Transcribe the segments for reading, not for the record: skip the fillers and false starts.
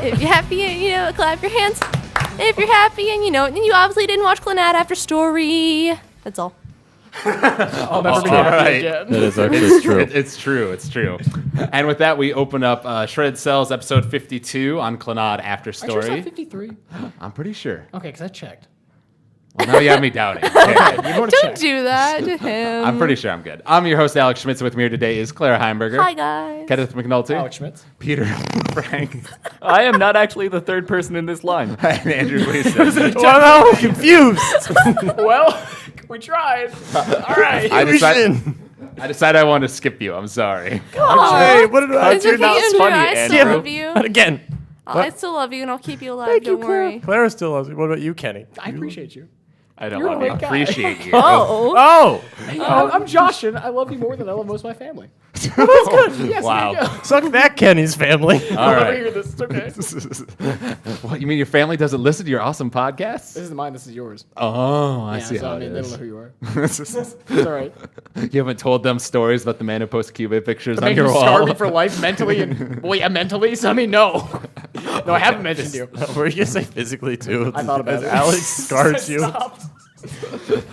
If you're happy, clap your hands. If you're happy and then you obviously didn't watch Clannad After Story. That's all. I'll never be happy again. That is actually true. It's true. And with that, we open up Shredded Cels episode 52 on Clannad After Story. Are you sure it's not 53? I'm pretty sure. Okay, because I checked. Well, now you have me doubting. Okay, you want to Don't check. do that to him. I'm pretty sure I'm good. I'm your host, Alex Schmitz. With me here today is Clara Heimberger. Hi, guys. Kenneth McNulty. Alex Schmitz. Peter Frank. I am not actually the third person in this line. And Andrew Gleason. Wow, confused. Well, we tried. All right. I decided I wanted to skip you. I'm sorry. Hey, what did I It's do? okay, not Andrew. funny, I still Andrew. love you. Not again. I still love you, and I'll keep you alive. Thank you, Don't Clara. worry. Clara still loves me. What about you, Kenny? I appreciate you. I don't You're love a you. great guy. Appreciate you. Oh. Oh, I'm Josh, and I love you more than I love most of my family. that's good. Yes, Wow. there you go. Suck that, Kenny's family. All I'll never right. hear this. It's okay. What, you mean your family doesn't listen to your awesome podcasts? This is mine. This is yours. Oh, I Yeah, see so, how I mean, it they don't is. know who you are. It's all right. You haven't told them stories about the man who posts Cuban pictures The on man your who wall. scarred me for life mentally and mentally. So I mean, no, no, I haven't mentioned you. Were you gonna say physically too? I thought about it. Alex scars you. Stopped.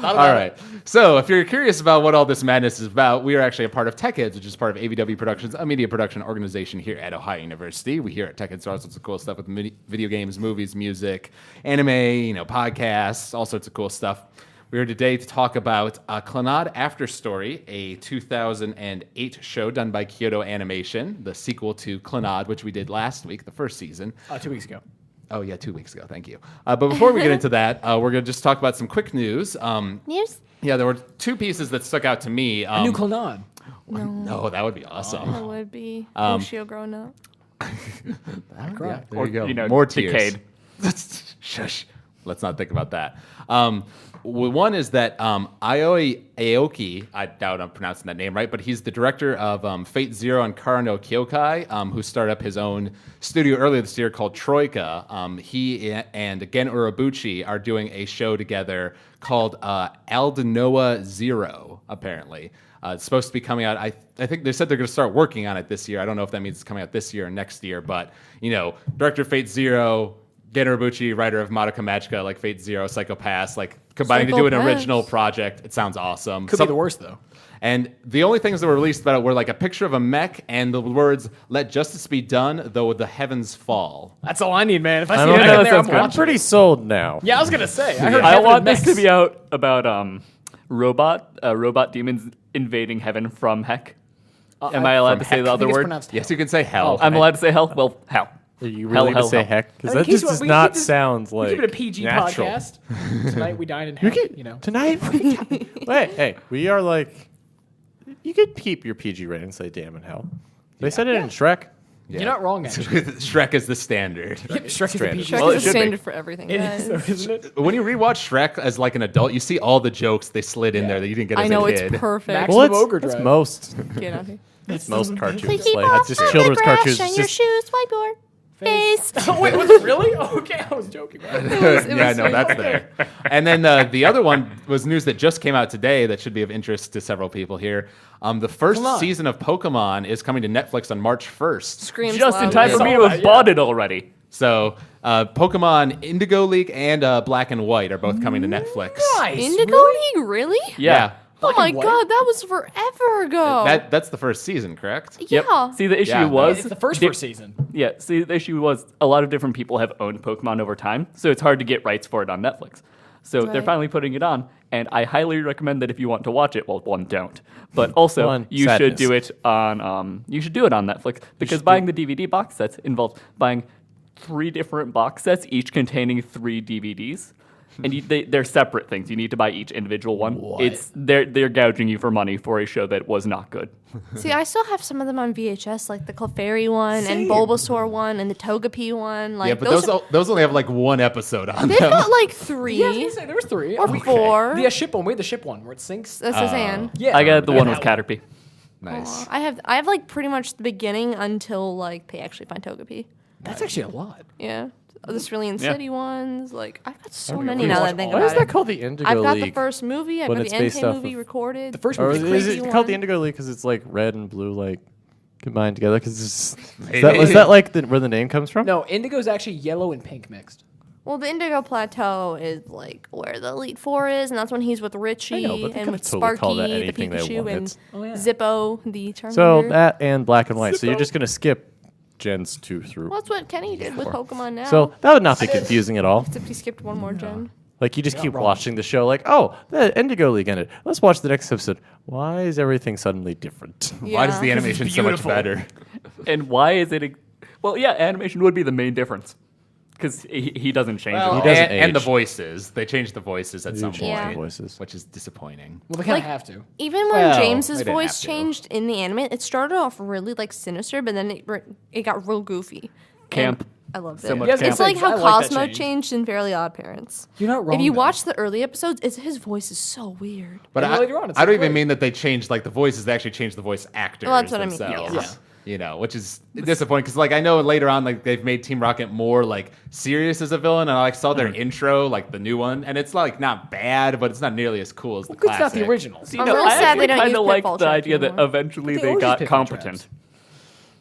All right. So if you're curious about what all this madness is about, we are actually a part of Tech Heads, which is part of AVW Productions, a media production organization here at Ohio University. We here at Tech Heads do all sorts of cool stuff with video games, movies, music, anime, podcasts, all sorts of cool stuff. We're here today to talk about Clannad After Story, a 2008 show done by Kyoto Animation, the sequel to Clannad, which we did last week, the first season. 2 weeks ago. Oh, yeah, 2 weeks ago. Thank you. But before we get into that, we're going to just talk about some quick news. News? Yeah, there were two pieces that stuck out to me. A new Clannad. No, that would be awesome. That would be Hoshio growing up. Yeah, there Or, you go. you know, More tears. decayed. Shush. Let's not think about that. One is that Aoi Aoki, I doubt I'm pronouncing that name right, but he's the director of Fate Zero and Kara no Kyokai, who started up his own studio earlier this year called Troika. He and Gen Urabuchi are doing a show together called Aldenoa Zero, apparently. It's supposed to be coming out. I think they said they're going to start working on it this year. I don't know if that means it's coming out this year or next year, but, director of Fate Zero, Gen Urabuchi, writer of Madoka Magica, like Fate Zero, Psycho Pass, like combining to do an Psycho Pass. original project. It sounds awesome. Could be the worst though. And the only things that were released about it were like a picture of a mech and the words, "Let justice be done, though the heavens fall." That's all I need, man. If I see I'm, anything there, I'm sounds good. I'm watching. pretty sold now. Yeah, I was gonna say. I heard. I heaven want and this to mechs. be out about robot demons invading heaven from heck. Am I allowed from to say heck? the I other think it's word? pronounced Yes, you can say hell. I'm allowed to say hell? Well, hell. Are you Hell, really hell, to say hell. heck? Because I mean, that just we does could not just- sound We like keep it a PG natural. podcast. Tonight we dine in You heck. can, tonight. Wait, hey, we are like. You could keep your PG rating and say "damn in hell." They said it in Shrek. Yeah. You're not wrong, actually. Shrek is the standard. Shrek is the Stranded. PG. Shrek Well, it is the should be. standard for everything. It guys. is, though, isn't it? When you rewatch Shrek as like an adult, you see all the jokes they slid in there that you didn't get as I know a it's kid. perfect. Max- Well, it's, Ogre it's Drive. most Get out of here. most cartoons. We keep Like off just on the children's grass cartoons. and It's your just shoes, whiteboard. Face. Oh, wait, was it really? Oh, okay, I was joking. It Yeah, was no, sweet. that's there. And then the other one was news that just came out today that should be of interest to several people here. The first Come on. season of Pokemon is coming to Netflix on March 1st. Screams Just in loudly. time for me to have bought it already. So Pokemon Indigo League and Black and White are both coming to Netflix. Nice. Indigo really? League, really? Yeah. Oh Black my and white? god, that was forever ago. That's the first season, correct? yeah. See, the issue Yeah. was... It's the first di- season. Yeah, see, the issue was a lot of different people have owned Pokemon over time, so it's hard to get rights for it on Netflix. So they're Right. finally putting it on, and I highly recommend that if you want to watch it, well, one, don't. But also, One, you sadness. should do it on Netflix, because buying the DVD box sets involves buying 3 different box sets, each containing 3 DVDs. And they're separate things. You need to buy each individual one. What? They're gouging you for money for a show that was not good. See, I still have some of them on VHS, like the Clefairy one and Bulbasaur one and the Togepi one. Like Yeah, but those only have like one episode on they've them. got like 3 Yeah, I was gonna say there was 3. or 4. The ship one. We had the ship one where it sinks. That's Suzanne. Yeah, I got the one with that Caterpie. Nice. I have like pretty much the beginning until like they actually find Togepi. That's actually a lot. Yeah. The Cerulean Yeah. City ones. Like I've got so Okay, many we now that I watch think all- Why about is that it. called the Indigo I've got League? the first movie. I've when got it's the based Entei off movie of- recorded. The first Or movie. is it crazy called the one. Indigo League because it's like red and blue, like combined together? Because was that like where the name comes from? No, indigo is actually yellow and pink mixed. Well, the Indigo Plateau is like where the Elite Four is, and that's when he's with Richie I know, but they and could've with totally Sparky, called that the anything they Pikachu, wanted. and Zippo, the Charmander. So that and black and white. So you're just gonna skip gens 2 through. Well, that's what Kenny did with Pokemon Now. So that would not be confusing at all. except he skipped one more gen. Like you just keep watching the show. Like, oh, the Indigo League ended. Let's watch the next episode. Why is everything suddenly different? Yeah. Why does the animation so much better? And why is it? Well, yeah, animation would be the main difference because he doesn't change Well, it. He doesn't and the age. voices. They changed the voices at some change the point, voices. which is disappointing. Well, they kind Like- of have to. Even when Well, James's they didn't voice have to. changed in the anime, it started off really like sinister, but then it got real goofy. Camp. And I loved it. Similar Yeah, I was gonna It's say, like how I like that Cosmo change. changed in Fairly Odd Parents. You're not wrong. If you though. watch the early episodes, his voice is so weird. But And later on, it's I don't like even great. mean that they changed like the voices. They actually changed the voice actors Well, that's what I mean, themselves. yeah. You know, which is disappointing because like I know later on like they've made Team Rocket more like serious as a villain, and I like saw their intro, like the new one, and it's like not bad, but it's not nearly as cool as the It's not classic. the original. See, I'm no, real I sad actually they don't kind use of like pitfall the traps idea that anymore. eventually They they always got use pitfall competent.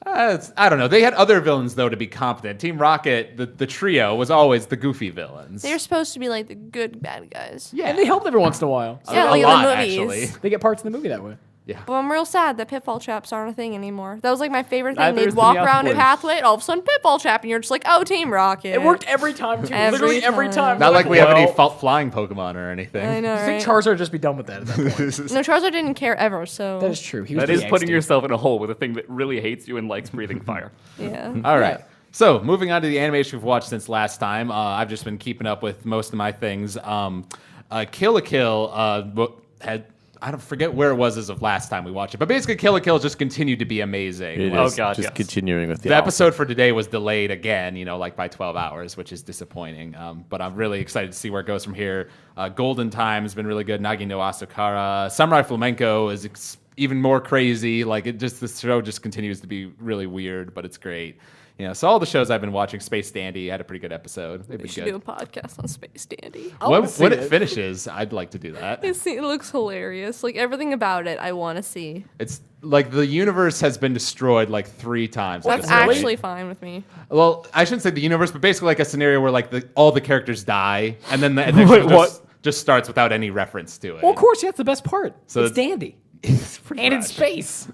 I don't know. They had other villains though to be competent. Team Rocket, the trio was always the goofy villains. They're supposed to be like the good bad guys. yeah, And they help every once in a while. Yeah, a like in lot the movies. actually. They get parts in the movie that way. But I'm real sad that pitfall traps aren't a thing anymore. That was like my favorite thing. Neither They'd is the walk Meowth around a Boys. pathway, and all of a sudden pitfall trap, and you're just like, oh, Team Rocket. It worked every time, too. Every Literally every time. time. Not We're like we have any well, flying Pokemon or anything. I know, I right? think Charizard would just be done with that at that point. No, Charizard didn't care ever, so That is true. He was That is pretty putting angsty. yourself in a hole with a thing that really hates you and likes breathing fire. yeah. All right. So moving on to the animation we've watched since last time, I've just been keeping up with most of my things. Kill la Kill had. I don't forget where it was as of last time we watched it, but basically Kill la Kill just continued to be amazing. It Like, is God, just yes. continuing with the the episode for today was delayed again, like by 12 hours, which is disappointing. But I'm really excited to see where it goes from here. Golden Time has been really good. Nagi no Asukara. Samurai Flamenco is even more crazy. This show just continues to be really weird, but it's great. So all the shows I've been watching, Space Dandy had a pretty good episode. They've We been should good. do a podcast on Space Dandy. When it finishes, I'd like to do that. It looks hilarious. Like everything about it, I want to see. It's like the universe has been destroyed like 3 times. at That's this point. actually fine with me. Well, I shouldn't say the universe, but basically like a scenario where like all the characters die, and then the next Wait, one what? just starts without any reference to it. Well, of course, yeah, that's the best part. So It's dandy. And in much. space.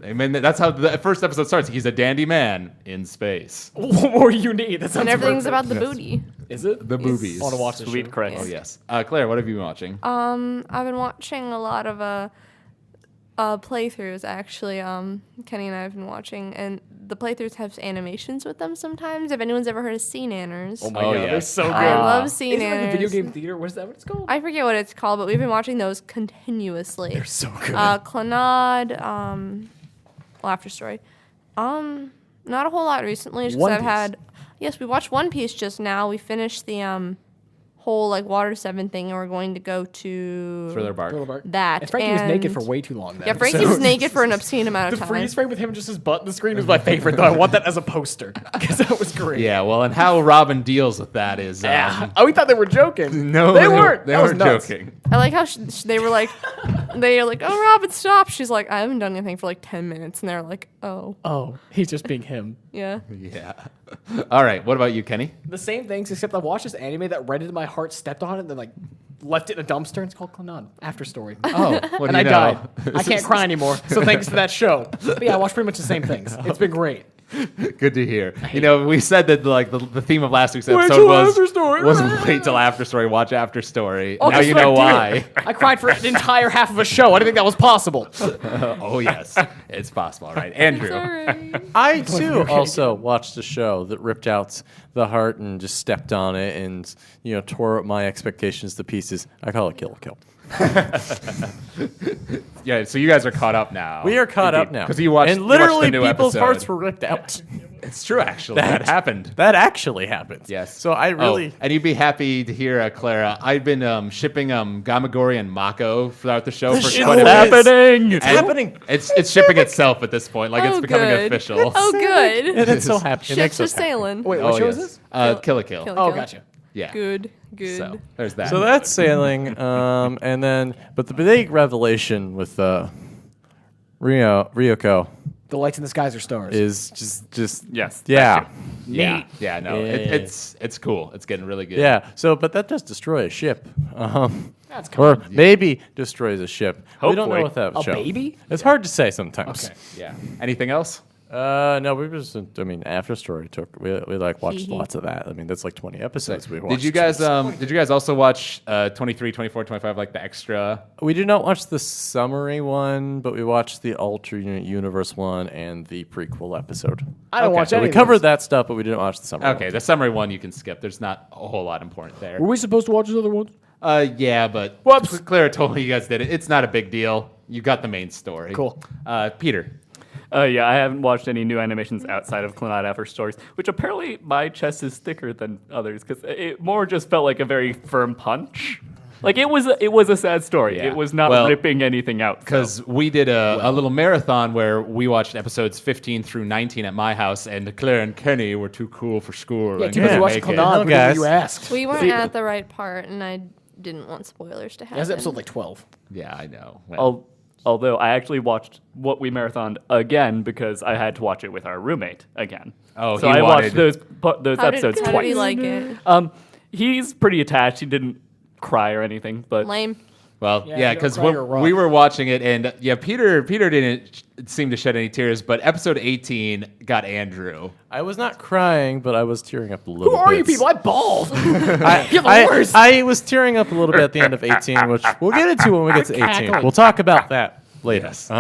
I mean, that's how the first episode starts. He's a dandy man in space. What more do you need? That sounds And everything's perfect. about the booty. Is it? The boobies. I want to watch this Sweet show. Christ. Oh yes, Claire, what have you been watching? I've been watching a lot of playthroughs actually. Kenny and I have been watching, and the playthroughs have animations with them sometimes. If anyone's ever heard of Sea Nanners, Oh my Oh, god, they're yes. so good. I love Sea Isn't it like a video Nanners. game theater? What is that what it's called? I forget what it's called, but we've been watching those continuously. They're so good. Clannad, After Story. Not a whole lot recently, just One because I've Piece. had. Yes, we watched One Piece just now. We finished the whole like Water 7 thing, and we're going to go to Thriller Bark. Thriller Bark. that. And Frankie was naked for and- way too long. That Yeah, Frankie episode. was naked for an obscene amount of The time. freeze frame with him just his butt in the screen was my favorite, though. I want that as a poster because that was great. Yeah, well, and how Robin deals with that is Yeah. Oh, we thought they were joking. no, they weren't. They That was weren't nuts. joking. I like how they were like, oh, Robin, stop. She's like, I haven't done anything for like 10 minutes. And they're like, oh, Oh, he's just being him. yeah. Yeah. All right. What about you, Kenny? The same things, except I watched this anime that right into my heart, stepped on it, and then like left it in a dumpster. It's called Clannad. After Story. Oh, what And do I you know? died. I can't cry anymore. So thanks to that show. But yeah, I watched pretty much the same things. It's been great. Good to hear. We said that like the theme of last week's Wait episode till was After Story. wait till After Story. Watch After Story. Oh, now that's you what know I did. why. I cried for the entire half of a show. I didn't think that was possible. Oh yes, it's possible. All right, Andrew. Sorry. I too also watched a show that ripped out the heart and just stepped on it and tore up my expectations to pieces. I call it Kill la Kill. Yeah, so you guys are caught up now. We are caught up now because you watched and you watched literally the new people's episode. hearts were ripped out. It's true, actually. That happened. That actually happened. Yes. So I really. Oh, and you'd be happy to hear, Clara. I've been shipping Gamagori and Mako throughout the show for shit quite a is bit. happening. It's And happening. It's shipping itself at this point. Like it's Oh, becoming good. official. Oh, good. And it's so happy. It Ships makes are us happy. sailing. Wait, what Oh, show yes. is this? Kill la Kill. Kill la Oh, Kill. gotcha. Yeah. Good. So there's that. So that's sailing, and then but the big revelation with Ryoko The lights in the skies are stars. is just Yes, yeah. that Yeah, no, Yeah. It's cool. It's getting really good. Yeah. So, but that does destroy a ship. That's Or cool. maybe destroys a ship. We don't know Hopefully. with that A show. baby? It's hard to say sometimes. Okay. Yeah. Anything else? No, we just. I mean, After Story we like watched Hee hee. lots of that. I mean, that's like 20 episodes we watched. Did you guys also watch 23, 24, 25, like the extra? We did not watch the summary one, but we watched the alternate universe one and the prequel episode. I don't watch So any we of covered those. that stuff, but we didn't watch the summary. Okay, the summary one you can skip. There's not a whole lot important there. Were we supposed to watch those other ones? Yeah, but Whoops. Clara told me you guys did it. It's not a big deal. You got the main story. Cool. Peter. Yeah, I haven't watched any new animations outside of Clannad After Stories, which apparently my chest is thicker than others because it more just felt like a very firm punch. Like it was a sad story. Yeah. It was not Well, ripping anything out. Because we did a little marathon where we watched episodes 15 through 19 at my house, and Claire and Kenny were too cool for school. Yeah, and too busy couldn't watching make it. Clannad. Hello, We did what guys. you asked. We weren't at the right part, and I didn't want spoilers to happen. That's episode like 12. Yeah, I know. Well, Although I actually watched what we marathoned again because I had to watch it with our roommate again. Oh, so he I wanted- watched those episodes how twice. did he like it? He's pretty attached. He didn't cry or anything, but Lame. well, Yeah, yeah, you don't because cry or rock. we were watching it, and yeah, Peter didn't seem to shed any tears, but episode 18 got Andrew. I was not crying, but I was tearing up a little bit. Who are you people? I bawled. I, You're the I- worst. I was tearing up a little bit at the end of 18, which we'll get into when we get to 18. cackling. We'll talk about that later. Yes.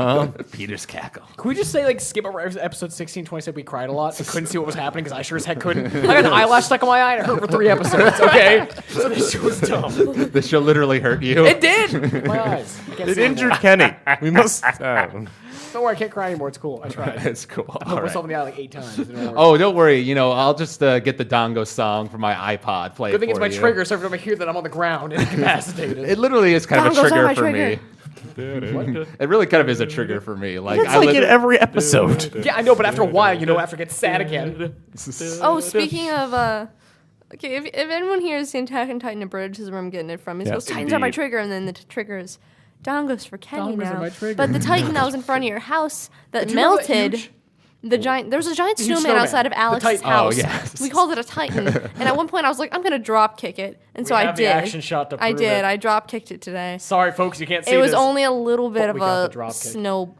Peter's cackle. Can we just say, like, skip over episode 16, 27? We cried a lot. I couldn't see what was happening because I sure as heck couldn't. I got an eyelash stuck on my eye and it hurt for 3 episodes, okay? So this shit was dumb. This show literally hurt you. It did! My eyes. I can't It see injured anymore. Kenny. We must. Don't worry, I can't cry anymore. It's cool. I tried. It's cool. I All put myself right. in the eye like 8 times. It didn't work. Oh, don't worry. You know, I'll just get the Dongo song from my iPod. Play Good thing it it's for my you. trigger, so every time I hear that I'm on the ground and incapacitated. It literally is kind of a Dongo's on trigger my for trigger. me. It really kind of is a trigger for me. Like It's I like in literally- every episode. Yeah, I know, but after a while, you know, after it gets sad again. Oh, speaking of, okay, if anyone hears the Attack on Titan abridged, is where I'm getting it from. He Yes, goes, Titans are my indeed. trigger, and then the trigger is Dongos for Kenny Dongos are now. my trigger. But the Titan that was in front of your house that Do you remember that melted. huge- There was a giant Huge snowman snowman. outside of The Alex's Titan. Oh, house. yes. We called it a Titan. And at one point I was like, I'm going to drop kick it. And so We I have the did. action shot to I prove did. it. I drop kicked it today. Sorry, folks, you can't see It was this. only a little bit But of we got the a drop kick. snow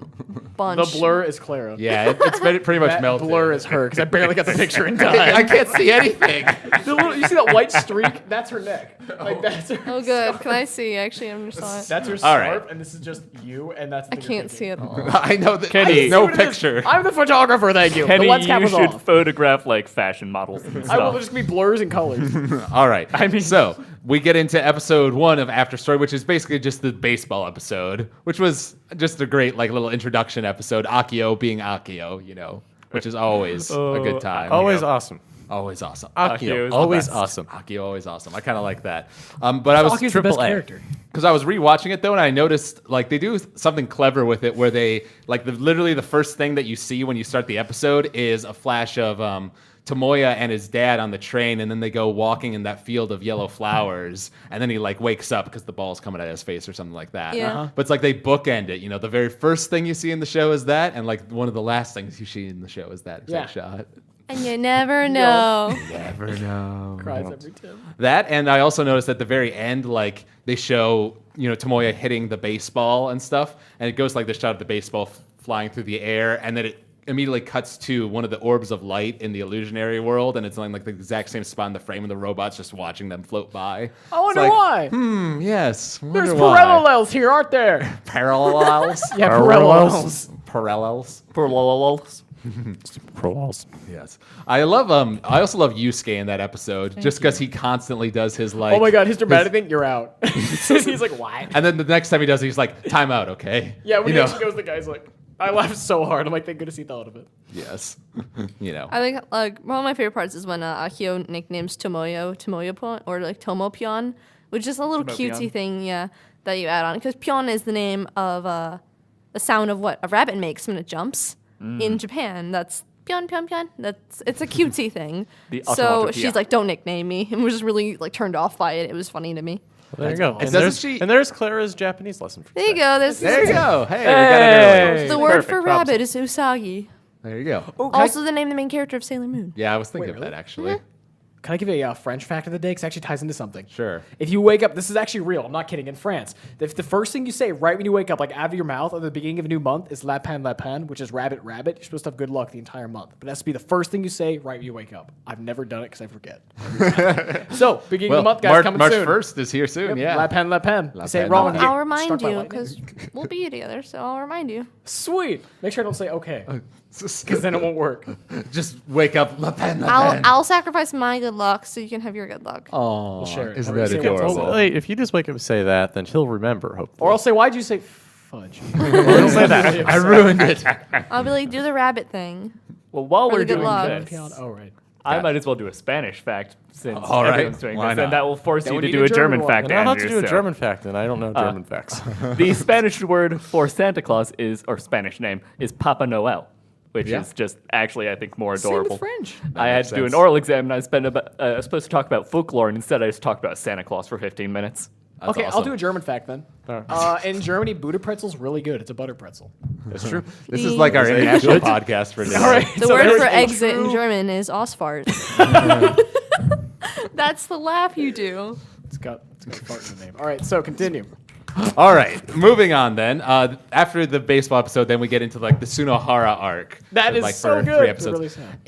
bunch. The blur is Clara. Yeah, it's pretty much That melted. blur is her, because I barely got the picture in time. I can't see anything. You see that white streak? That's her neck. Like, that's her Oh, good. Can I see? Actually, I'm just saw it. That's her All scarf, right. and this is just you, and that's the I thing you're can't see thinking. it all. I know that. Kenny. There's no See what it is? picture. I'm the photographer, thank you. Kenny, the lens cap you was should off. photograph like fashion models and I will stuff. just be blurs and colors. All right. So we get into episode 1 of After Story, which is basically just the baseball episode, which was just a great like little introduction episode. Akio being Akio, you know, which is always a good time. Always awesome. Always awesome. Akio Akio, is the always best. awesome. Akio always awesome. I kind of like that. But I was Aki's the best Triple A. character. because I was rewatching it though, and I noticed like they do something clever with it, where they like literally the first thing that you see when you start the episode is a flash of Tomoya and his dad on the train, and then they go walking in that field of yellow flowers, and then he like wakes up because the ball's coming at his face or something like that. Yeah. Uh-huh. But it's like they bookend it. You know, the very first thing you see in the show is that, and like one of the last things you see in the show is that exact shot. And you never know. Never know. Cries every time. That, and I also noticed at the very end, like they show, you know, Tomoya hitting the baseball and stuff, and it goes like the shot of the baseball flying through the air, and then it immediately cuts to one of the orbs of light in the illusionary world, and it's on like the exact same spot in the frame, and the robot's just watching them float by. I wonder It's like, why. Yes. There's wonder why. parallels here, aren't there? Parallels. Yeah, parallels. Parallels. Prolals. Yes. I love I also love Yusuke in that episode, just because he constantly does his like. Oh my god, his dramatic thing, you're out. He's like, why? And then the next time he does it, he's like, time out, okay? Yeah, when You he know? actually goes, the guy's like, I laughed so hard. I'm like, thank goodness he thought of it. Yes. You know. I think like one of my favorite parts is when Akio nicknames Tomoyo or like Tomopion, which is a little Tomopion. cutesy thing, yeah, that you add on because Pion is the name of the sound of what a rabbit makes when it jumps in Japan. That's Pion Pion Pion. It's a cutesy thing. The So onomatopoeia. she's like, "Don't nickname me," and was just really like turned off by it. It was funny to me. There you go. And doesn't there's Clara's Japanese lesson for There you today. go. This There is you go. Hey, we got it early. the word Perfect. for Props. rabbit is usagi. There you go. Also, the name of the main character of Sailor Moon. Yeah, I was thinking Wait, of that really? actually. Can I give you a French fact of the day? Because it actually ties into something. Sure. If you wake up, this is actually real. I'm not kidding. In France, if the first thing you say right when you wake up, like out of your mouth at the beginning of a new month, is lapin, which is rabbit, rabbit, you're supposed to have good luck the entire month. But it has to be the first thing you say right when you wake up. I've never done it because I forget. So, beginning of the month, guys, coming March soon. 1st is here soon. Yeah. Lapin. You say it Lapin, wrong. lapin. you get I'll remind struck by you lightning. because we'll be together, so I'll remind you. Sweet. Make sure I don't say okay, because then it won't work. Just wake up. La pen, I'll sacrifice my good luck so you can have your good luck. Oh, We'll share it. isn't Or that say what's adorable? over. Wait, if you just wake up and say that, then he'll remember, hopefully. Or I'll say, why'd you say fudge? Don't say that. I ruined it. I'll be like, do the rabbit thing. Well, while For we're the good doing luck. this, Oh, right. I might as well do a Spanish fact since All right. everyone's doing Why this, not? and that will force Then you we to need do a a German German one. fact. And I'll have to Andrew, do a so- German fact, and I don't know German facts. The Spanish word for Santa Claus is, or Spanish name, is Papa Noel, which Yeah. is just actually, I think, more Same adorable. with French. I had makes to do an sense. oral exam, and I was supposed to talk about folklore, and instead I just talked about Santa Claus for 15 minutes. That's Okay, I'll awesome. do a German fact then. In Germany, Butter pretzel's really good. It's a butter pretzel. It's true. This is like our Is it international good? podcast for today. All right. The so word there's for a exit in true- German is Ausfahrt. That's the laugh you do. It's got fart in the name. All right, so continue. All right, moving on then. After the baseball episode, then we get into like the Sunohara arc. That is like, so for good. 3 It's episodes. really sad.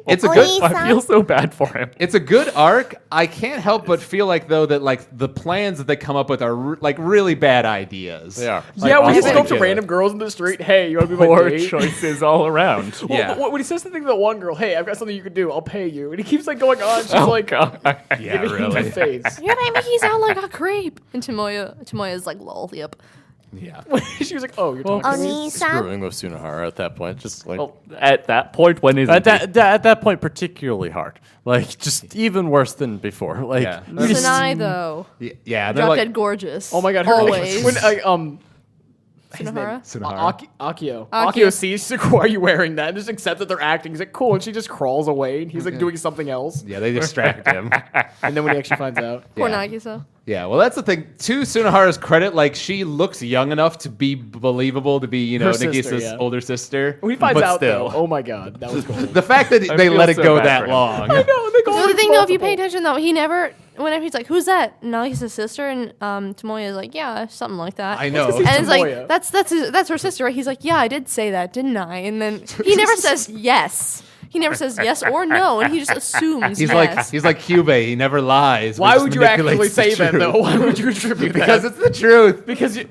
It's a good. I feel so bad for him. It's a good arc. I can't help but feel like though that like the plans that they come up with are like really bad ideas. They are. Yeah, when you just go up to Yeah. random girls in the street, hey, you want to be my Poor date? choices all around. Well, Yeah. when he says the thing to the one girl, hey, I've got something you can do, I'll pay you. And he keeps like going on. She's like, God. Yeah, giving him the really. face. You're making me sound like a creep. And Tomoya's like, lol, yep. Yeah. She was like, oh, you're talking to me? Screwing with Sunohara at that point, just like Well, at that point, when is at that point, particularly hard. Like just even worse than before. Like Yeah. you just- Sanai, though. Yeah. They're Drop like dead gorgeous. Oh my god, her Always. when his name, Sunohara? Sunohara. Akio. Akio. Akio sees, she's like, why are you wearing that? And just accepts that they're acting. He's like, cool. And she just crawls away. And he's like doing something else. Yeah, they distract him. And then when he actually finds out, Poor Yeah. Nagisa. Yeah, well, that's the thing. To Sunohara's credit, like she looks young enough to be believable to be, you know, Her sister, Nagisa's yeah. older sister. when he finds but out, still, though, oh my god, that was cool. the fact that they feel let it so go bad that for him. long. I know. They go So on the thing though, if you multiple- pay attention though, he never, whenever he's like, who's that? Nagisa's sister? And Tomoya's like, yeah, something like that. I know. It's 'cause he's And it's Tomoya. like, that's her sister, right? He's like, yeah, I did say that, didn't I? And then he never says yes. He never says yes or no, and he just assumes He's yes. like Kyubey. He never lies. Why but would just you actually manipulates the say that, truth. though? Why would you attribute Because that? it's the truth. Because you...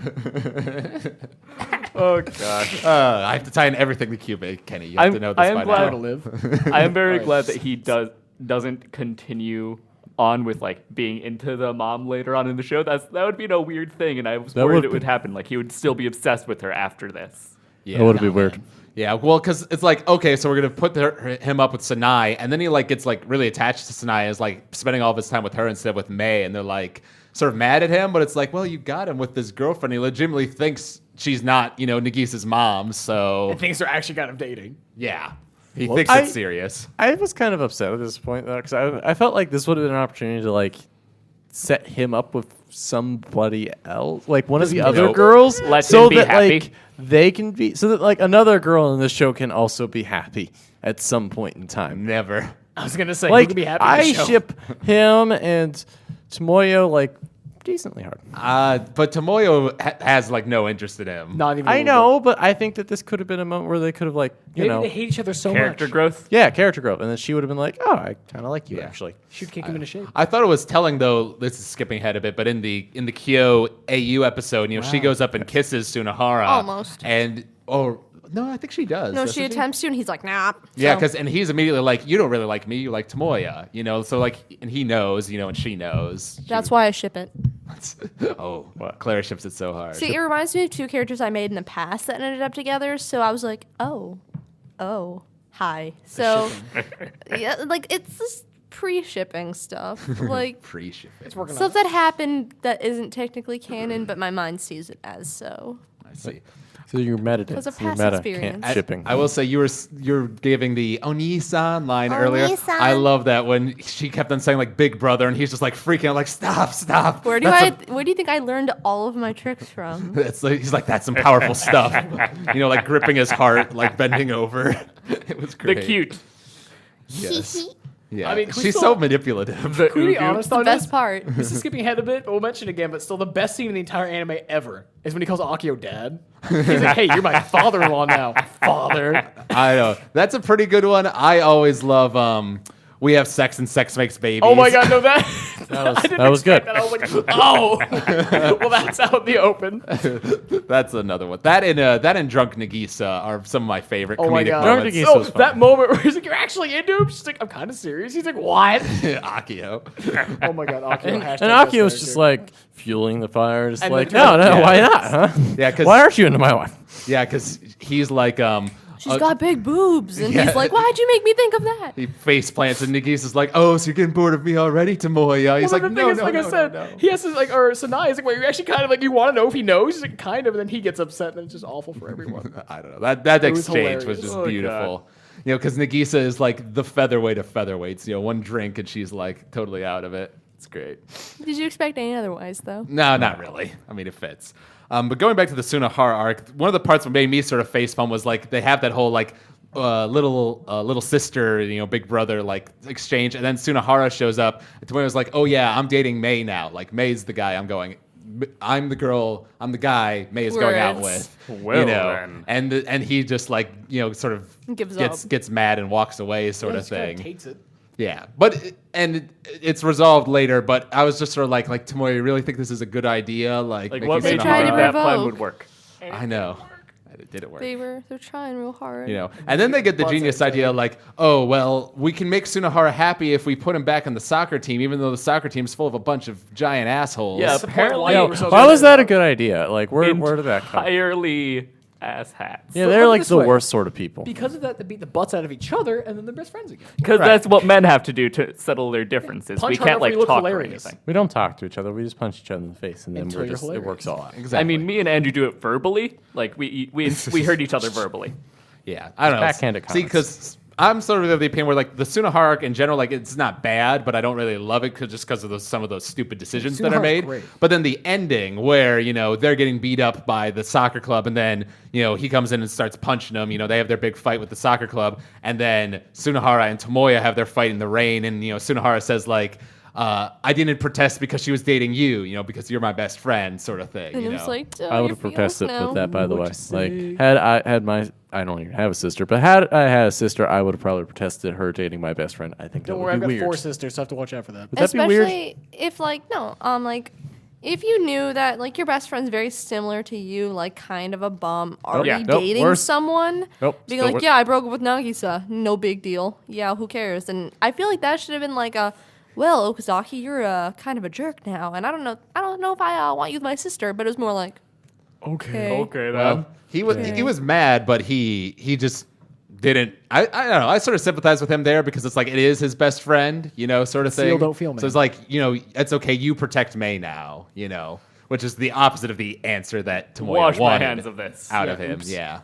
Oh god. I have to tie in everything to Kyubey, Kenny. You have to know this I am by glad- How now. to live. I am very Alright. glad that he doesn't continue on with like being into the mom later on in the show. That would be a weird thing, and I was That worried would it would be- happen. Like he would still be obsessed with her after this. Yeah. that would be weird. Yeah, well, because it's like, okay, so we're gonna put him up with Sanai, and then he like gets like really attached to Sanai, and is like spending all of his time with her instead of with May, and they're like sort of mad at him, but it's like, well, you got him with this girlfriend. He legitimately thinks she's not, you know, Nagisa's mom, so Things are actually kind of dating. yeah, he Well, thinks it's serious. I was kind of upset at this point though, because I felt like this would have been an opportunity to like set him up with somebody else, like one of the other Nope. girls, Let so him be that happy. like they can be, so that like another girl in the show can also be happy at some point in time. Never. I was gonna say, who Like could be happy in I the show? ship him and Tomoyo like decently hard. But Tomoyo has like no interest in him. Not even. a I little know, but I think that this could have been a moment where they could have like bit. you Maybe know they hate each other so Character much. growth. yeah character growth, and then she would have been like, oh, I kind of like you Yeah. actually. Should kick him into shape. I thought it was telling though. This is skipping ahead a bit, but in the Kyo AU episode, you know, she goes up and kisses Sunohara. Almost. And no, I think she does. no, doesn't she attempts to, and he's like, nah. Yeah, So- and he's immediately like, you don't really like me, you like Tomoya, you know. So like, and he knows, you know, and she knows. That's why I ship it. Oh, Clara ships it so hard. See, it reminds me of two characters I made in the past that ended up together. So I was like, oh, hi. So, yeah, like it's just pre-shipping stuff, like Pre-shipping. It's working stuff that happened that isn't technically canon, but my mind sees it as so. I see. So you're meta. was a You're past meta experience. can't shipping. I will say you're giving the Oni-san line earlier. Oni-san. I love that when she kept on saying like Big Brother, and he's just like freaking out, like stop. Where do you think I learned all of my tricks from? It's like, he's like, that's some powerful stuff. Like gripping his heart, like bending over. It was great. The cute. Yes. Yeah, I mean, can we she's still- so manipulative. The Can we be Ugu. honest The on best this? part. This is skipping ahead a bit, but we'll mention it again. But still, the best scene in the entire anime ever is when he calls Akio dad. He's like, "Hey, you're my father-in-law now, father." I know. That's a pretty good one. I always love we have sex and sex makes babies. Oh my god, no that. That was good. I was like, oh, well, that's out in the open. That's another one. That and Drunk Nagisa are some of my favorite Oh my comedic god. moments. Nagisa So was fun. that moment where he's like, "You're actually into him." She's like, "I'm kind of serious." He's like, "What?" Akio. Oh my god, Akio. And hashtag Akio best was just character. like fueling the fire, just And like, then- no, Yeah. why not? Huh? Yeah, 'cause- why aren't you into my wife? Yeah, because he's like She's got big boobs, and Yeah. he's like, "Why'd you make me think of that?" he face plants and Nagisa's like, "Oh, so you're getting bored of me already, Tomoya?" He's Well, like, the "No, thing is, no, like no, I said, no." he has to like, or Sanai is like, "Wait, you actually kind of like, you want to know if he knows?" He's like, "Kind of," and then he gets upset, and it's just awful for everyone. I don't know. That It was exchange was hilarious. just Oh, beautiful. Because Nagisa is like the featherweight of featherweights. One drink and she's like totally out of it. It's great. Did you expect any otherwise, though? No, not really. I mean, it fits. But going back to the Sunahara arc, one of the parts that made me sort of facepalm was like they have that whole like little sister, big brother like exchange, and then Sunahara shows up. And Tomoya was like, "Oh yeah, I'm dating Mei now. Like Mei's the guy I'm going. I'm the girl. I'm the guy Mei is going out Words. with." Well, then. and he just like sort of Gives gets mad and walks away, sort Yeah, of he just kinda thing. hates it. Yeah, but it's resolved later. But I was just sort of like Tomoya, you really think this is a good idea? Like Like, making what made you tried think to that plan revoke. would work? I know. It didn't work. They're trying real hard. And then they get the Butts genius at each idea other. like, oh, well, we can make Sunahara happy if we put him back on the soccer team, even though the soccer team's full of a bunch of giant assholes. Yeah, That's the point apparently why Yeah, you were so why good was at that it. a good idea? Like, where did that come? entirely ass hats. Yeah, But they're look like this the way. worst sort of people. Because of that, they beat the butts out of each other, and then they're best friends again. Because Right. that's what men have to do to settle their differences. Punch We harder can't if like we look talk or hilarious. anything. We don't talk to each other. We just punch each other in the face, and then Until you're it hilarious. works all out. Exactly. I mean, me and Andrew do it verbally. Like we hurt each other verbally. Yeah, I don't know. backhanded See, comments. because I'm sort of the opinion where like the Sunahara arc in general, like it's not bad, but I don't really love it just because of some of those stupid decisions that are Sunahara's made. great. But then the ending where they're getting beat up by the soccer club, and then he comes in and starts punching them. They have their big fight with the soccer club, and then Sunahara and Tomoya have their fight in the rain, and Sunahara says like, I didn't protest because she was dating you, because you're my best friend, sort of thing. And you it was know? like, I would your have protested feelings with now. that, by the way. say? Like, had I had my, I don't even have a sister, but had I had a sister, I would have probably protested her dating my best friend. I think that Don't would worry, I've be got weird. 4 sisters, so I have to watch out for that. Would that be weird? Especially if if you knew that like your best friend's very similar to you, like kind of a bum, already Yeah. Nope, dating worse. someone, Nope, being still like, worse. yeah, I broke up with Nagisa, no big deal. Yeah, who cares? And I feel like that should have been like well, Okazaki, you're kind of a jerk now, and I don't know if I want you with my sister, but it was more like, okay, Okay, then. Well, he was mad, but he just didn't. I don't know. I sort of sympathize with him there because it's like it is his best friend, sort of thing. Feel, don't feel, man. So it's like it's okay. You protect Mei now, which is the opposite of the answer that Tomoya Wash my wanted hands of this. out Yeah, of him. oops. Yeah.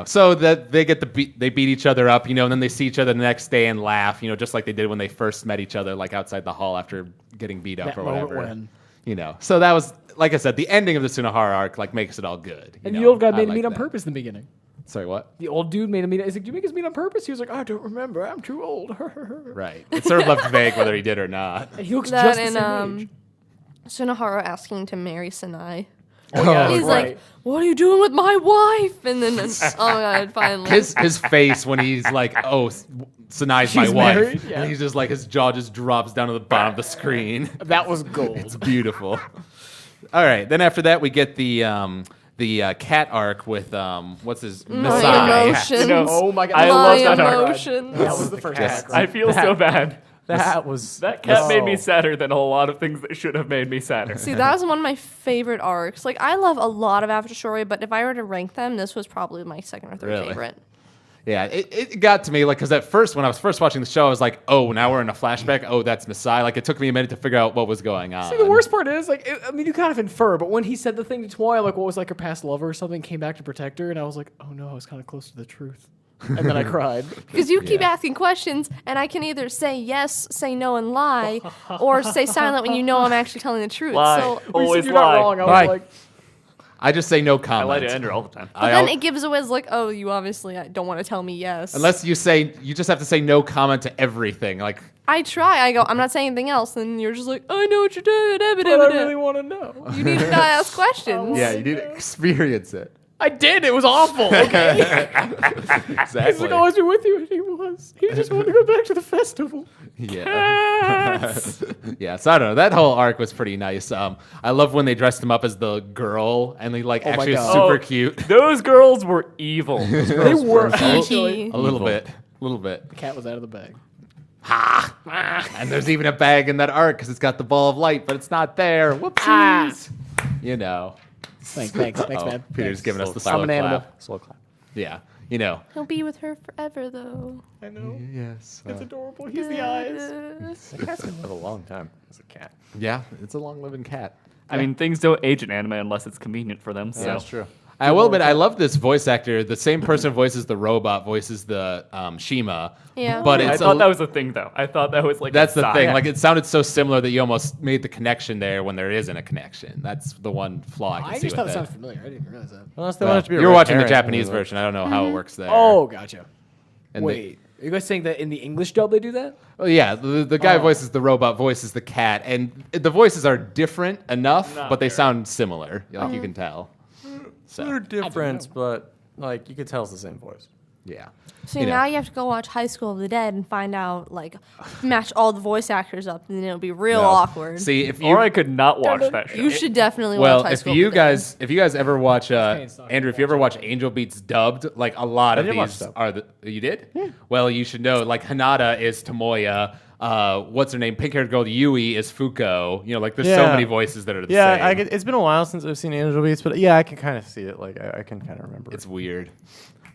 So that they get they beat each other up, and then they see each other the next day and laugh, just like they did when they first met each other, like outside the hall after getting beat up That or moment whatever. when- So that was, like I said, the ending of the Sunahara arc like makes it all good. And the old guy I made him like meet on that. purpose in the beginning. Sorry, what? The old dude made him meet. He's like, "Do you make us meet on purpose?" He was like, "I don't remember. I'm too old." Right. It's sort of left vague whether he did or not. And he looks that just the and same age. Sunahara asking to marry Sanai. Oh, yeah, He's right. like, what are you doing with my wife? And then, oh my god, finally. His face when he's like, "Oh, Sanai's my She's wife," married? Yeah. and he's just like his jaw just drops down to the bottom of the screen. That was gold. It's beautiful. All right. Then after that, we get the cat arc with what's his My Masai. emotions. You know, Oh my god, I my love that arc. emotions. That was the first act. I feel so bad. That was That cat made me Oh. sadder than a lot of things that should have made me sadder. See, that was one of my favorite arcs. Like, I love a lot of After Story, but if I were to rank them, this was probably my second or third Really? favorite. Yeah, it got to me, like, because at first, when I was first watching the show, I was like, oh, now we're in a flashback. Oh, that's Messiah. Like, it took me a minute to figure out what was going on. See, the worst part is, like, you kind of infer, but when he said the thing to Tomoya, like, what was like her past lover or something, came back to protect her, and I was like, oh no, I was kind of close to the truth. And then I cried. Because you keep asking questions, and I can either say yes, say no, and lie, or stay silent when you know I'm actually telling the truth. Lie. So, When you said Always you're lie. not wrong, I was Lie. like, I just say no I comment. lie to Ender all the time. but then it gives away as like, oh, you obviously don't want to tell me yes. Unless you say, you just have to say no comment to everything. Like, I try. I go, I'm not saying anything else, and you're just like, I know what you're doing. but I really want to know. You need to not ask questions. yeah, you need to experience it. I did. It was awful. Okay. Exactly. He's like, always be with you, and he was. He just wanted to go back to the festival. Yeah. Yeah, so I don't know. That whole arc was pretty nice. I love when they dressed him up as the girl and he like Oh my actually was God. super Oh, cute. Those girls were evil. They were Kiki. actually. A little bit. A little bit. The cat was out of the bag. And there's even a bag in that arc because it's got the ball of light, but it's not there. Whoopsies. You know. Thanks, Oh, man. Peter's giving us the I'm slow an animal. clap. Slow clap. Yeah. You know. He'll be with her forever, though. I know. Yes. It's adorable. He's the eyes. That cat's been lived a long time as a cat. Yeah, it's a long living cat. I mean, things don't age in anime unless it's convenient for them. So. That's true. I will admit, I love this voice actor. The same person who voices the robot voices the Shima. Yeah. But I it's thought that was a thing, though. I thought that was like that's a the sign. thing. Like it sounded so similar that you almost made the connection there when there isn't a connection. That's the one flaw I can I see just thought with it it. sounded familiar. I didn't realize that. Unless they Well, want it to be a you were red watching the herring, Japanese maybe. version. I don't know how it works there. Oh, gotcha. And Wait, are you guys saying that in the English dub they do that? yeah, the guy voices the robot, voices the cat, and the voices are different enough, Not but they very. sound similar. Like you can tell. They're So different, but like you could tell it's the same voice. yeah. So You know. now you have to go watch High School of the Dead and find out, like, match all the voice actors up, and then it'll be real No. awkward. See if you Or I could not watch that show. You should definitely well, watch High if School you of the Dead. guys ever watch Kane's not Andrew, if you ever watch Angel Beats dubbed, like a lot I of did watch these dub. are the you did? Well, you should know like Hanada is Tomoya. What's her name? Pink-haired girl Yui is Fuko. You know, like there's so Yeah. many voices that are the Yeah, same. it's been a while since I've seen Angel Beats, but yeah, I can kind of see it. Like I can kind of remember. It's weird.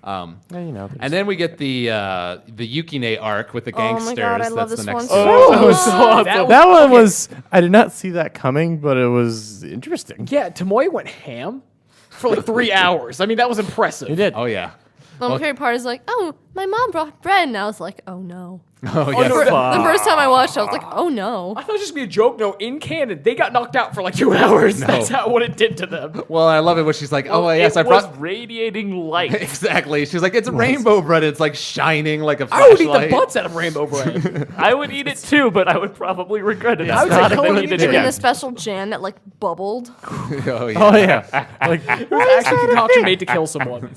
yeah, you know. And then we get the Yukine arc with the Oh my gangsters. God, I love That's the this next one one. so that was so awesome. that one was. I did not see that coming, but it was interesting. Yeah, Tomoya went ham for like 3 hours. I mean, that was impressive. He did. Oh yeah. My favorite part is like, oh, my mom brought bread, and I was like, oh no. Oh yes. no, The first time I watched it, I was like, oh no. I thought it was just gonna be a joke. No, in canon, they got knocked out for like 2 hours. That's what it did to them. Well, I love it when she's like, "Oh yes, it I brought." was radiating light. Exactly. She's like, "It's rainbow bread. It's like shining like a I would eat flashlight." the butts out of rainbow bread. I would eat it too, but I would probably regret it. I would It's say not Cohen if I would eat it eat it. And again. the special jam that like bubbled. Oh yeah. Oh yeah. Like It was actually a concoction made to kill someone.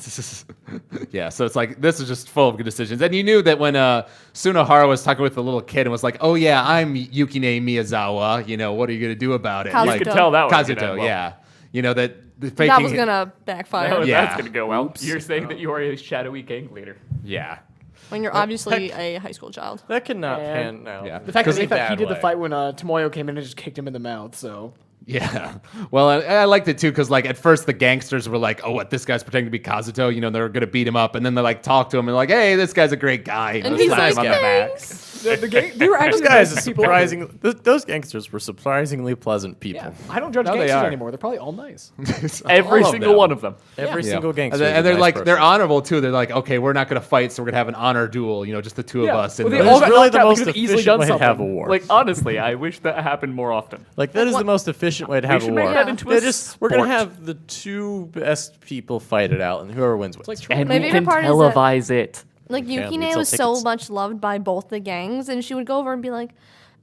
Yeah, so it's like this is just full of good decisions. And you knew that when Sunohara was talking with the little kid and was like, "Oh yeah, I'm Yukine Miyazawa. You know, what are you gonna do about it?" Kazuto. Like You could tell that was gonna Kazuto, end well. yeah. You know that the faking. That was gonna backfire Yeah. That's gonna go well. Oops. You're saying that you are a shadowy gang leader. Yeah. when you're obviously a high school child. that could not And- pan out. Yeah. The fact that they in a thought he bad did the way. fight when Tomoyo came in and just kicked him in the mouth. So Yeah. Well, I liked it too because like at first the gangsters were like, "Oh, what? This guy's pretending to be Kazuto. You know, they're gonna beat him up." And then they like talk to him and like, "Hey, this guy's a great guy." You know, And he's slap like, him on the back. thanks. the gang, they were actually Those guys the are best people. surprising. Those gangsters were surprisingly pleasant people. Yeah, I don't judge No, they gangsters are. anymore. They're probably all nice. Every All of single them. one of them. Every Yeah. single gangster. And is a they're nice like person. they're honorable too. They're like, okay, we're not gonna fight, so we're gonna have an honor duel. You know, just the two of Yeah. us. Well, And they the- all It's got really knocked the out. They most could've easily efficient done way to have a something. war. Like honestly, I wish that happened more often. Like that is what- the most efficient way to have a should war. make that into They're a just we're gonna sport. have the two best people fight it out, and whoever wins wins. And My we favorite can part is that- televise it. Like Yeah, we Yukine sell was so tickets. much loved by both the gangs, and she would go over and be like,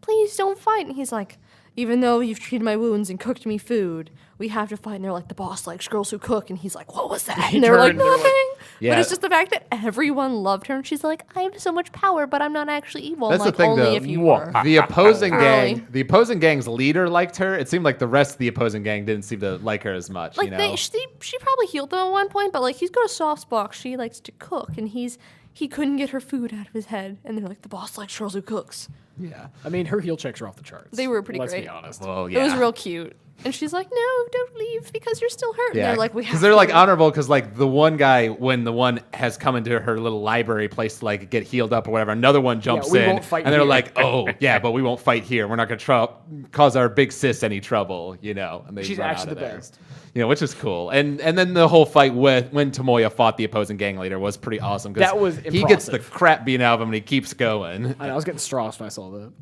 "Please don't fight." And he's like, "Even though you've treated my wounds and cooked me food, we have to fight." And they're like, "The boss likes girls who cook." And he's like, "What was that?" And they're like, turned, they're like- "Nothing." Yeah. But it's just the fact that everyone loved her, and she's like, "I have so much power, but I'm not actually evil." That's I'm like, the thing, only though. if you were. The opposing Early. gang, the opposing gang's leader liked her. It seemed like the rest of the opposing gang didn't seem to like her as much. Like you know, she probably healed them at one point, but like he's got a soft spot. She likes to cook, and he couldn't get her food out of his head. And they're like, "The boss likes girls who cooks." Yeah, I mean her heel checks are off the charts. They were pretty Let's great. be honest. well, It was yeah. real cute. And she's like, no, don't leave because you're still hurt. And they're like, we have because they're to. like honorable because like the one guy when the one has come into her little library place to like get healed up or whatever, another one jumps we in won't fight and they're here. like, oh yeah, but we won't fight here. We're not going to cause our big sis any trouble, And they She's run actually out of the there. best. Which is cool. And then the whole fight with when Tomoya fought the opposing gang leader was pretty awesome. 'Cause That was he gets the impressive. crap beaten out of him and he keeps going. I know, I was getting stressed when I saw that.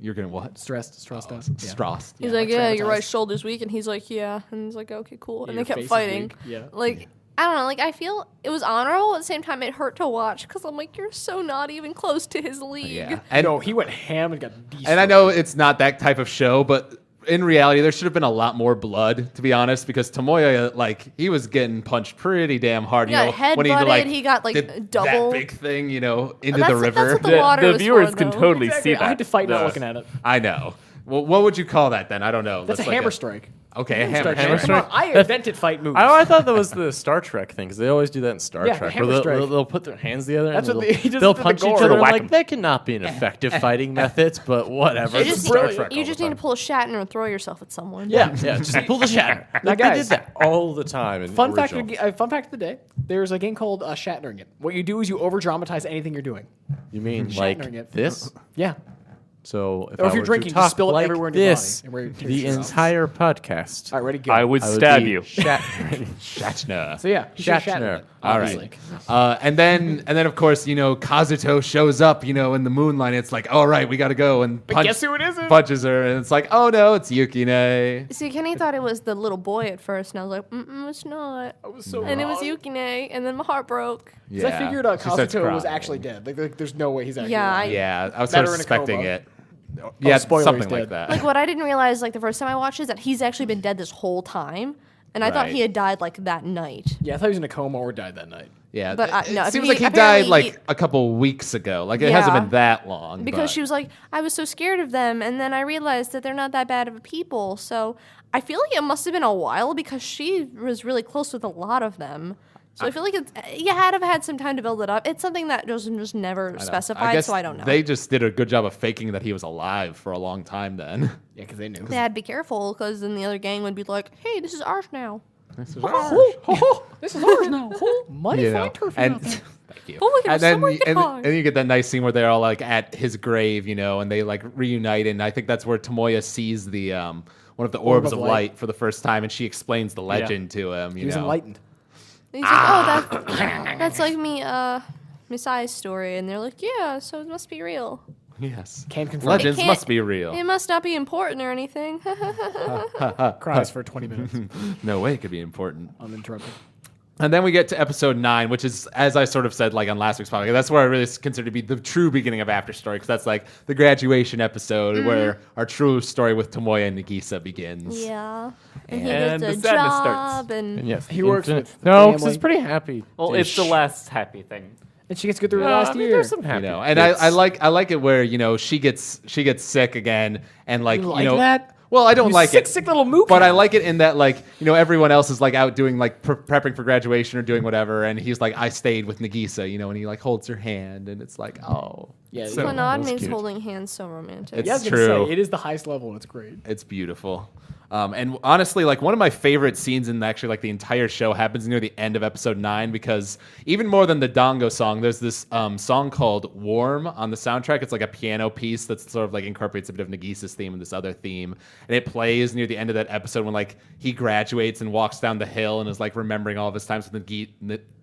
You're gonna what? Stressed out. Yeah. Strauss. He's Yeah, like, like yeah, your traumatized. right shoulder's weak. And he's like, yeah. And he's like, okay, cool. Yeah, And your they kept face is fighting. weak. Yeah. Like, I don't know. Like, I feel it was honorable. At the same time, it hurt to watch because I'm like, you're so not even close to his league. Yeah. And no, he went ham and got destroyed. And I know it's not that type of show, but in reality, there should have been a lot more blood, to be honest, because Tomoya, like, he was getting punched pretty damn hard. He got headbutted, he got, like, did double- that big thing, into That's- the river. that's what the water The was viewers for, can though. totally Exactly. see that. I had to fight not The- looking at it. I know. Well, what would you call that then? I don't know. That's a like hammer strike. Okay, a hammer Hammer Come on, strike. I invented fight moves. I thought that was the Star Trek thing because they always do that in Star Yeah, the Trek. hammer Where they'll, strike. they'll put their hands together That's and what they'll, he just they'll did the punch each gore. other. And Whack like 'em. that cannot be an effective fighting methods, but whatever. You It's just, Star brilliant. Trek you all just the need to time. pull a Shatner and throw yourself at someone. Yeah. Yeah, just pull the Shatner. Now, Like, they guys, did that all the time. In Fun fact, original. fun fact of the day. There's a game called Shatnering It. What you do is you over dramatize anything you're doing. You mean Shatnering like it. this? Yeah. So if Or I if you're were drinking, to just talk spill it like everywhere in your this, body and where your the tears out. entire podcast, All right, ready, go. I would I would stab be you. Shatner. So yeah, you should Shatner. Shatner it, All obviously. right. And then of course, Kazuto shows up, in the moonlight. It's like, all right, we got to go and guess who it isn't? punches her. And it's like, oh no, it's Yukine. See, Kenny thought it was the little boy at first, and I was like, it's not. I was so And it was wrong. Yukine, and then my heart broke. 'Cause I figured She starts Kazuto was crying. actually dead. Like, there's no way he's actually Yeah, alive. Yeah, I was Better sort of in a suspecting coma. it. Yeah, spoiler, something he's like dead. that. Like, what I didn't realize, like, the first time I watched is that he's actually been dead this whole time. And I thought Right. he had died, like, that night. Yeah, I thought he was in a coma or died that night. Yeah, But, it no, seems he- like he died apparently like he- a couple weeks ago. Like it hasn't Yeah. been that long. Because but- she was like, I was so scared of them. And then I realized that they're not that bad of a people. So I feel like it must have been a while because she was really close with a lot of them. So I feel like you had to have had some time to build it up. It's something that just never I know. specified, guess so I don't know. They just did a good job of faking that he was alive for a long time. Then Yeah, because they knew. They had to be careful because then the other gang would be like, hey, this is ours now. this is This is ours now. Money you flying know, turf and out there. thank you. Oh my gosh, and then somewhere you can and, hide. and then you get that nice scene where they're all like at his grave, and they like reunite, and I think that's where Tomoya sees the one of the orbs of light for the first time, and she explains the legend to him. He was enlightened. And he's like, oh, that's like me, Messiah's story. And they're like, yeah, so it must be real. Yes, Can confirm. legends It must can't- be real. It must not be important or anything. Cries for 20 minutes. No way it could be important. Uninterrupted. And then we get to episode 9, which is, as I sort of said, like on last week's podcast, that's where I really consider to be the true beginning of After Story, because that's like the graduation episode where our true story with Tomoya and Nagisa begins. Yeah. And he And gets the a sadness job starts. and yes, He works with no, because family. he's pretty happy. Well, it's the last happy thing. And she gets to go through the Yeah, last I mean, year. there's some happy. And I like it where she gets sick again, and like You like that? Well, I don't You like it. sick little mook. But I like it in that, like, everyone else is like out doing like prepping for graduation or doing whatever, and he's like, I stayed with Nagisa, and he like holds her hand, and it's like, oh, Yeah, so- Clannad that's makes cute. holding hands so romantic. It's Yeah, I was gonna true. say, it is the highest level, and it's great. It's beautiful. And honestly, like one of my favorite scenes in actually like the entire show happens near the end of episode 9, because even more than the Dango song, there's this song called Warm on the soundtrack. It's like a piano piece that's sort of like incorporates a bit of Nagisa's theme and this other theme. And it plays near the end of that episode when like he graduates and walks down the hill and is like remembering all of his times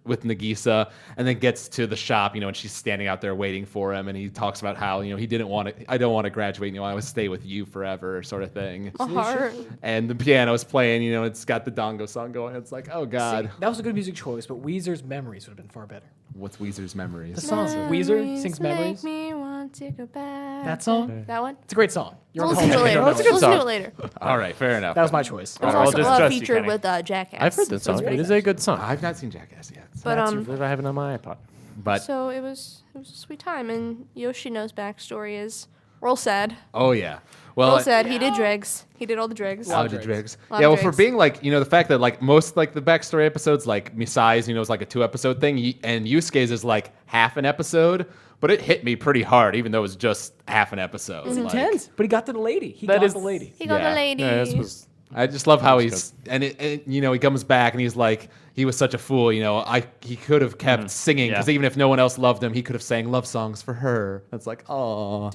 with Nagisa, and then gets to the shop, and she's standing out there waiting for him, and he talks about how, he didn't want to, I don't want to graduate, I would stay with you forever, sort of thing. a heart. And the piano's playing, it's got the Dango song going. It's like, oh God. That was a good music choice, but Weezer's Memories would have been far better. What's Weezer's Memories? The song. Weezer sings Memories. Make me want to go back. That song? That one? It's a great song. You're We'll on listen to it later. home. It's a good We'll listen to song. it later. All right, fair enough. That was my choice. It was I'll also discuss you, featured Kenny. with Jackass. I've heard that song. It is a good song. I've not seen Jackass yet. But I have it on my iPod. But, so it was a sweet time, and Yoshino's backstory is real sad. oh yeah. Well, Real sad. He did dregs. He did all the dregs. Oh, the dregs. Lot Yeah, of well, for dregs. being like, the fact that like most like the backstory episodes, like Misai's, is like a 2-episode thing, and Yusuke's is like half an episode, but it hit me pretty hard, even though it was just half an episode. It's like- intense, but he got to the lady. He That got is- the lady. He got Yeah. the lady. Yeah, this was I just love how he's he comes back and he's like, he was such a fool. He could have kept singing because even if no one else loved him, he could have sang love songs for her. It's like, oh,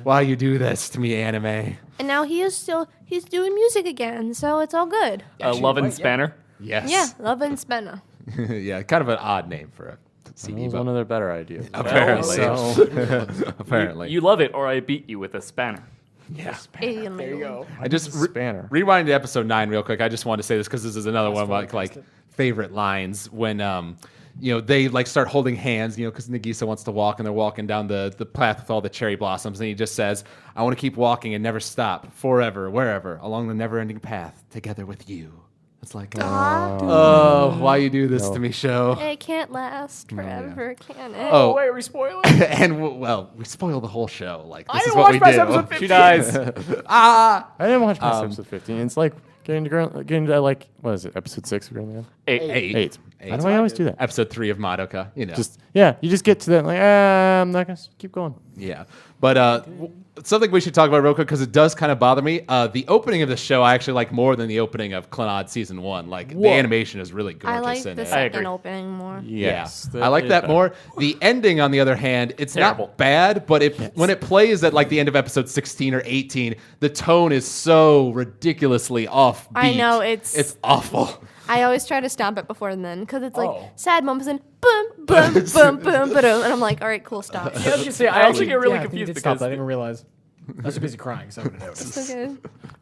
why you do this to me, anime? And now he's doing music again, so it's all good. Love and Spanner. Yes. Yeah, Love and Spenna. Yeah, kind of an odd name for a CD. That was but one of their better ideas. apparently, Apparently. You love it, or I beat you with a spanner. yeah. Alien. There you go. I just Spanner. rewind to episode 9 real quick. I just want to say this because this is another one of my like favorite lines when they like start holding hands, because Nagisa wants to walk and they're walking down the path with all the cherry blossoms, and he just says, "I want to keep walking and never stop, forever, wherever, along the never-ending path, together with you." It's like, oh, why you do this to me, show? It can't last forever, can it? Oh, Wait, are we spoiling? and well, we spoil the whole show. Like this is didn't what watch we past do. episode 15. She dies. I didn't watch past episode 15. It's like getting to like, what is it, episode 6 we're going to 8. Why do I always do that? Episode 3 of Madoka. You just get to that, like, I'm not going to keep going. Yeah. But something we should talk about real quick because it does kind of bother me. The opening of the show I actually like more than the opening of Clannad season 1. Like the animation is really gorgeous I like in the it. second opening more. Yes. I like that more. The ending, on the other hand, it's Terrible. not bad, but when it plays at like the end of episode 16 or 18, the tone is so ridiculously offbeat. I know, it's awful. I always try to stop it before then because it's like Oh. sad moments and boom, boom, boom, boom, boom, and I'm like, all right, cool, stop. I was gonna say, I actually get really I think you confused did stop because that. I didn't realize. I was too busy crying, so I wouldn't notice. It's okay.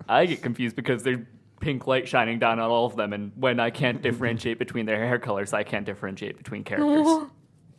I get confused because there's pink light shining down on all of them, and when I can't differentiate between their hair colors, I can't differentiate between characters.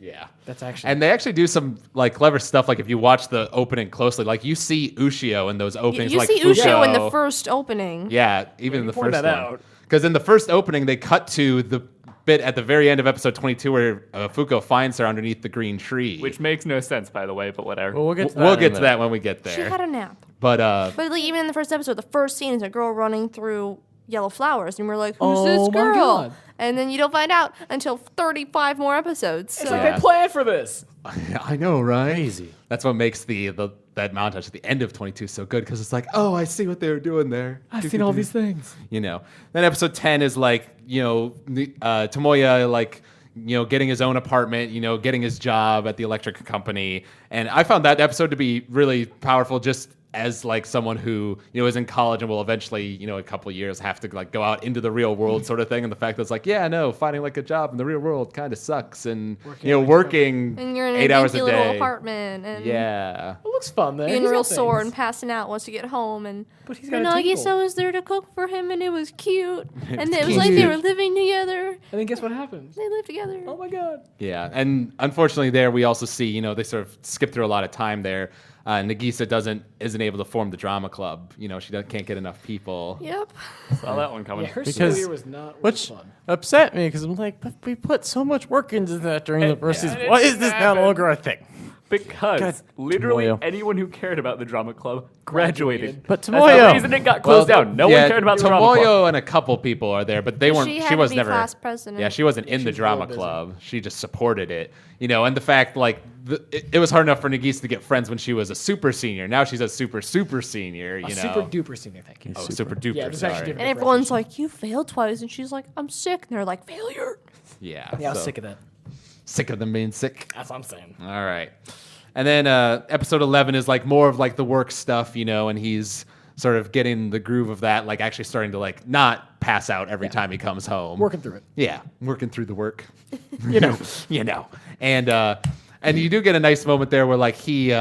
Yeah. That's actually. And they actually do some like clever stuff. Like if you watch the opening closely, like you see Ushio in those openings. You like see Ushio in the Fuko. first opening. Yeah, even in the point first that one. out. Because in the first opening, they cut to the bit at the very end of episode 22 where Fuko finds her underneath the green tree. Which makes no sense, by the way, but whatever. Well, we'll get to that. we'll in a get to minute. that when we get She there. had a nap. But But like even in the first episode, the first scene is a girl running through yellow flowers, and we're like, "Who's Oh this my girl?" God. And then you don't find out until 35 more episodes. It's So. like Yeah. they planned for this. I know, right? Crazy. That's what makes that montage at the end of 22 so good because it's like, oh, I see what they were doing there. I've seen all these things. Then episode 10 is like Tomoya like getting his own apartment, getting his job at the electric company, and I found that episode to be really powerful just as like someone who is in college and will eventually a couple of years have to like go out into the real world sort of thing, and the fact that it's like finding like a job in the real world kind of sucks, and working And you're in 8 a hours dinky a little day. apartment, and Yeah. It looks fun, though. being He's real got sore and things. passing out, wants to get home, and But he's got a tinkle. Nagisa was there to cook for him, and it was cute, and it was like they were living together. And then guess what happens? They lived together. Oh my god. Yeah, and unfortunately, there we also see they sort of skip through a lot of time there. Nagisa isn't able to form the drama club. She can't get enough people. Yep. Saw that one coming. Yeah, her Because- school year was not Which fun. upset me because I'm like, but we put so much work into that during the first and season. it Why is didn't this no happen. longer a thing? Because God, literally Tomoyo. anyone who cared about the drama club graduated. But That's the Tomoyo. reason it got closed down. No one cared about the drama club. Tomoyo and a couple people are there, but they weren't. She She, had to was be never class president. Yeah, she wasn't in the was drama real busy. club. She just supported it. And the fact like it was hard enough for Nagisa to get friends when she was a super senior. Now she's a super senior. Super duper senior, thank you. Oh, super duper. Yeah, there's sorry. actually different. And everyone's like, "You failed twice," and she's like, "I'm sick," and they're like, "Failure." Yeah, Yeah, I was so- sick of that. Sick of them being sick. That's what I'm saying. All right. And then episode 11 is like more of like the work stuff, and he's sort of getting the groove of that, like actually starting to like not pass out every time he comes home. Working through it. Yeah, working through the work. And you do get a nice moment there where like he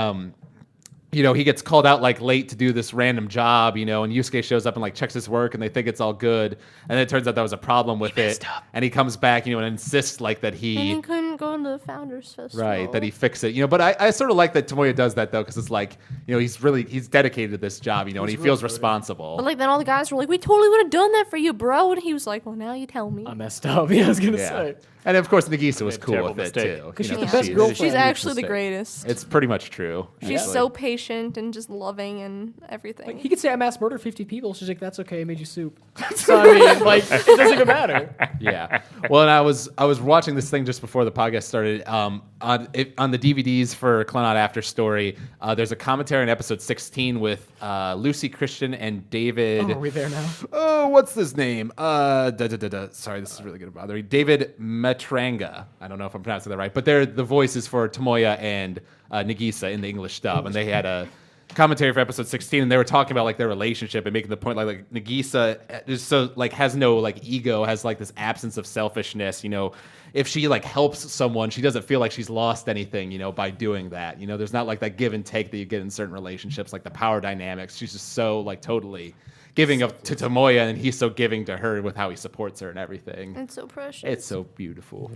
he gets called out like late to do this random job, and Yusuke shows up and like checks his work and they think it's all good. And then it turns out there was a problem with it. And he comes back, and insists like that And he he couldn't go to the Founders Festival. right, that he fix it. But I sort of like that Tomoya does that though, because it's like, he's dedicated to this job, and he feels responsible. But like then all the guys were like, "We totally would have done that for you, bro." And he was like, "Well, now you tell me." I messed up. Yeah, I was gonna Yeah. say. And of course Nagisa was made a cool terrible with it mistake. too. 'Cause she's You know, the best girlfriend. She's Yeah. actually the mistake. greatest. It's pretty much true. She's actually. so patient and just loving and everything. Like, he could say I mass murdered 50 people. She's like, "That's okay. I made you soup." So I mean, like, it doesn't even matter. Yeah. Well, and I was watching this thing just before the podcast. I got started. On the DVDs for Clannad After Story, there's a commentary on episode 16 with Lucy Christian and David. Oh, are we there now? Oh, what's his name? Sorry, this is really going to bother me. David Matranga. I don't know if I'm pronouncing that right, but they're the voices for Tomoya and Nagisa in the English dub, and they had a commentary for episode 16, and they were talking about like their relationship and making the point like Nagisa is so like has no like ego, has like this absence of selfishness. You know, if she like helps someone, she doesn't feel like she's lost anything. You know, by doing that. You know, there's not like that give and take that you get in certain relationships, like the power dynamics. She's just so like totally giving up to Tomoya, and he's so giving to her with how he supports her and everything. It's so precious. It's so beautiful.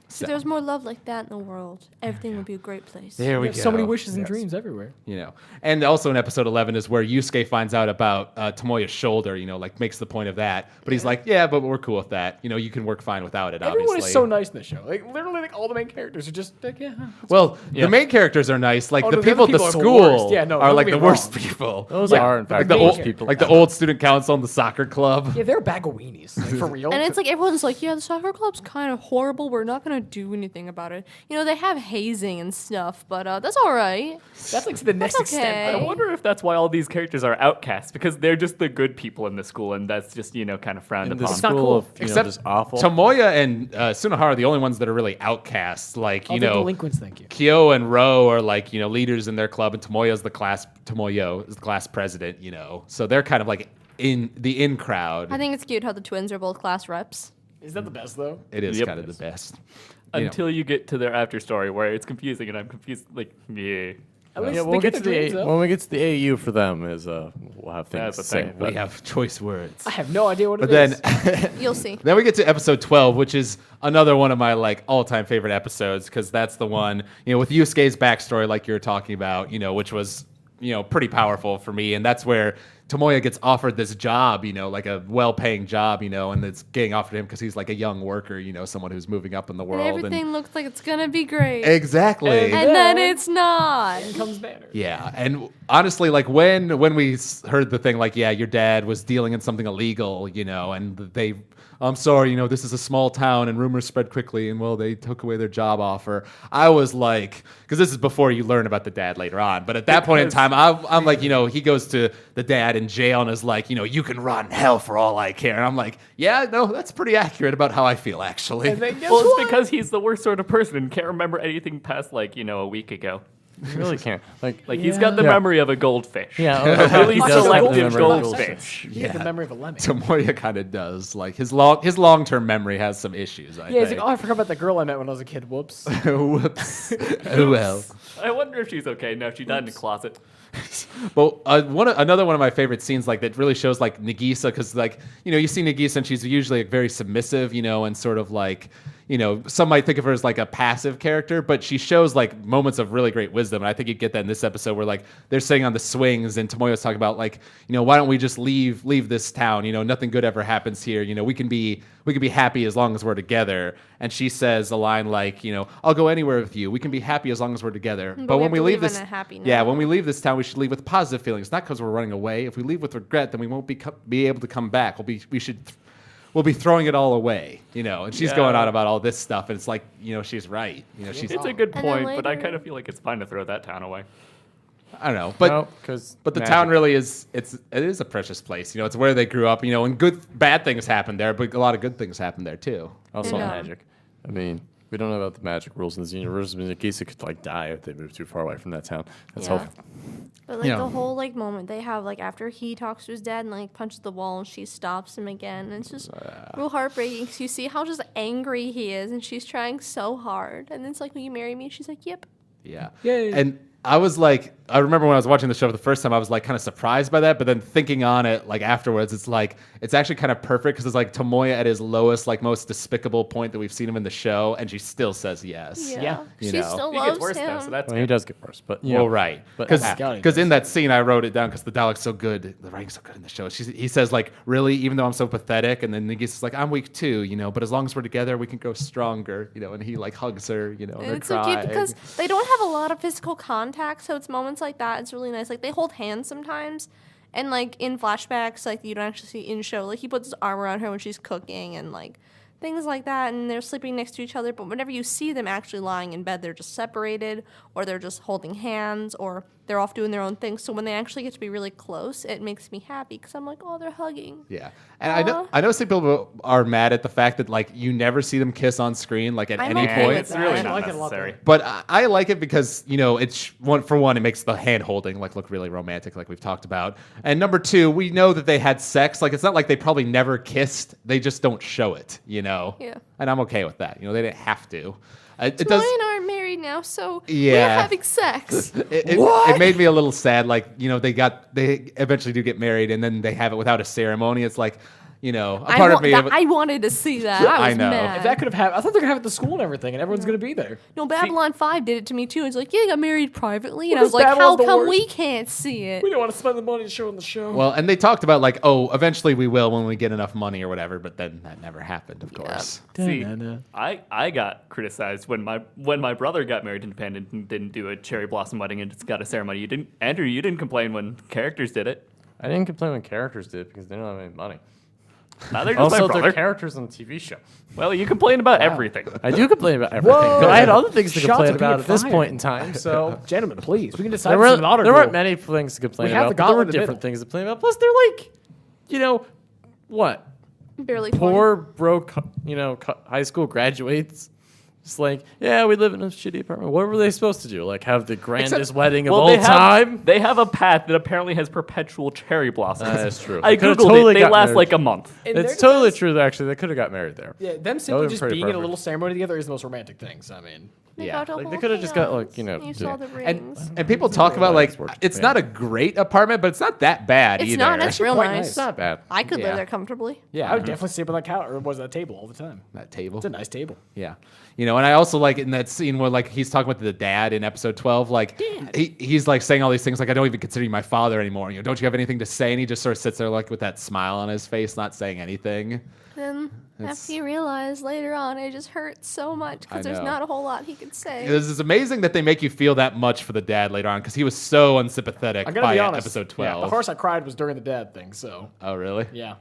If there was more love like that in the world, everything would be a great place. There we We have go. so many wishes and dreams everywhere. You know, and also in episode 11 is where Yusuke finds out about Tomoya's shoulder, you know, like makes the point of that. But he's like, yeah, but we're cool with that. You know, you can work fine without it, Everyone obviously. is so nice in this show. Like literally, like all the main characters are just like, yeah. Well, the main characters are nice. Like Oh, the no, people at the are the school worst. Yeah, no, are don't like get the me worst wrong. people. Those Yeah, are in like fact the the old worst people. like the old student council and the soccer club. Yeah, they're a bag of weenies. Like, for real. And it's like everyone's like, yeah, the soccer club's kind of horrible. We're not gonna do anything about it. You know, they have hazing and stuff, but that's all right. that's like to the next That's okay. extent. I wonder if that's why all these characters are outcasts, because they're just the good people in the school, and that's just, you know, kind of frowned In the upon. not school cool. of Except just awful. Tomoya and Sunohara are the only ones that are really outcasts. Like, All you the know, delinquents, thank you. Kyo and Ro are like, you know, leaders in their club, and Tomoyo is the class president, you know. So they're kind of like in the in crowd. I think it's cute how the twins are both class reps. Is that the best though? It is Yep. kind of the best. You know. Until you get to their after story where it's confusing, and I'm confused. Like, yeah. At least Yeah, they we'll get get to their the dreams, though. when we get to the AU for them is we'll have things That's a to say. thing. We have choice words. I have no idea what But it then is. You'll see. then we get to episode 12, which is another one of my like all-time favorite episodes, because that's the one, you know, with Yusuke's backstory, like you were talking about, you know, which was, you know, pretty powerful for me. And that's where Tomoya gets offered this job, you know, like a well-paying job, you know, and it's getting offered to him because he's like a young worker, you know, someone who's moving up in the And world. everything looks like it's gonna be great. Exactly. And then it's not. Comes banner. Yeah, and honestly, like when we heard the thing, like, yeah, your dad was dealing in something illegal, you know, and they, I'm sorry, you know, this is a small town, and rumors spread quickly, and well, they took away their job offer. I was like, because this is before you learn about the dad later on, but at that point in time, I'm like, you know, he goes to the dad in jail and is like, you know, you can rot in hell for all I care, and I'm like, yeah, no, that's pretty accurate about how I feel, actually. And then guess Well, what? it's because he's the worst sort of person and can't remember anything past, like, you know, a week ago. You really can't. Like Like, he's got the Yeah. memory of a goldfish. yeah, Really he does selective have the memory of a goldfish. He has the memory of a lemon. Tomoya kind of does. Like his long-term memory has some issues, I Yeah, he's think. like, oh, I forgot about the girl I met when I was a kid. Whoops. Whoops. Oh well. I wonder if she's okay. No, she died in a closet. Well, another one of my favorite scenes, like that really shows like Nagisa, because like, you know, you see Nagisa and she's usually like, very submissive, you know, and sort of like, you know, some might think of her as like a passive character, but she shows like moments of really great wisdom. And I think you get that in this episode where like they're sitting on the swings and Tomoya's talking about like, you know, why don't we just leave this town? You know, nothing good ever happens here. You know, we can be happy as long as we're together. And she says a line like, you know, I'll go anywhere with you. We can be happy as long as we're together. But we when have we to leave live this, in a happy yeah, now. when we leave this town, we should leave with positive feelings, not because we're running away. If we leave with regret, then we won't be able to come back. We'll be throwing it all away, you know. And she's Yeah. going on about all this stuff, and it's like, you know, she's right. You know, she's It's a good And then point, but I later- kind of feel like it's fine to throw that town away. I don't know, but No, 'cause but the magic. town really is it is a precious place. You know, it's where they grew up. You know, and bad things happen there, but a lot of good things happen there too. Also Yeah. magic. I mean, we don't know about the magic rules in this universe. I mean, Nagisa could like die if they move too far away from that town. Let's Yeah. hope. But like Yeah. the whole like moment they have like after he talks to his dad and like punches the wall and she stops him again, and it's just real heartbreaking because you see how just angry he is and she's trying so hard, and it's like, will you marry me? And she's like, yep. Yeah. Yay. And I was like, I remember when I was watching the show for the first time, I was like kind of surprised by that. But then thinking on it, like afterwards, it's like, it's actually kind of perfect because it's like Tomoya at his lowest, like most despicable point that we've seen him in the show. And she still says yes. Yeah. You She know. still He loves gets worse him. now, so that's Well, he good. does get worse, but you Well, know, right. but Because in that scene, I wrote it down because the dialogue's so good. The writing's so good in the show. He says, like, really, even though I'm so pathetic? And then Nagisa's like, I'm weak too, you know, but as long as we're together, we can grow stronger, you know, and he, like, hugs her, you know, and And they're it's so cute crying. because they don't have a lot of physical contact, so it's moments like that. It's really nice. Like they hold hands sometimes, and like in flashbacks, like you don't actually see in show. Like he puts his arm around her when she's cooking, and like things like that, and they're sleeping next to each other. But whenever you see them actually lying in bed, they're just separated, or they're just holding hands, or they're off doing their own thing. So when they actually get to be really close, it makes me happy because I'm like, oh, they're hugging. Yeah, and I know some people are mad at the fact that like you never see them kiss on screen like at I'm any okay point. with It's really I not like it a lot, necessary. But I like it because it's one, it makes the hand holding like look really romantic, like we've talked about, and number two, we know that they had sex. Like it's not like they probably never kissed; they just don't show it, Yeah. And I'm okay with that. They didn't have to. It Timon does. and I are married now, so Yeah. we're having sex. It made me a little sad. Like they eventually do get married, and then they have it without a ceremony. It's like a part of me. I wanted to see that. I I was know. mad. If that could have happened, I thought they were gonna have it at the school and everything, and everyone's gonna be there. No, Babylon 5 did it to me too. It's like, yeah, you got married privately. And I What is was like, how Babylon the come worst? we can't see it? We don't want to spend the money to show on the show. Well, and they talked about like, eventually we will when we get enough money or whatever. But then that never happened, of course. See, I got criticized when my brother got married independent and didn't do a cherry blossom wedding and just got a ceremony. You didn't, Andrew. You didn't complain when characters did it. I didn't complain when characters did because they don't have any money. Neither does my Also, brother. they're characters on the TV show. Well, you complain about everything. I do complain about everything. Whoa. But I had other things to Shots complain are being about at this fired. point in time. So Gentlemen, please, we can decide there this is an weren't, honor there weren't duel. many things to complain We have about. the But there were gauntlet in the different middle. things to complain about. Plus, they're like, what? Barely Poor, broke, high school graduates. Just like, yeah, we live in a shitty apartment. What were they supposed to do? Like, have the grandest wedding of all time? They have a path that apparently has perpetual cherry blossoms. That's true. I They could've googled totally it. They got last married. like a month. In It's their totally defense, true. Actually, they could have got married there. Yeah, them That simply would've just been pretty being in a perfect. little ceremony together is the most romantic things. I mean, They Yeah. got to Like, they hold coulda just got, like, hands. You saw the yeah. rings. And people talk about like it's Yeah. not a great apartment, but it's not that bad It's either. not. That's real quite nice. nice. It's not bad. I could Yeah. live there comfortably. Yeah, I would definitely sleep on that couch or was that table all the time. that table. It's a nice table. Yeah. And I also like in that scene where like he's talking with the dad in episode 12, like he's like saying all these things like I don't even consider you my father anymore. Don't you have anything to say? And he just sort of sits there like with that smile on his face, not saying anything. Then It's- after you realize later on, it just hurts so much I because there's know. not a whole lot he could say. It's amazing that they make you feel that much for the dad later on because he was so unsympathetic I gotta by be honest. episode Yeah, 12. the horse I cried was during the dad thing. So Oh, really? yeah.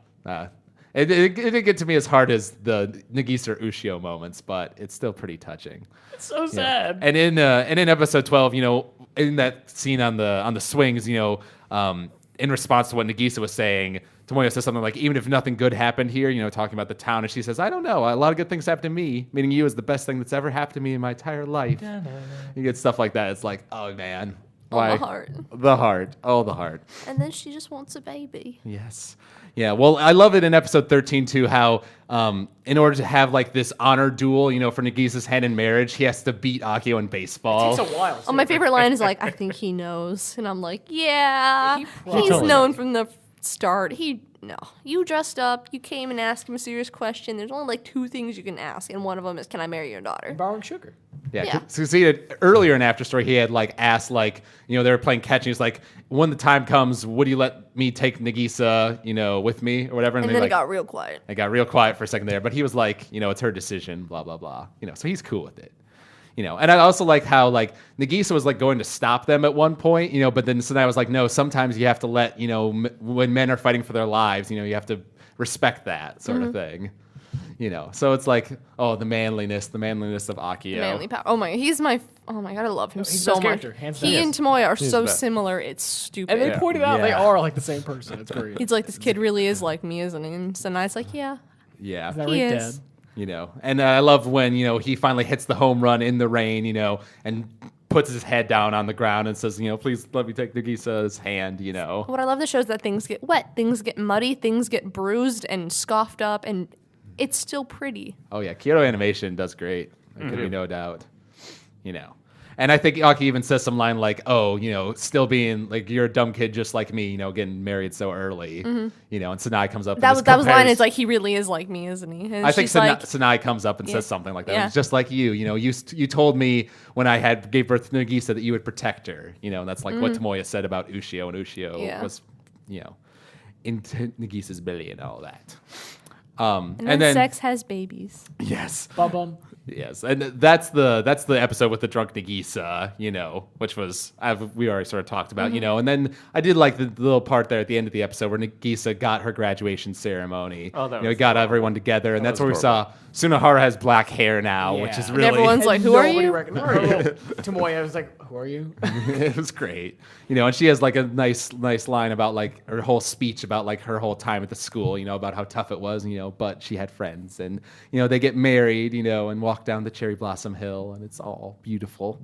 It didn't get to me as hard as the Nagisa or Ushio moments, but it's still pretty touching. It's so Yeah. sad. And in episode 12, in that scene on the swings, in response to what Nagisa was saying, Tomoyo says something like, "Even if nothing good happened here," talking about the town, and she says, "I don't know. A lot of good things happened to me. Meaning you is the best thing that's ever happened to me in my entire life." You get stuff like that. It's like, oh man, Oh, why the heart. the heart, oh the heart. And then she just wants a baby. Yes. Yeah. Well, I love it in episode 13 too. How in order to have like this honor duel, for Nagisa's hand in marriage, he has to beat Akio in baseball. It takes a while. Oh, my favorite line is like, I think he knows. And I'm like, yeah. He He's totally known from the start. No. You dressed up. You came and asked him a serious question. There's only like 2 things you can ask. And one of them is, can I marry your daughter? borrowing sugar. Yeah. Yeah. So see, earlier in After Story, he had like asked like, they were playing catch, and he's like, when the time comes, would you let me take Nagisa, with me or whatever? And they, then like, it got real quiet. It got real quiet for a second there, but he was like, it's her decision, blah, blah, blah. So he's cool with it. And I also like how like Nagisa was like going to stop them at one point, but then Sanai was like, no, sometimes you have to let, when men are fighting for their lives, you have to respect that sort of thing. So it's like, the manliness of Akio. Manly power. Oh my god, I love him he's the so best much. character, hands He down. and Tomoya are so the best. similar. It's stupid. And they Yeah. pointed out they Yeah. are like the same person. It's great. He's like, this kid really is like me, isn't he? And Sanai's like, yeah. Yeah. Is that He right, is. Dad? And I love when, he finally hits the home run in the rain, and puts his head down on the ground and says, please let me take Nagisa's hand, What I love the show is that things get wet, things get muddy, things get bruised and scoffed up, and it's still pretty. Oh yeah, Kyoto Animation does great. There could be no doubt. And I think Aki even says some line like, "Oh, still being like you're a dumb kid just like me, getting married so early." And Sanai comes up. That and was just that was line. compares- It's like he really is like me, isn't he? And I think she's like, Sanai comes up and Yeah. says something like that. Yeah. It's just like you. You told me when I gave birth to Nagisa that you would protect her. And that's like what Tomoya said about Ushio, and Ushio Yeah. was, into Nagisa's belly and all that. and then sex has babies. Yes. Bum bum. Yes, and that's the episode with the drunk Nagisa, which was we already sort of talked about, and then I did like the little part there at the end of the episode where Nagisa got her graduation ceremony. Oh, that was got adorable. everyone together, and that's where we was saw Sunahara has black hair now, which is Yeah. really everyone's like, "Who are Nobody you?" recognized Tomoya was like, "Who are you?" it was great, and she has like a nice line about like her whole speech about like her whole time at the school, about how tough it was, but she had friends, and they get married, and walk down the cherry blossom hill, and it's all beautiful.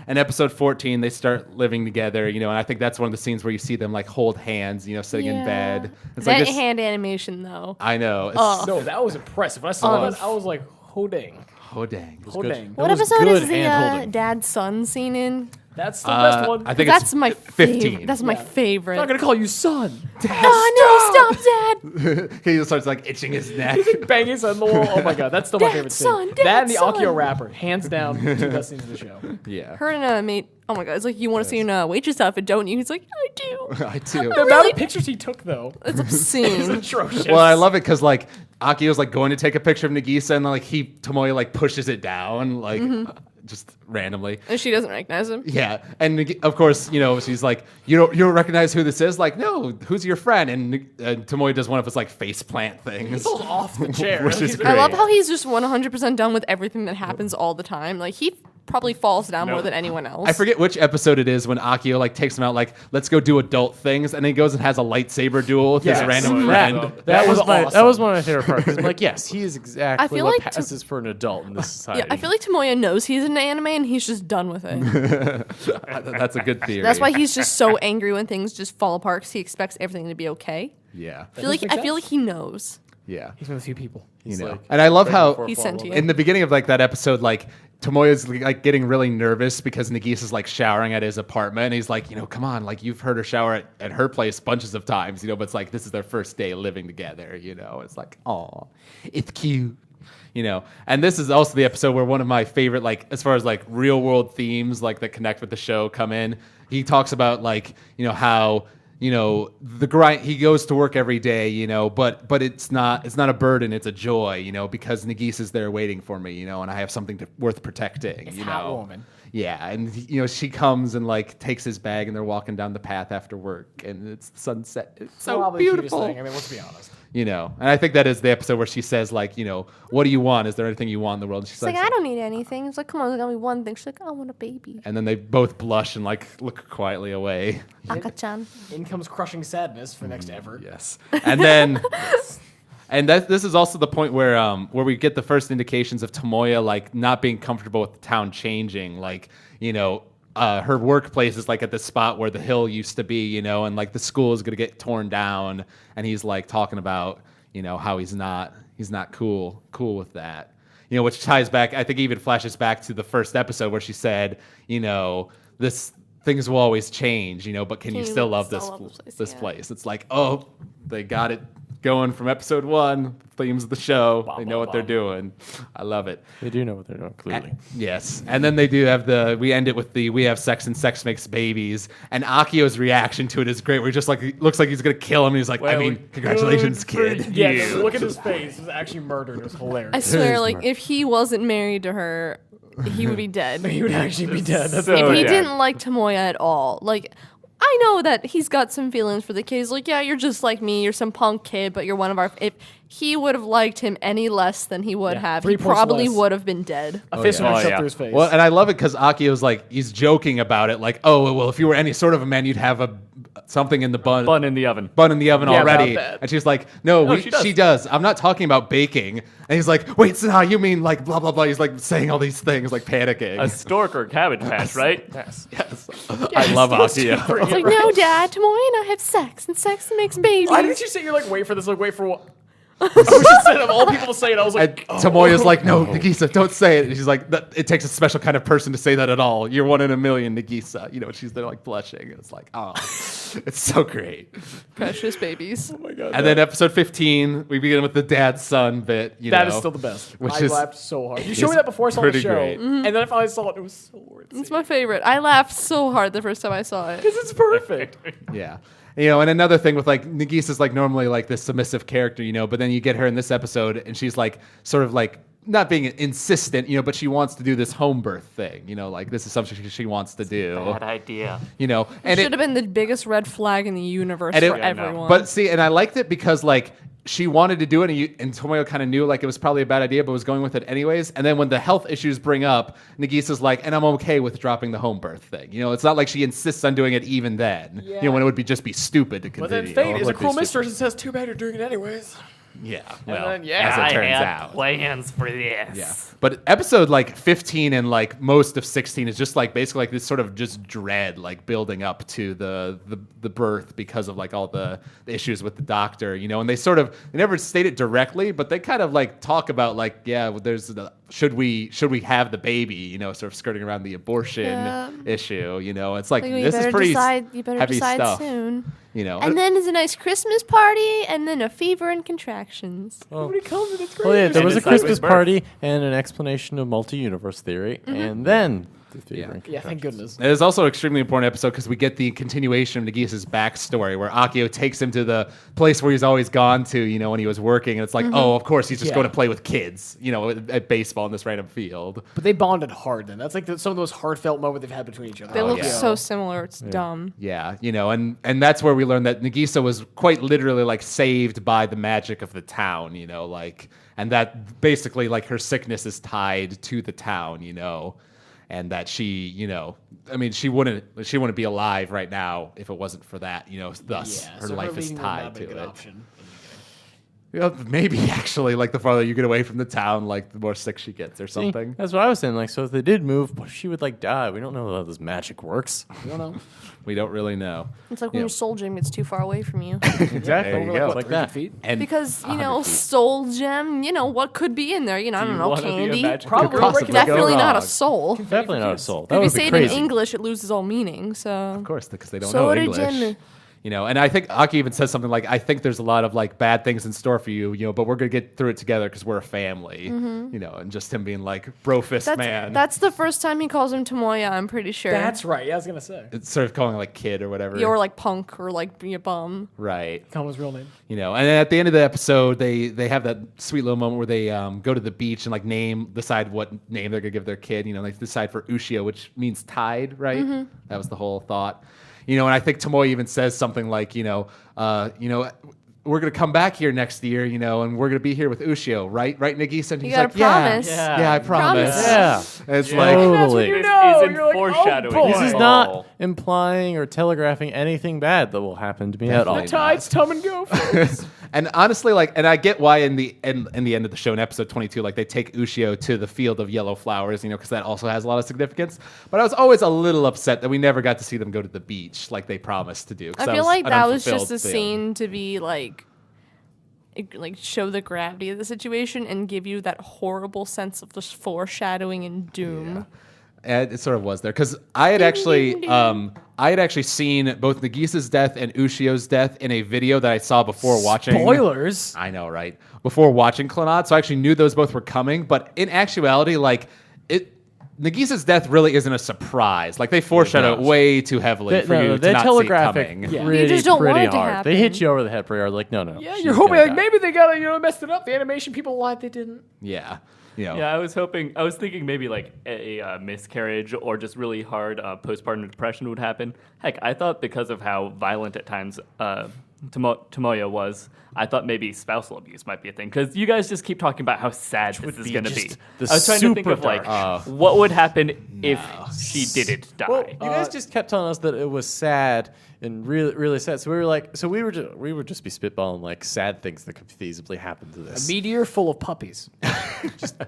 And episode 14, they start living together, and I think that's one of the scenes where you see them like hold hands, sitting in bed. It's That like this, hand animation though. I know. It's, No, that was impressive. When I saw that, I was like, "Oh dang, oh dang. oh dang." What was episode good is the hand-holding. dad-son scene in? That's the best one. I think That's it's my 15. favorite. That's my Yeah. favorite. I'm not gonna call you son. Oh no! Stop, Dad! he just starts like itching his neck. Bang his head on the wall. Oh my god, that's still my Dad, favorite scene. son, That and the Dad, Akio son. rapper, hands down, two best scenes of the show. Yeah. Her and mate. Oh my god! It's like, you want to see an waitress outfit, don't you? He's like, I do. I do. The amount of pictures he took though, It's obscene. atrocious. Well, I love it because like Akio's like going to take a picture of Nagisa, and like Tomoya like pushes it down like just randomly. And she doesn't recognize him. Yeah, and of course, she's like, you don't recognize who this is? Like, no, who's your friend? And Tomoya does one of his like face plant things, Falls off the chair. which is He's great. I love how he's just 100% done with everything that happens all the time. Like, he probably falls down more than anyone else. I forget which episode it is when Akio like takes him out like, let's go do adult things, and then he goes and has a lightsaber duel with Yes. his random That, friend. that was awesome. that was one of my favorite parts. 'Cause I'm like, yes, he is I exactly feel what like passes for an adult in this society. Yeah, I feel like Tomoya knows he's in an anime and he's just done with it. That's a good theory. That's why he's just so angry when things just fall apart because he expects everything to be okay. Yeah, I feel like he knows. yeah. He's with a few people. like, And I love how He's sentient. in the beginning of like that episode, like Tomoya's like getting really nervous because Nagisa's like showering at his apartment, and he's like, come on, like you've heard her shower at her place bunches of times, but it's like this is their first day living together, It's like, aw, it's cute. And this is also the episode where one of my favorite, like as far as like real world themes like that connect with the show come in. He talks about like, how the grind, he goes to work every day, but it's not a burden, it's a joy, because Nagisa's there waiting for me, and I have something worth protecting, Catwoman. Yeah, and she comes and like takes his bag, and they're walking down the path after work, and it's sunset. It's so Probably the cutest beautiful. thing. I mean, let's be honest. And I think that is the episode where she says like, what do you want? Is there anything you want in the world? And she's It's like, I don't need anything. It's like, come on, there's got me one thing. She's like, I want a baby. and then they both blush and like look quietly away. Akachan. In comes crushing sadness for next ever. Yes. And then and this is also the point where we get the first indications of Tomoya like not being comfortable with the town changing. Like, her workplace is like at the spot where the hill used to be, and like the school is gonna get torn down, and he's like talking about, how he's not cool with that. Which ties back, I think even flashes back to the first episode where she said, this things will always change, but can you still love this place? Yeah. place? It's like, oh, they got it going from episode 1, themes of the show. They know what they're doing. I love it. they do know what they're doing, clearly. Yes. And then they do have we end it with we have sex and sex makes babies. And Akio's reaction to it is great. Where he just like, looks like he's going to kill him. And he's like, I mean, congratulations, kid. Yeah, look at his face. He's actually murdered. It was hilarious. I swear, like, if he wasn't married to her, he would be dead. He would actually be dead. That's So If he dead. didn't like Tomoya at all, like, I know that he's got some feelings for the kid. He's like, yeah, you're just like me. You're some punk kid, but you're one of our. If he would have liked him any less than he would Yeah, have, 3 he points probably less. would have been dead. a fist would Oh, have shoved yeah. through his face. Well, and I love it because Akio's like, he's joking about it. Like, oh, well, if you were any sort of a man, you'd have something in the Bun in the oven. bun in the oven Yeah, already. about that. And she's like, no, she does. does. I'm not talking about baking. And he's like, wait, so you mean like blah, blah, blah. He's like saying all these things, like panicking. A stork or cabbage patch, right? Yes. Yes. I love Akio. It's like, no, Dad, Tomoya and I have sex, and sex makes babies. Why didn't you say you're like, wait for this? Like, wait for what? I was just saying, of all people to say it, I was And like, oh. Tomoya's like, no, Nagisa, don't say it. And she's like, it takes a special kind of person to say that at all. You're one in a million, Nagisa. And she's there like blushing. And it's like, oh, it's so great. Precious babies. Oh my God. And then episode 15, we begin with the dad-son bit. That is still the best. Which I is- laughed so hard. You showed me that before I saw the pretty show, great. and then I finally saw it. It was so worth It's it my favorite. I laughed so hard the first time I saw it. because it's perfect. Yeah. And another thing with like Nagisa's like normally like this submissive character, but then you get her in this episode and she's like sort of like not being insistent, but she wants to do this home birth thing. Like this is something she wants to do. Bad idea. And Should have been the biggest red flag in the universe And it- for Yeah, no. everyone. But see, and I liked it because like she wanted to do it, and Tomoyo kind of knew like it was probably a bad idea, but was going with it anyways. And then when the health issues bring up, Nagisa's like, and I'm okay with dropping the home birth thing. It's not like she insists on doing it even then. When it would just be stupid to But continue. then Fate is a would be cruel stupid. mistress and says, "Too bad you're doing it anyways." Yeah, well, then, yeah, as it turns had out. plans for this. Yeah. But episode like 15 and like most of 16 is just like basically like this sort of just dread like building up to the birth because of like all the issues with the doctor, and they never state it directly, but they kind of like talk about like, there's should we have the baby, sort of skirting around the abortion issue, it's like you this is better pretty decide, you better heavy decide stuff, soon. And And then is a nice Christmas party, and then a fever and contractions. Nobody comes and it's great. Well, yeah, there was a And it's Christmas birth. party and an explanation of multi-universe theory, and then the fever Yeah. and Yeah, thank goodness. it is also an extremely important episode because we get the continuation of Nagisa's backstory where Akio takes him to the place where he's always gone to, when he was working. And it's like, oh, of course, he's just Yeah. going to play with kids, at baseball in this random field. But they bonded hard then. That's like some of the most heartfelt moments they've had between each other. They look yeah. so similar. It's dumb. Yeah, and that's where we learned that Nagisa was quite literally like saved by the magic of the town, and that basically like her sickness is tied to the town, and that she, she wouldn't be alive right now if it wasn't for that, thus Yeah, her so life is leaving would not tied be a to good it. option. Maybe actually, like the farther you get away from the town, like the more sick she gets or See, something. that's what I was saying. Like, so if they did move, what if she would like die? We don't know how this magic works. I don't know. We don't really know. It's like when your soul gem gets too far away from you. Exactly. There you go. Like that. Feet? And Because, 100 feet. soul gem, what could be in there? I don't know, wanna be a candy. magical Probably possibly breaking go Definitely not a wrong. soul. Definitely not a soul. That If you would say be it in crazy. English, it loses all meaning. So, Of course, because they don't know Sword English. gem. And I think Aki even says something like, "I think there's a lot of like bad things in store for you, but we're gonna get through it together because we're a family." And just him being like, "Bro fist man." That's the first time he calls him Tomoya. I'm pretty sure. That's right. Yeah, I was gonna say. It's sort of calling him like kid or whatever. You're like punk or like be a bum. right. Call him his real name. And then at the end of the episode, they have that sweet little moment where they go to the beach and like decide what name they're gonna give their kid. They decide for Ushio, which means tide, right? That was the whole thought. And I think Tomoya even says something like, we're gonna come back here next year, and we're gonna be here with Ushio, right, Nagisa? And You he's gotta like, promise. yeah, I promise. Promise. Yeah. It's like, Totally. you know. This isn't You're like, oh, foreshadowing. boy. This is at not all. implying or telegraphing anything bad that will happen to me at all. Definitely The tides come and go. folks. And honestly, and I get why in the end of the show in episode 22, they take Ushio to the field of yellow flowers, because that also has a lot of significance. But I was always a little upset that we never got to see them go to the beach like they promised to do. 'cause I feel like an that was just a unfulfilled thing. scene to be like show the gravity of the situation and give you that horrible sense of just foreshadowing and doom. And it sort of was there because I had actually seen both Nagisa's death and Ushio's death in a video that I saw before watching. Spoilers. I know, right? Before watching Clannad, so I actually knew those both were coming. But in actuality, Nagisa's death really isn't a surprise. Like they foreshadow it way too heavily for you to they not telegraph see it coming. Yeah. pretty, You just don't pretty want it to hard. They hit happen. you over the head pretty hard. Like, no. Yeah, she's you're gonna hoping like die. maybe they gotta messed it up. The animation people lied, they didn't. Yeah. Yeah, I was thinking maybe like a miscarriage or just really hard postpartum depression would happen. Heck, I thought because of how violent at times Tomoya was, I thought maybe spousal abuse might be a thing. Because you guys just keep talking about how sad this is be going to be. just the I was trying to think super of like dark. what would happen if she didn't die. Well, you guys just kept telling us that it was sad and really, really sad. So we were like, we would just be spitballing like sad things that could feasibly happen to A this. meteor full of puppies,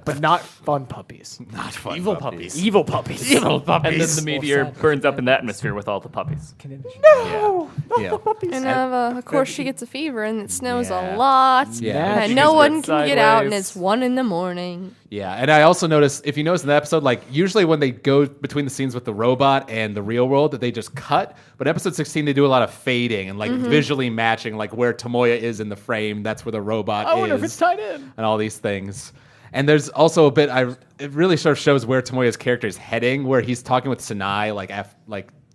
but not fun puppies. Not fun. Evil puppies. Evil puppies. Evil puppies. and then the meteor burns up in the atmosphere with all the puppies. No, not Yeah. the puppies. And of course, she gets a fever, and it snows Yeah. a lot. Yeah. And She no just one went can get out, and sideways. it's 1 a.m. Yeah, and I also noticed, if you notice in the episode, usually when they go between the scenes with the robot and the real world, that they just cut. But episode 16, they do a lot of fading and visually matching, where Tomoya is in the frame. That's where the robot is. I wonder if it's tied in. And all these things. And there's also a bit, it really sort of shows where Tomoya's character is heading, where he's talking with Sanai,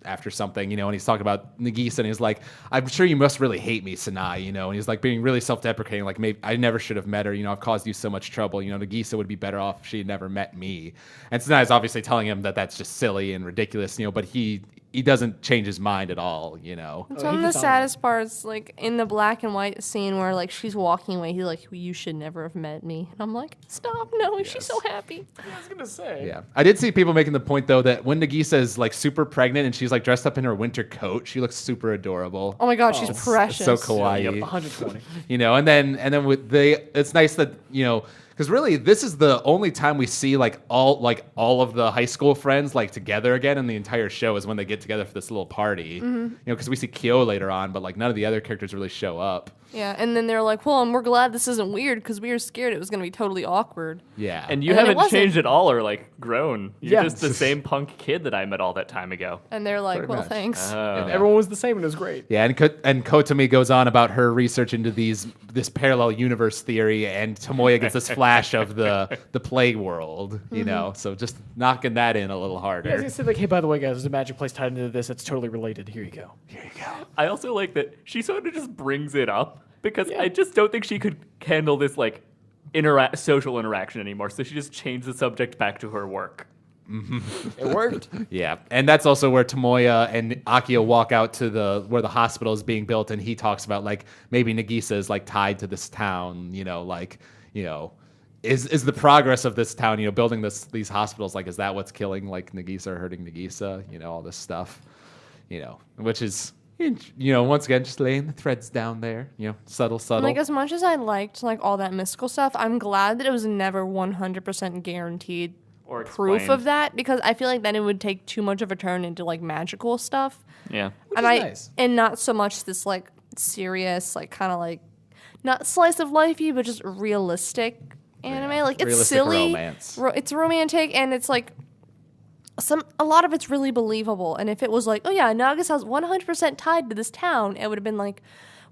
after something, and he's talking about Nagisa, and he's like, I'm sure you must really hate me, Sanai, and he's like being really self-deprecating, like, maybe I never should have met her, I've caused you so much trouble, Nagisa would be better off if she had never met me. And Sanai's obviously telling him that that's just silly and ridiculous, but he doesn't change his mind at all, It's one of the saddest parts, like in the black and white scene where like she's walking away. He's like, "You should never have met me," and I'm like, "Stop! No, she's so happy." I was gonna say. Yeah, I did see people making the point though that when Nagisa is like super pregnant and she's like dressed up in her winter coat, she looks super adorable. Oh my god, she's precious. It's so kawaii. Yep, 120. And then with it's nice that because really this is the only time we see like all of the high school friends like together again in the entire show is when they get together for this little party. Because we see Kyo later on, but like none of the other characters really show up. Yeah, and then they're like, "Well, and we're glad this isn't weird because we were scared it was going to be totally awkward." Yeah, And you And then it haven't wasn't. changed at all or like grown. You're Yeah. just the same punk kid that I met all that time ago. And they're like, Pretty "Well, much. thanks." And everyone was the same, and it was great. Yeah, and Kotomi goes on about her research into this parallel universe theory, and Tomoya gets this flash of the play world, so just knocking that in a little Yeah, I was harder. gonna say like, hey, by the way, guys, there's a magic place tied into this. It's totally related. Here you go. I also like that she sort of just brings it up because I just don't think she could handle this like social interaction anymore. So she just changed the subject back to her work. It worked. Yeah, and that's also where Tomoya and Akio walk out to where the hospital is being built, and he talks about like maybe Nagisa is like tied to this town, is the progress of this town, building these hospitals, like is that what's killing like Nagisa or hurting Nagisa, all this stuff, which is once again just laying the threads down there, subtle. Like as much as I liked like all that mystical stuff, I'm glad that it was never 100% guaranteed Or proof explained. of that because I feel like then it would take too much of a turn into like magical stuff. Yeah. and is nice. and not so much this like serious like kind of like not slice of lifey but just realistic anime. Like it's Realistic silly, romance. It's romantic, and it's like a lot of it's really believable. And if it was like, oh yeah, Nagasa's 100% tied to this town, it would have been like,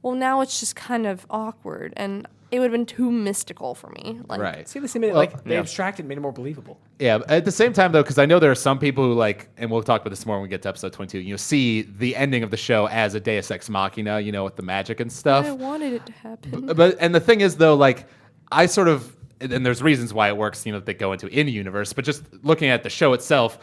well, now it's just kind of awkward, and it would have been too mystical for me. Like, Right. See, they abstracted, made it more believable. Yeah, at the same time, though, because I know there are some people who like, and we'll talk about this more when we get to episode 22, see the ending of the show as a Deus Ex Machina, with the magic and stuff. I wanted it to happen. And the thing is, though, like, I sort of, and there's reasons why it works, that they go into in-universe, but just looking at the show itself,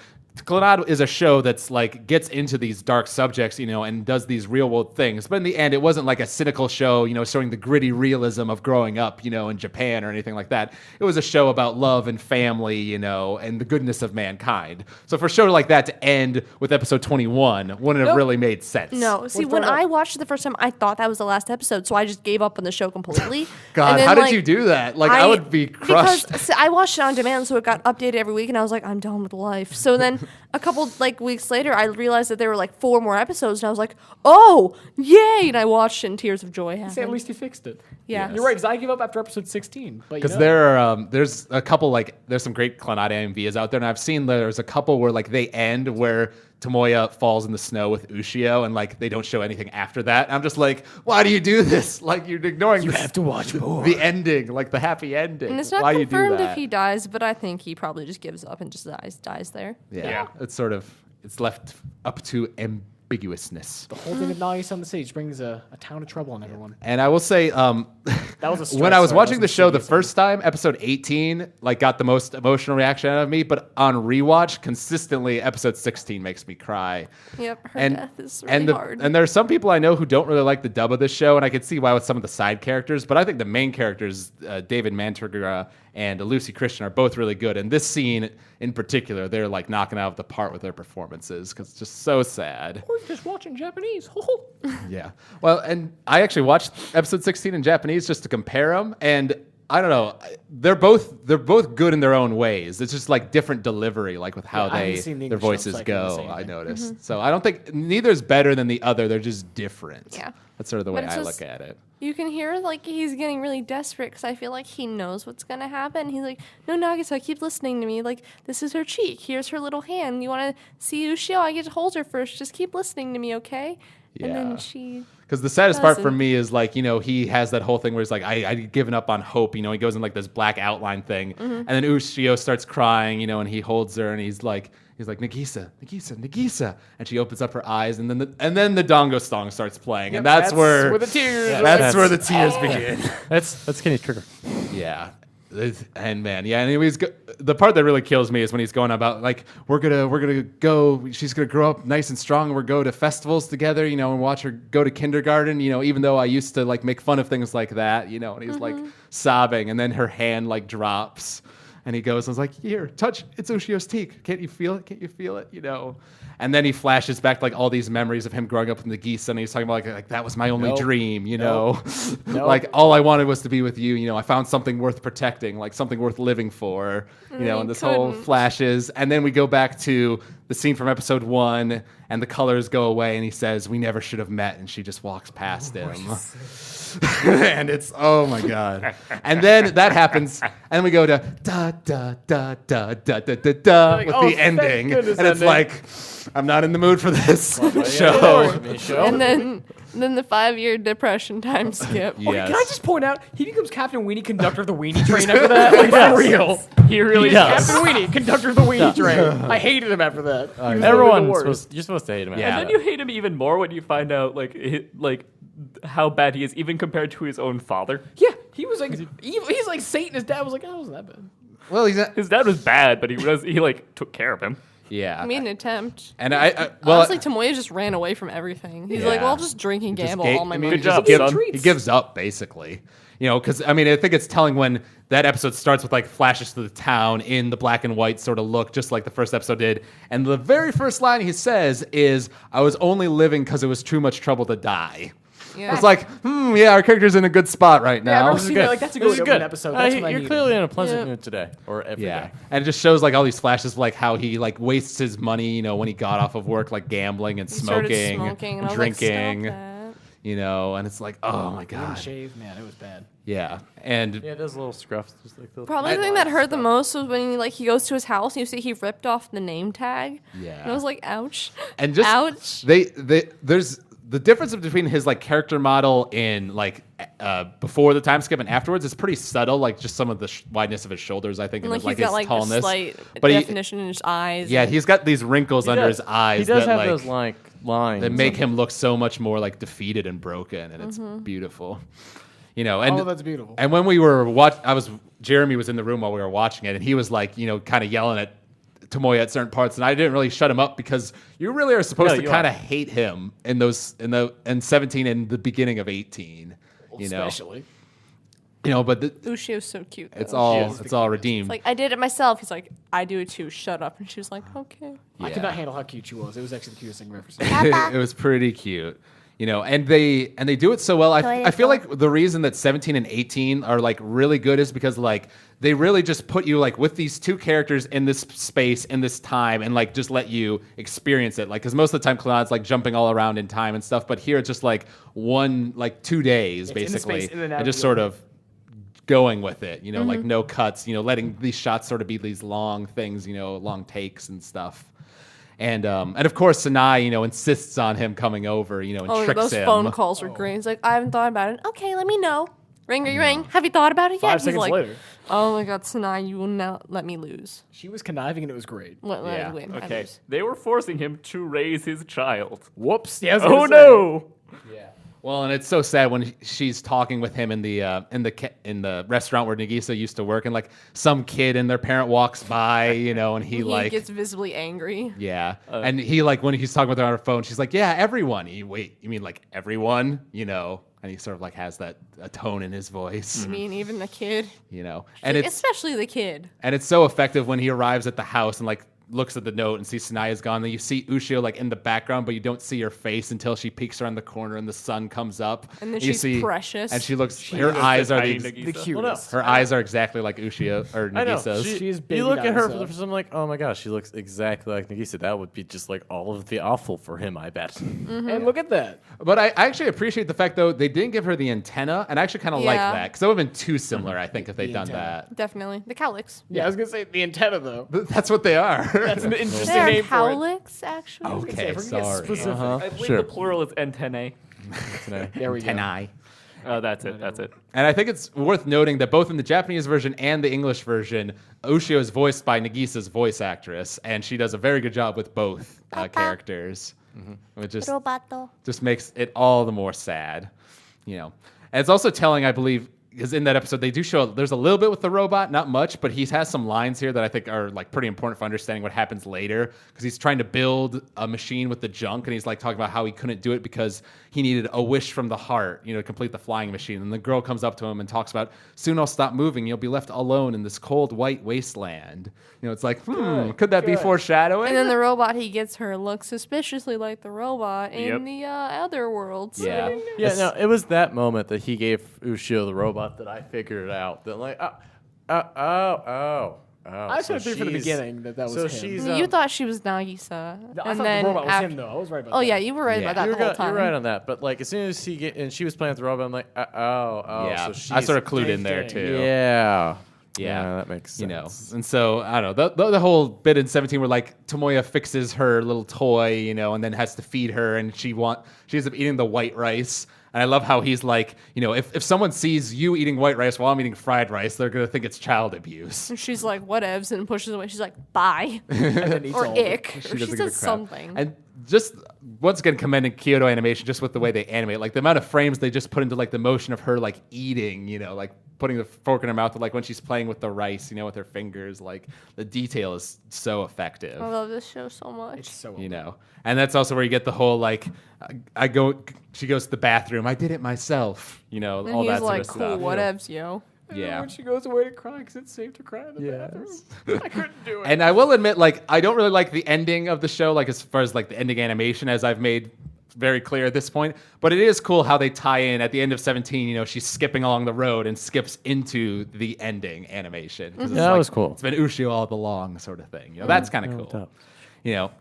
Clannad is a show that's like gets into these dark subjects, and does these real world things. But in the end, it wasn't like a cynical show, showing the gritty realism of growing up, in Japan or anything like that. It was a show about love and family, and the goodness of mankind. So for a show like that to end with episode 21 wouldn't have really made sense. No, see, when I watched it the first time, I thought that was the last episode, so I just gave up on the show completely. God, And then, how did like, you do that? Like, I would be crushed. Because I watched it on demand, so it got updated every week, and I was like, I'm done with life. So then a couple weeks later, I realized that there were like 4 more episodes, and I was like, oh, yay! And I watched it, and tears of joy happened. See, at least you fixed it. Yeah. You're right, because I gave up after episode 16. Because there's a couple there's some great Clannad AMVs out there, and I've seen there's a couple where like they end where Tomoya falls in the snow with Ushio, and like they don't show anything after that. And I'm just like, why do you do this? Like you're ignoring. You have to watch more. The ending, like the happy ending. And it's not why you do confirmed that? if he dies, but I think he probably just gives up and just dies there. Yeah, it's left up to ambiguousness. The whole thing of Nagisa on the stage brings a town of trouble on everyone. And I will say, That was a when I was stress, watching that the show the serious. first time, episode 18 got the most emotional reaction out of me, but on rewatch, consistently episode 16 makes me cry. Yep, her death is really and hard. And there are some people I know who don't really like the dub of this show, and I can see why with some of the side characters, but I think the main characters, David Mantegura and Lucy Christian, are both really good. And this scene in particular, they're like knocking out of the park with their performances because it's just so sad. We're just watching Japanese. Yeah. Well, and I actually watched episode 16 in Japanese just to compare them, and I don't know, they're both good in their own ways. It's just like different delivery, like with how Yeah, I haven't seen the their English voices subs, I can go. say I that. noticed. So I don't think neither's better than the other. They're just different. Yeah. That's sort of the way But it's I just- look at it. You can hear like he's getting really desperate because I feel like he knows what's gonna happen. He's like, "No, Nagisa, keep listening to me. Like, this is her cheek. Here's her little hand. You want to see Ushio? I get to hold her first. Just keep listening to me, okay?" And Yeah. then she. Because the saddest part for Doesn't. me is like, he has that whole thing where he's like, I'd given up on hope. He goes in like this black outline thing. And then Ushio starts crying, and he holds her and he's like, He's like, Nagisa, Nagisa, Nagisa, and she opens up her eyes, and then the Dongo song starts playing, and that's where the tears. that's where the tears begin. That's Kenny's trigger. Yeah. And man, yeah, and the part that really kills me is when he's going about like we're gonna go. She's gonna grow up nice and strong. And we'll go to festivals together, and watch her go to kindergarten. Even though I used to like make fun of things like that, and he's like sobbing, and then her hand like drops, and he goes, "I was like, here, touch. It's Ushio's teeth. Can't you feel it? Can't you feel it? And then he flashes back to like all these memories of him growing up in the geese, and he's talking about like that was my only dream, like all I wanted was to be with you. I found something worth protecting, like something worth living for, and this whole flashes, and then we go back to the scene from episode 1, and the colors go away, and he says, "We never should have met," and she just walks past him. And it's oh my god, and then that happens, and we go to da da da da da da da da with the ending, and it's like I'm not in the mood for this show. And then the 5-year depression time skip. Okay, can I just point out he becomes Captain Weenie, conductor of the Weenie Train after that? Like for real, He really he's does. Captain Weenie, conductor of the Weenie Train. I hated him after that. You're supposed to hate him. Yeah. And then you hate him even more when you find out like how bad he is, even compared to his own father. Yeah, he was like evil. He's like Satan. His dad was like, "Oh, it wasn't that bad." Well, he's not, His dad was bad, but he like took care of him. yeah. I made an attement. And well, Honestly, Tomoya just ran away from everything. He's like, Yeah. well, I'll just drink and gamble all my money. Good job, He son. gives up basically, because I think it's telling when that episode starts with like flashes to the town in the black and white sort of look, just like the first episode did. And the very first line he says is, "I was only living because it was too much trouble to die." Yeah. It's like, yeah, our character's in a good spot right Yeah, I now. remember seeing that. Like that's a good episode. That's what I You're needed. clearly in a pleasant mood today, or every day. Yeah, and it just shows like all these flashes of like how he like wastes his money, when he got off of work, like gambling and He started smoking, and I was drinking, like, stop and it's like, oh my Didn't god, shave, man, it was bad. yeah, and Yeah, it does a little scruffs. Just like the Probably the thing that hurt the most was when he goes to his house and you see he ripped off the name tag. Yeah. And I was like, ouch. and just ouch. there's the difference between his like character model in like before the time skip and afterwards is pretty subtle, like just some of the wideness of his shoulders, I think, And and like his he's got like a tallness. slight But definition in his eyes. yeah, he's got these wrinkles under his eyes He does that have like those like lines that make him look so much more like defeated and broken, and it's beautiful. And Oh, that's beautiful. And when we were Jeremy was in the room while we were watching it, and he was like, kind of yelling at Tomoya at certain parts, and I didn't really shut him up because you really are supposed to kind of hate him in 17 and the beginning of 18, Especially. but Ushio's so cute. Though. it's all redeemed. Like, I did it myself. He's like, I do it too. Shut up. And she was like, okay. I could not handle how cute she was. It was actually the cutest thing I've ever seen. It was pretty cute. And they do it so well. I feel like the reason that 17 and 18 are like really good is because like they really just put you like with these two characters in this space in this time and like just let you experience it. Like because most of the time Clannad's like jumping all around in time and stuff, but here it's just like 2 days basically, in the and just sort of going with it. Like no cuts. Letting these shots sort of be these long things. Long takes and stuff. And of course, Sanai, insists on him coming over, and tricks those him. phone calls were great. He's like, I haven't thought about it. Okay, let me know. Ring, ring, ring. Have you thought about it yet? 5 He's seconds like, later. oh my God, Sanai, you will not let me lose. She was conniving and it was great. Let Yeah. me win. I Okay, lose. they were forcing him to raise his child. Whoops. Yeah, I was Oh gonna say. no! Well, and it's so sad when she's talking with him in the restaurant where Nagisa used to work, and like some kid and their parent walks by, and he like gets visibly angry. yeah, and he like when he's talking with her on her phone, she's like, yeah, everyone. Wait, you mean like everyone? And he sort of like has a tone in his voice, I mean, even the kid. and it's Especially the kid. and it's so effective when he arrives at the house and like looks at the note and sees Sanaya's gone. Then you see Ushio like in the background, but you don't see her face until she peeks around the corner and the sun comes up. And then you she's precious. And she looks. Her eyes are tiny the Nagisa. cutest. her eyes are exactly like Ushio or I know. Nagisa's. She is baby You look at her for dinosaur. the first time, like, oh my gosh, she looks exactly like Nagisa. That would be just like all of the awful for him, I bet. And look at that. But I actually appreciate the fact though they didn't give her the antenna, and I actually kind of like Yeah. that because that would have been too similar. I think if they'd The done antenna. Definitely. The cowlicks. Yeah, I was gonna say the antenna though. that. That's what they are. That's an interesting They're name for it. cowlicks, actually. Okay, If we're gonna get sorry. specific. I believe Sure. the plural is antennae. There we go. Antennae. Oh, that's it. That's it. And I think it's worth noting that both in the Japanese version and the English version, Ushio is voiced by Nagisa's voice actress, and she does a very good job with both characters. It just makes it all the more sad, And it's also telling, I believe, because in that episode they do show there's a little bit with the robot, not much, but he has some lines here that I think are like pretty important for understanding what happens later. Because he's trying to build a machine with the junk, and he's like talking about how he couldn't do it because he needed a wish from the heart, to complete the flying machine. And the girl comes up to him and talks about, soon I'll stop moving. You'll be left alone in this cold white wasteland. It's like, could that be foreshadowing? And then the robot he gets her looks suspiciously like the robot in the other worlds. Yeah. Yeah, no, it was that moment that he gave Ushio the robot that I figured it out. That like, oh. I should have figured from the beginning that was so him. she's You thought she was Nagisa. I and thought then the robot was after, him, though. I was right about Oh that. yeah, you were right Yeah. about that the whole time. You're right on that. But like, as soon as and she was playing with the robot, I'm like, Yeah, So she's, I sort of clued in there too. Yeah, that makes sense. And so I don't know the whole bit in 17 where like Tomoya fixes her little toy, and then has to feed her, and she ends up eating the white rice. And I love how he's like, if someone sees you eating white rice while I'm eating fried rice, they're gonna think it's child abuse. And she's like, whatevs, and pushes away. She's like, bye. And then eats or all of it. ick. Or doesn't she give a says crap. something. And just once again commending Kyoto Animation just with the way they animate, like the amount of frames they just put into like the motion of her like eating, like putting the fork in her mouth, like when she's playing with the rice, with her fingers, like the detail is so effective. I love this show so much. It's so And that's also where you get the whole like, she goes to the bathroom, I did it myself, and all he's that like, sort cool, of stuff. whatevs, yo. Yeah. When she goes away to cry because it's safe to cry in the bathroom. I couldn't do it. And I will admit, like, I don't really like the ending of the show, like as far as like the ending animation, as I've made very clear at this point. But it is cool how they tie in at the end of 17. She's skipping along the road and skips into the ending animation. 'Cause it's that was cool. It's been Ushio all along, sort of thing. That's kind of cool.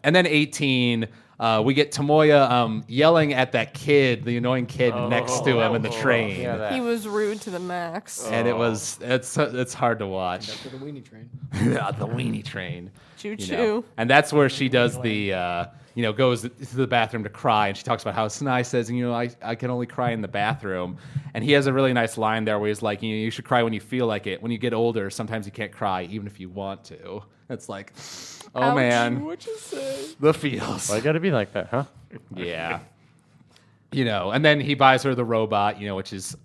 And then 18. We get Tomoya yelling at that kid, the annoying kid next to him in the train. He was rude to the max. And it's hard to watch. After the weenie train. The weenie train. Choo choo. And that's where she does the, goes to the bathroom to cry. And she talks about how Sinai says, I can only cry in the bathroom. And he has a really nice line there where he's like, you should cry when you feel like it. When you get older, sometimes you can't cry, even if you want to. It's like, oh Ouch. man, What you say? the feels. Why gotta be like that, huh? Yeah. And then he buys her the robot, which is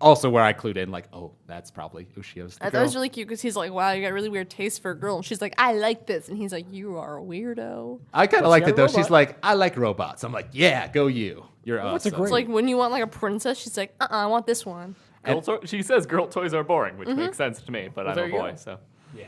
also where I clued in, like, oh, that's probably Ushio's the I thought girl. it was really cute because he's like, wow, you got really weird taste for a girl. And she's like, I like this. And he's like, you are a weirdo. I kind But of liked she it, got a though. She's robot. like, I like robots. I'm like, yeah, go you. You're What's a awesome. great- It's like when you want like a princess, she's like, I want this one. She says girl toys are boring, which makes sense to me, but I'm there a you go. boy, so. Yeah.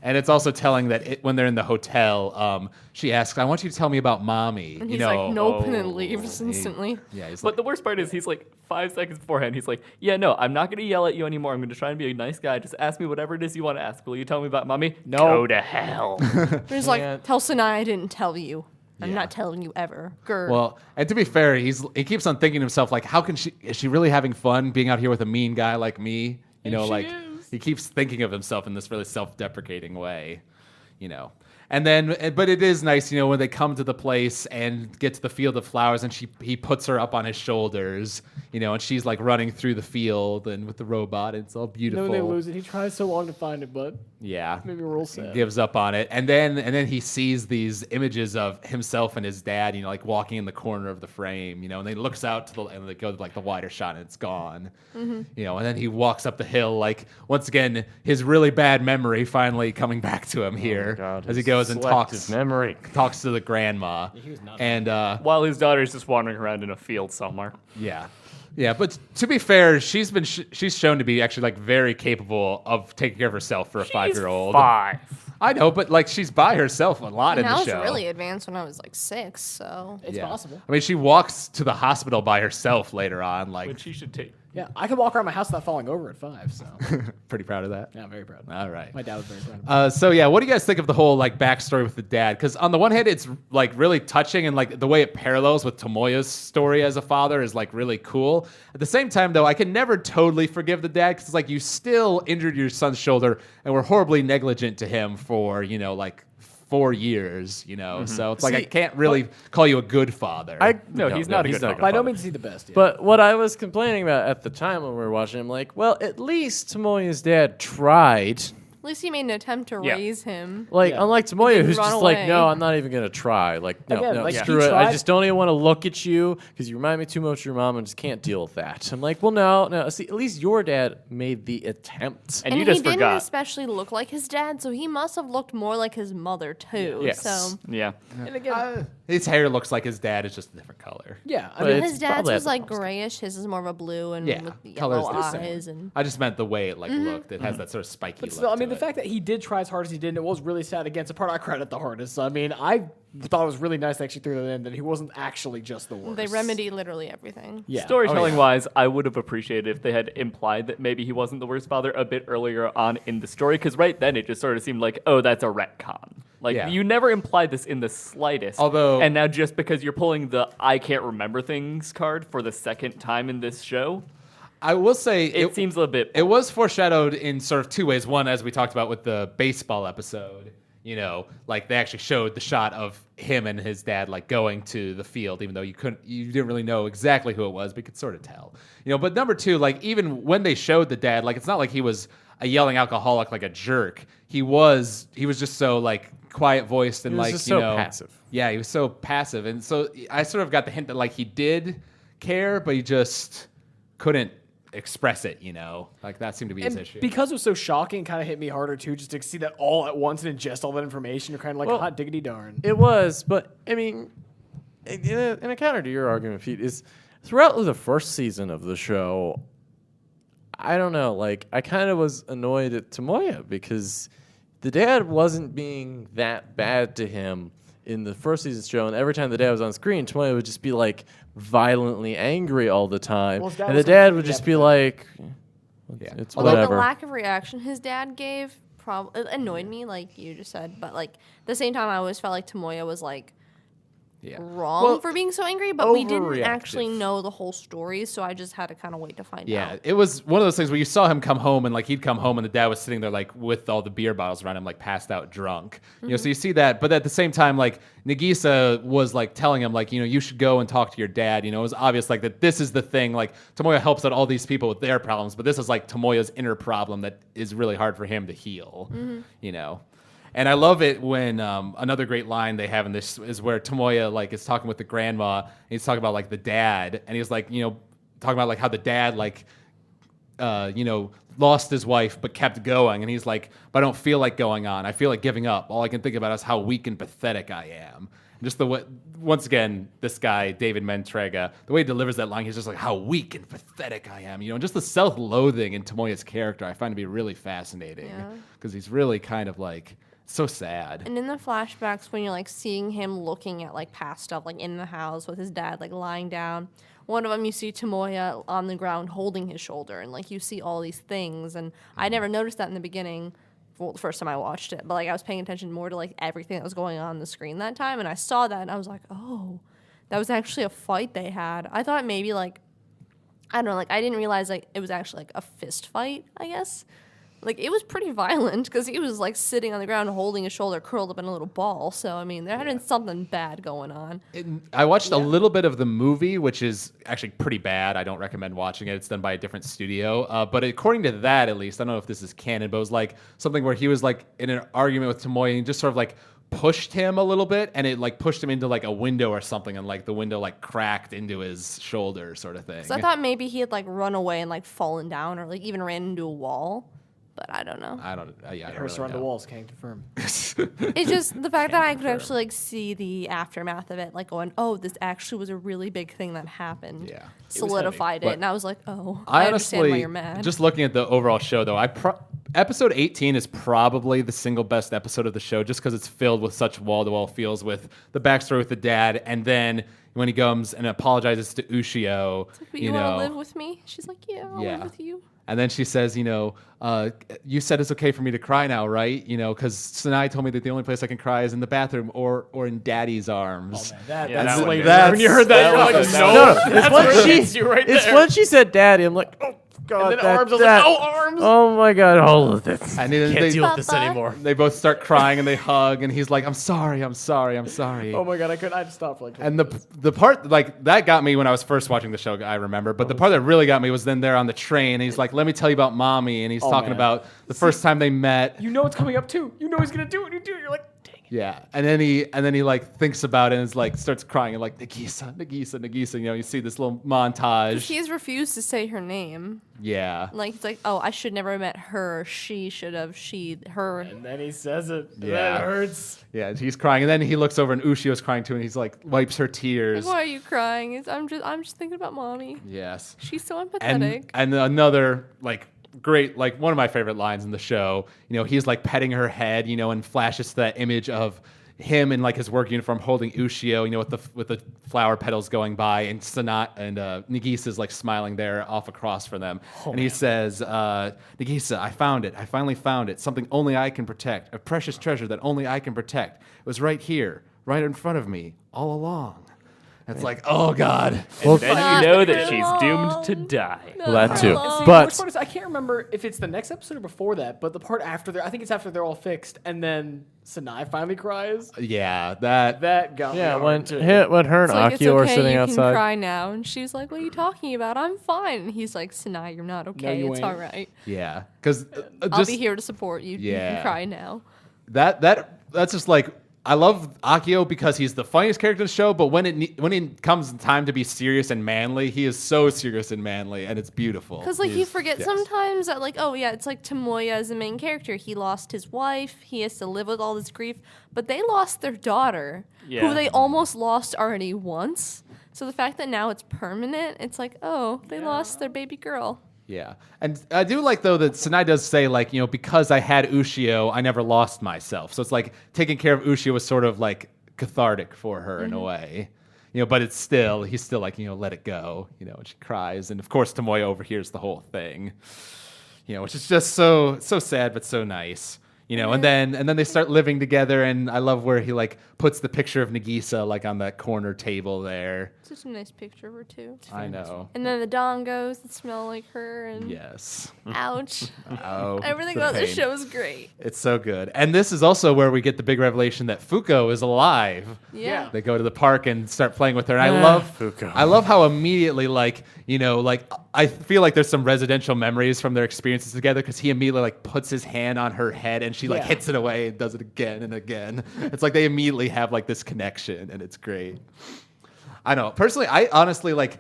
And it's also telling that when they're in the hotel, she asks, I want you to tell me about mommy. And he's like, nope, and then oh, leaves instantly. Yeah, he's But like, the worst part is he's like 5 seconds beforehand, he's like, yeah, no, I'm not going to yell at you anymore. I'm going to try and be a nice guy. Just ask me whatever it is you want to ask. Will you tell me about mommy? No. Go to hell. He's like, tell Sinai I didn't tell you. I'm not telling you ever. Grr. well, and to be fair, he keeps on thinking to himself, like, how can is she really having fun being out here with a mean guy like me? She is. He keeps thinking of himself in this really self-deprecating way. And then, but it is nice, when they come to the place and get to the field of flowers, and he puts her up on his shoulders, and she's like running through the field and with the robot. It's all beautiful. No, they lose it. He tries so long to find it, but Yeah, maybe we're all sad. gives up on it, and then he sees these images of himself and his dad, like walking in the corner of the frame, and then he looks out and they go to like the wider shot, and it's gone, and then he walks up the hill, like once again his really bad memory finally coming back to him here God, as he his goes and selective talks memory. to the grandma, was not and While his daughter's just wandering around in a field somewhere. yeah, but to be fair, she's shown to be actually like very capable of taking care of herself for a 5-year-old. 5. I know, but like she's by herself a lot in and the I was show. really advanced when I was like 6, so. It's possible. I mean, she walks to the hospital by herself later on. Like, Which he should take. Yeah, I could walk around my house without falling over at 5, so pretty proud of that. yeah, I'm very proud. All right. My dad was very proud of me. So yeah, what do you guys think of the whole like backstory with the dad? Because on the one hand, it's like really touching, and like the way it parallels with Tomoya's story as a father is like really cool. At the same time, though, I can never totally forgive the dad because it's like you still injured your son's shoulder and were horribly negligent to him for like 4 years, you know. So it's like I See, can't really call you a good father. No, he's not a good father. By no means is he the best. Yeah. But what I was complaining about at the time when we were watching, I'm like, well, at least Tomoya's dad tried. At least he made an attempt to Yeah. raise him. Like, Yeah. unlike Tomoya, didn't who's run just like, away. no, I'm not even going to try. Like, no, Again, no, like, he screw it. tried- I just don't even want to look at you because you remind me too much of your mom and just can't deal with that. I'm like, well, no. See, at least your dad made the attempt. And And you he just didn't forgot. especially look like his dad, so he must have looked more like his mother too. Yes. So Yeah. and again, His hair looks like his dad is just a different color. yeah, I But mean, it's his dad's probably was at the like most. grayish. His is more of a blue and Yeah, with the colors yellow are similar. eyes and I just meant the way it like looked. It has that sort of spiky but look. still, I mean, to the it. fact that he did try as hard as he did, and it was really sad. Again, it's a part I credit the hardest. I mean, I thought it was really nice they actually threw that in, that he wasn't actually just the worst. they remedy literally everything. Yeah. Storytelling wise, I would have appreciated if they had implied that maybe he wasn't the worst father a bit earlier on in the story, because right then it just sort of seemed like, oh, that's a retcon. Like, Yeah. you never implied this in the slightest. Although- and now just because you're pulling the I can't remember things card for the second time in this show, I will say it seems a bit. It was foreshadowed in sort of 2 ways. One, as we talked about with the baseball episode, you know, like they actually showed the shot of him and his dad like going to the field, even though you didn't really know exactly who it was, but you could sort of tell. You know, but number two, like even when they showed the dad, like it's not like he was a yelling alcoholic like a jerk. He was just so like quiet voiced and He was like just you so know, passive. Yeah, he was so passive, and so I sort of got the hint that like he did care, but he just couldn't express it, you know, like that seemed to be his And issue. because it was so shocking, kind of hit me harder too, just to see that all at once and ingest all that information. You're kind of like, Well, hot diggity darn. It was, but I mean, in a counter to your argument, Pete, is throughout the first season of the show, I don't know, like I kind of was annoyed at Tomoya because the dad wasn't being that bad to him in the first season show, and every time the dad was on screen, Tomoya would just be like violently angry all the time, Well, his dad and the was dad completely would just be apathetic. like, Yeah. it's Although whatever. the lack of reaction his dad gave it annoyed me, like you just said. But like at the same time, I always felt like Tomoya was like Yeah. wrong Well, for being so angry, but we didn't overreactive. actually know the whole story, so I just had to kind of wait to find Yeah, out. it was one of those things where you saw him come home and like he'd come home and the dad was sitting there like with all the beer bottles around him, like passed out drunk. You know, so you see that, but at the same time, like Nagisa was like telling him like, you know, you should go and talk to your dad. You know, it was obvious like that this is the thing. Like Tomoya helps out all these people with their problems, but this is like Tomoya's inner problem that is really hard for him to heal. You know. And I love it when another great line they have in this is where Tomoya like is talking with the grandma. And he's talking about like the dad, and he's like, you know, talking about like how the dad like, you know, lost his wife but kept going, and he's like, but I don't feel like going on. I feel like giving up. All I can think about is how weak and pathetic I am. And just the way, once again, this guy David Mentrega, the way he delivers that line, he's just like, how weak and pathetic I am. You know, and just the self-loathing in Tomoya's character, I find to be really fascinating Yeah. because he's really kind of like. So sad. And in the flashbacks, when you're like seeing him looking at like past stuff, like in the house with his dad, like lying down, one of them you see Tomoya on the ground holding his shoulder, and like you see all these things. And I never noticed that in the beginning. Well, the first time I watched it, but like I was paying attention more to like everything that was going on the screen that time, and I saw that, and I was like, oh, that was actually a fight they had. I thought maybe like, I don't know, like I didn't realize like it was actually like a fist fight, I guess. Like, it was pretty violent because he was, like, sitting on the ground holding his shoulder curled up in a little ball. So, I mean, there had been something bad going on. I watched a little bit of the movie, which is actually pretty bad. I don't recommend watching it. It's done by a different studio. But according to that, at least, I don't know if this is canon, but it was, like, something where he was, like, in an argument with Tomoya and just sort of, like, pushed him a little bit, and it, like, pushed him into, like, a window or something, and, like, the window, like, cracked into his shoulder sort of thing. So I thought maybe he had, like, run away and, like, fallen down or, like, even ran into a wall. But I don't know. I don't Hurst really around the know. walls, can't confirm. It's just the fact that I could actually, like, see the aftermath of it, like, going, oh, this actually was a really big thing that happened. Yeah. Solidified it. But And I was like, oh, I understand honestly, why you're mad. just looking at the overall show, though, episode 18 is probably the single best episode of the show, just because it's filled with such wall-to-wall feels with the backstory with the dad, and then when he comes and apologizes to Ushio, But you you want know, to live with me? She's like, yeah, I'll live with you. and then she says, you know, you said it's okay for me to cry now, right? You know, because Sanai told me that the only place I can cry is in the bathroom or in Daddy's arms. That, Yeah, that's that one- later. that's- When you heard that, you're like, No, no. it's when you right it's there. when she said daddy, I'm like, oh, God, And then Arms, I was like, oh, Arms! Oh my God, all of this. And then Can't they, deal with this Papa. anymore. they both start crying and they hug, and he's like, I'm sorry, I'm sorry, I'm sorry. Oh my God, I had to stop for like. And the part like that got me when I was first watching the show, I remember. But the part that really got me was then they're on the train and he's like, "Let me tell you about mommy," and he's talking man. about the first time they met. you know it's coming up too. You know he's gonna do it. You do it. You're like, dang it. Yeah, and then he like thinks about it and is like starts crying and like Nagisa, Nagisa, Nagisa. You know, you see this little montage. He's refused to say her name. Yeah, Like he's like, oh, I should never have met her. She should have. She, her. And then he says it. Yeah. That hurts. yeah. He's crying, and then he looks over and Ushio's crying too, and he's like wipes her Like, tears. why are you crying? I'm just thinking about mommy. Yes. She's so empathetic. And another like great like one of my favorite lines in the show, you know, he's like petting her head, you know, and flashes to that image of him in like his work uniform holding Ushio, you know, with the flower petals going by, and Sanat and Nagisa's like smiling there off across from them. And he says, Nagisa, I found it. I finally found it. Something only I can protect. A precious treasure that only I can protect. It was right here, right in front of me, all along. It's like, oh God. Well, Then Not you know that for she's long. doomed to die. Not that for too. long. But- Worst part is I can't remember if it's the next episode or before that, but the part after I think it's after they're all fixed, and then Sanai finally cries. Yeah, that That got me Yeah, hard, when too. when her and It's like, it's Akio are okay, sitting you outside. can cry now. And she's like, what are you talking about? I'm fine. And he's like, Sanai, you're not okay. you It's ain't. all right. yeah, because I'll be here to support you. You Yeah. can cry now. that's just like I love Akio because he's the funniest character in the show, but when it comes time to be serious and manly, he is so serious and manly, and it's beautiful. Because, like, you forget yes. sometimes that, like, oh, yeah, it's like Tomoya is the main character. He lost his wife. He has to live with all this grief. But they lost their daughter, Yeah. who they almost lost already once. So the fact that now it's permanent, it's like, oh, they lost their baby girl. Yeah, and I do like though that Sanai does say like, you know, because I had Ushio, I never lost myself. So it's like taking care of Ushio was sort of like cathartic for her in a way, you know. But he's still like, you know, let it go, you know. And she cries, and of course Tomoya overhears the whole thing, you know, which is just so sad but so nice. You know, and then they start living together, and I love where he like puts the picture of Nagisa like on that corner table there. Such a nice picture of her, too. I know. And then the dongos that smell like her, and Yes. ouch. Oh, Everything the about this pain. show is great. It's so good. And this is also where we get the big revelation that Fuko is alive. Yeah. They go to the park and start playing with her. And I love how immediately, like, you know, like, I feel like there's some residential memories from their experiences together because he immediately, like, puts his hand on her head and she, like, Yeah. hits it away and does it again and again. It's like they immediately have, like, this connection, and it's great. I know. Personally, I honestly, like,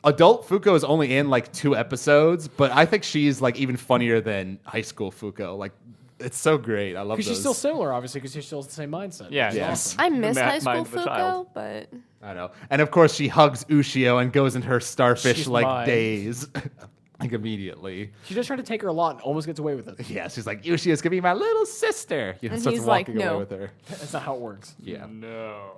adult Fuko is only in, like, 2 episodes, but I think she's, like, even funnier than high school Fuko. Like, it's so great. I love Because those. she's still similar, obviously, because she's still the same mindset. Yeah. It's Yes. awesome. I miss ma- high school mind of a child. Fuko, but I know. And of course, she hugs Ushio and goes in her starfish She's like mine. daze, like immediately. She just tried to take her a lot and almost gets away with it. Yeah, she's like, Ushio's gonna be my little sister. You know, And starts he's like, walking away "No." with her. That's not how it works. Yeah. No.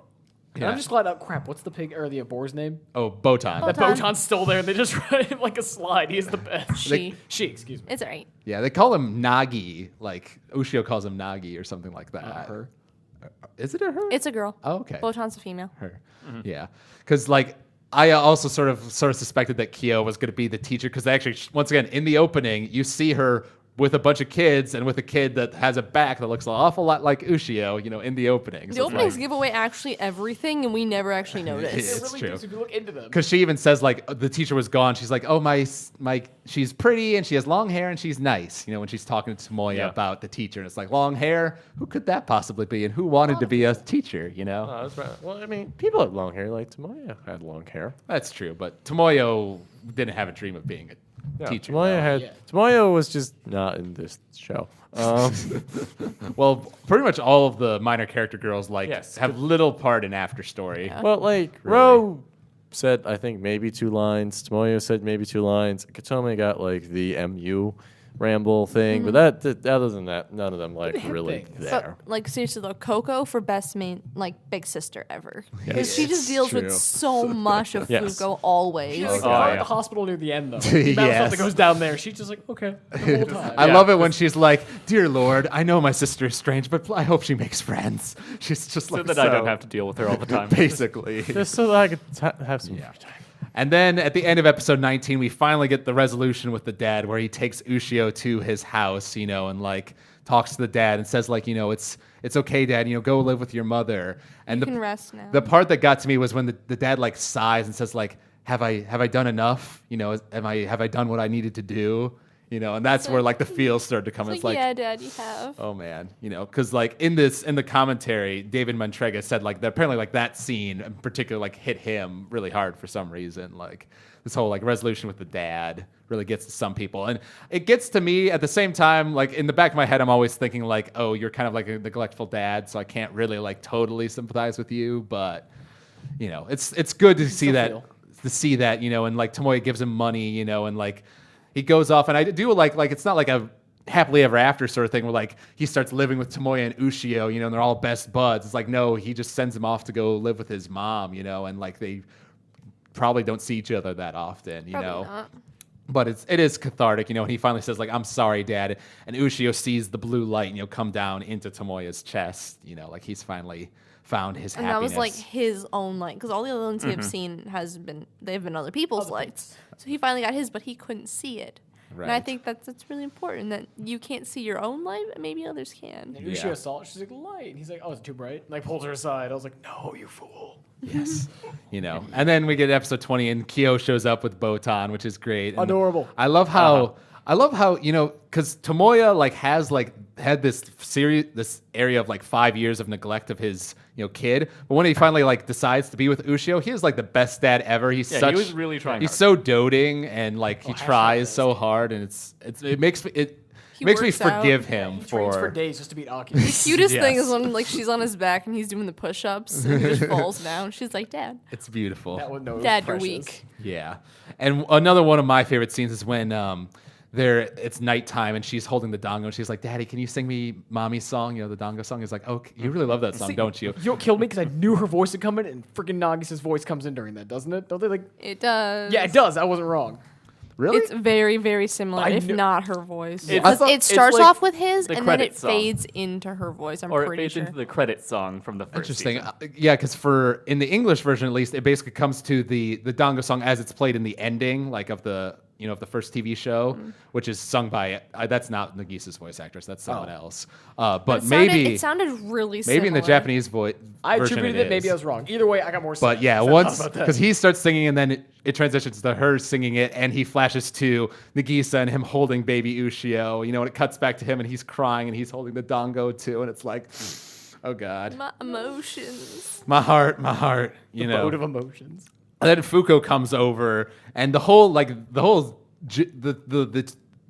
And I'm just glad. Oh crap! What's the pig or the boar's name? Oh, Botan. That Botan. Botan's still there. They just ride him like a slide. He's the best. she. Excuse me. It's all right. Yeah, they call him Nagi. Like Ushio calls him Nagi or something like that. Her. Is it a her? It's a girl. Oh, okay. Botan's a female. Her. Yeah, because like I also sort of suspected that Kyo was going to be the teacher because actually, once again, in the opening, you see her with a bunch of kids and with a kid that has a back that looks an awful lot like Ushio, you know, in the opening. The openings give away actually everything, and we never actually notice. It's It really true. does if you look into them. Because she even says like the teacher was gone. She's like, oh my, she's pretty and she has long hair and she's nice. You know, when she's talking to Tomoya Yeah. about the teacher, and it's like long hair. Who could that possibly be? And who wanted to be a teacher? You know, Oh, that's right. Well, I mean, people have long hair. Like Tomoya had long hair. that's true. But Tomoyo didn't have a dream of being a teacher. Tomoya no. had. Yeah. Tomoya was just not in this show. Well, pretty much all of the minor character girls like Yes. have little part in After Story. Well, like Ro said, I think maybe 2 lines. Tomoya said maybe 2 lines. Katome got like the MU ramble thing, but that other than that, none of them like hip really thing. there. But like seriously though, Coco for best main like big sister ever. Because she Yes, just deals true. with so much of Yes. Fuko always. She's like Oh, at yeah. the hospital near the end though. The amount of stuff that goes down there. She's just like, okay, the whole time. I Yeah. love it when she's like, "Dear Lord, I know my sister is strange, but I hope she makes friends." She's just So like that I don't have to deal with her all the time. basically. Just so that I could have some free time. And then at the end of episode 19, we finally get the resolution with the dad where he takes Ushio to his house, and like talks to the dad and says like, it's okay, Dad, go live with your mother. And You can rest now. The part that got to me was when the dad like sighs and says like, have I done enough? Have I done what I needed to do? And that's where like the feels started to come. It's It's like, like, yeah, Dad, you have. oh man, because like in the commentary, David Montrega said like that apparently like that scene in particular like hit him really hard for some reason. Like this whole like resolution with the dad really gets to some people, and it gets to me at the same time. Like in the back of my head, I'm always thinking like, oh, you're kind of like a neglectful dad, so I can't really like totally sympathize with you, but it's good to see that. feel. To see that, and like Tomoya gives him money, and like he goes off, and I do like it's not like a happily ever after sort of thing where like he starts living with Tomoya and Ushio, and they're all best buds. It's like no, he just sends him off to go live with his mom, and like they probably don't see each other that often, Probably not. But it is cathartic, and he finally says like I'm sorry, Dad, and Ushio sees the blue light, come down into Tomoya's chest, like he's finally found his And happiness. that was like his own light, because all the other ones we've seen they've been other people's lights. So he finally got his, but he couldn't see it. And I Right. think that's really important that you can't see your own light, but maybe others can. And Ushio saw it. She's like, light. And he's like, oh, it's too bright. And like pulls her aside. I was like, no, you fool. Yes. And then we get episode 20 and Kyo shows up with Botan, which is great. And Adorable. I love how because Tomoya like has like had this area of like 5 years of neglect of his kid, but when he finally like decides to be with Ushio, he is like the best dad ever. He's Yeah, he was really trying He's hard. so doting and like he hashtag tries best. so hard, and it makes me He makes me works out. forgive him He trains for for days just to beat Akio. Cutest thing Yes. is when like she's on his back and he's doing the push-ups and he just falls down. She's like, Dad, it's beautiful. That one, no, it was Dad, you're precious. weak. Yeah, and another one of my favorite scenes is when it's nighttime and she's holding the dongo and she's like, Daddy, can you sing me Mommy's song? The dongo song. Is like, oh, you really love that song, See, don't you? You know what killed me? Because I knew her voice would come in, and freaking Nagisa's voice comes in during that, doesn't it? Don't they like? It does. Yeah, it does. I wasn't wrong. Really? It's very, very similar, I if knew- not her voice. It's- Because I thought- it it's starts like off with his, the and then credit it song. fades into her voice. I'm Or it pretty fades sure. into the credit song from the first Interesting. season. Yeah, because for in the English version at least, it basically comes to the dongo song as it's played in the ending, like of the of the first TV show, which is sung by that's not Nagisa's voice actress, that's someone else. But It sounded really similar. maybe in the Japanese voice I version attributed it. Maybe I is. was wrong. Either way, I got more. But sad. yeah, So I once thought about that. because he starts singing and then it transitions to her singing it, and he flashes to Nagisa and him holding baby Ushio. And it cuts back to him and he's crying and he's holding the dongo too, and it's like, oh god, My emotions. my heart. Boat of emotions. And then Fuko comes over, and the whole the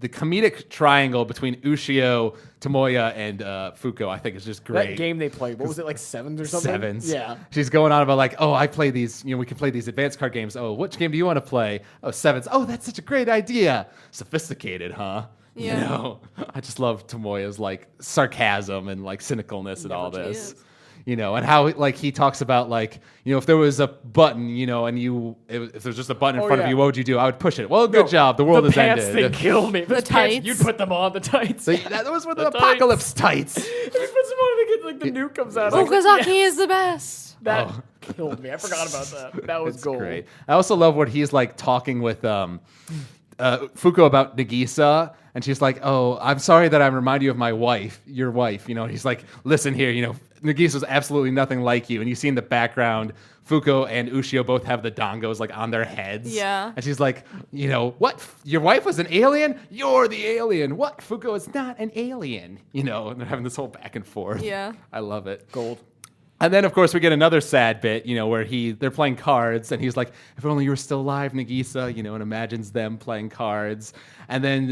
comedic triangle between Ushio, Tomoya, and Fuko, I think is just great. That game they played, what was it, like sevens or something? Sevens. Yeah. She's going on about like, oh, I play these, we can play these advanced card games. Oh, which game do you want to play? Oh, sevens. Oh, that's such a great idea. Sophisticated, huh? Yeah. I just love Tomoya's like sarcasm and like cynicalness and all She this. is. And how like he talks about like, if there was a button, and if there's just a button in Oh, front of yeah. you, what would you do? I would push it. Well, good job. The world the has pants ended. thing killed me. The pants, tights. you'd put them on, the tights. That was where the tights. apocalypse tights. You put some on to get like the nuke comes out. I was like, Okazaki yes. is the best. That Oh. killed me. I forgot about that. That was It's gold. great. I also love what he's like talking with Fuko about Nagisa, and she's like, "Oh, I'm sorry that I remind you of my wife, your wife." He's like, "Listen here, Nagisa's absolutely nothing like you." And you see in the background, Fuko and Ushio both have the dongos like on their heads. Yeah. And she's like, "What? Your wife was an alien? You're the alien. What? Fuko is not an alien." And they're having this whole back and forth. Yeah. I love it. Gold. And then, of course, we get another sad bit, where they're playing cards, and he's like, "If only you were still alive, Nagisa," and imagines them playing cards. And then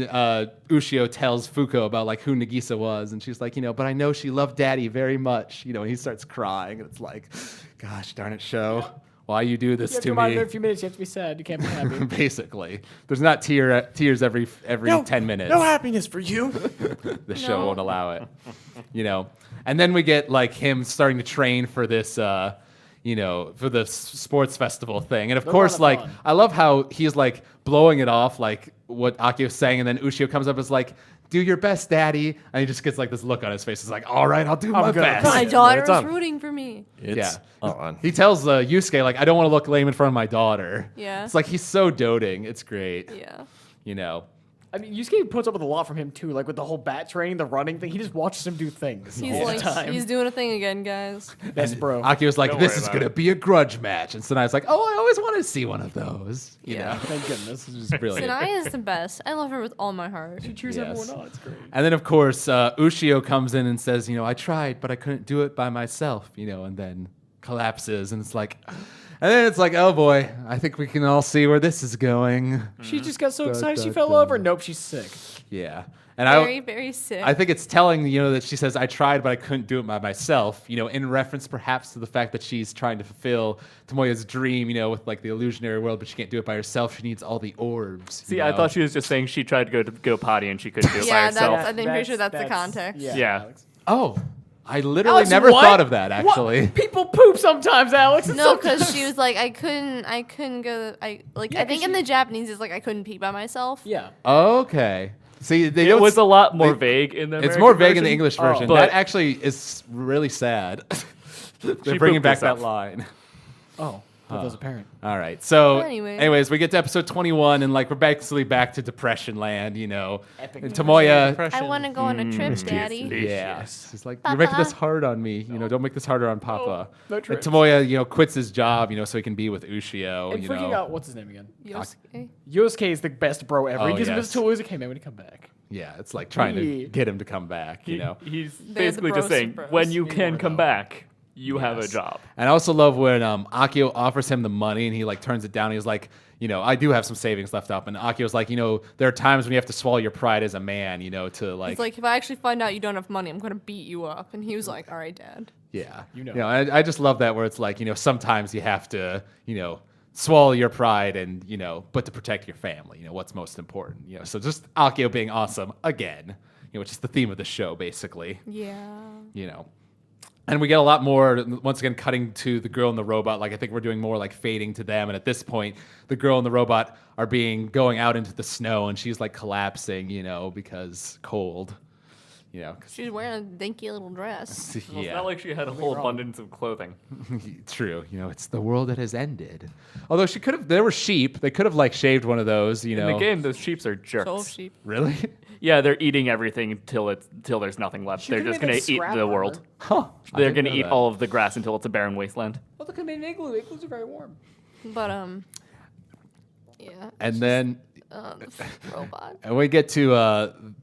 Ushio tells Fuko about like who Nagisa was, and she's like, "But I know she loved Daddy very much," and he starts crying, and it's like, "Gosh darn it, show, why you do this You have to to remind me?" her in a few minutes. You have to be sad. You can't be happy. Basically, there's not tears every 10 minutes. No happiness for you. The show No. won't allow it. And then we get like him starting to train for this for the sports festival thing. And of course, lot of like fun. I love how he's like blowing it off like what Akio's saying, and then Ushio comes up and is like, "Do your best, Daddy," and he just gets like this look on his face. It's like, "All right, I'll do my gonna best." My Yeah, daughter it's is on. rooting for me. It's on. He tells Yusuke like, "I don't want to look lame in front of my daughter." Yeah. It's like he's so doting. It's great. Yeah. You know. I mean, Yusuke puts up with a lot from him too, like with the whole bat training, the running thing. He just watches him do things He's all like, the time. he's doing a thing again, guys. Best bro. Akio's like, Don't "This worry is about gonna it. be a grudge match," and Sanai's like, "Oh, I always wanted to see one of those." You Yeah. know. Thank goodness. It's just brilliant. Sanaya is the best. I love her with all my heart. She cheers Yes. everyone on. It's great. And then, of course, Ushio comes in and says, "I tried, but I couldn't do it by myself," and then collapses. And it's like, oh boy, I think we can all see where this is going. She just got so Da, excited da, she fell da. over. Nope, she's sick. Yeah. And Very, very sick. I think it's telling, that she says, "I tried, but I couldn't do it by myself," in reference perhaps to the fact that she's trying to fulfill Tomoya's dream, with like the illusionary world, but she can't do it by herself. She needs all the orbs. See, I thought she was just saying she tried to go potty and she couldn't do it by Yeah, herself. I think pretty sure that's the context. Yeah. Alex. Oh, I literally Alex, never what? thought of that, What? actually. People poop sometimes, Alex. No, Sometimes- because she was like, I couldn't go. Yeah, I think in the Japanese it's like I couldn't pee by myself. Yeah. Okay. See, they It don't was a lot more they- vague in the It's American more vague in the version. English version. But- That actually is really sad. They're bringing pooped back that herself. line. Oh, that was apparent. All right. So, But anyway. anyways, we get to episode 21, and like we're basically back to depression land. Epic. And Tomoya. I want to go on a trip, Daddy. Yeah, she's like, "You're making this hard on me. Don't make this harder on Papa." no and trips. Tomoya, quits his job, so he can be with Ushio. And freaking out, what's his name again? Yosuke. Yosuke is the best bro ever. Oh, He gives him yes. his tools. Okay, man, when you come back. Yeah, it's like trying to Yeah. get him to come back. He's the basically just bros saying, of bros. when you Need can more, come though. back, you have a Yes. job. And I also love when Akio offers him the money and he like turns it down. He's like, "I do have some savings left up." And Akio's like, "There are times when you have to swallow your pride as a man, to like." He's like, if I actually find out you don't have money, I'm gonna beat you up. And he was like, all right, Dad. Yeah. know. I just love that where it's like, sometimes you have to, swallow your pride and, but to protect your family, what's most important, So just Akio being awesome again, which is the theme of the show, basically, Yeah. And we get a lot more, once again, cutting to the girl and the robot. Like, I think we're doing more like fading to them. And at this point, the girl and the robot are going out into the snow and she's like collapsing, because cold, 'cause- She was wearing a dinky little dress. Well, It's yeah. not like she had a whole abundance of clothing. True. It's the world that has ended. Although there were sheep. They could have like shaved one of those, In the game, those sheeps are jerks. Soul sheep. Really? Yeah, they're eating everything till there's nothing left. She They're could've just made, gonna like, eat scrap the armor. world. Huh. They're gonna eat all of the grass until it's a barren wasteland. Well, look at an igloo. Igloos are very warm. But yeah. And then The robot. and we get to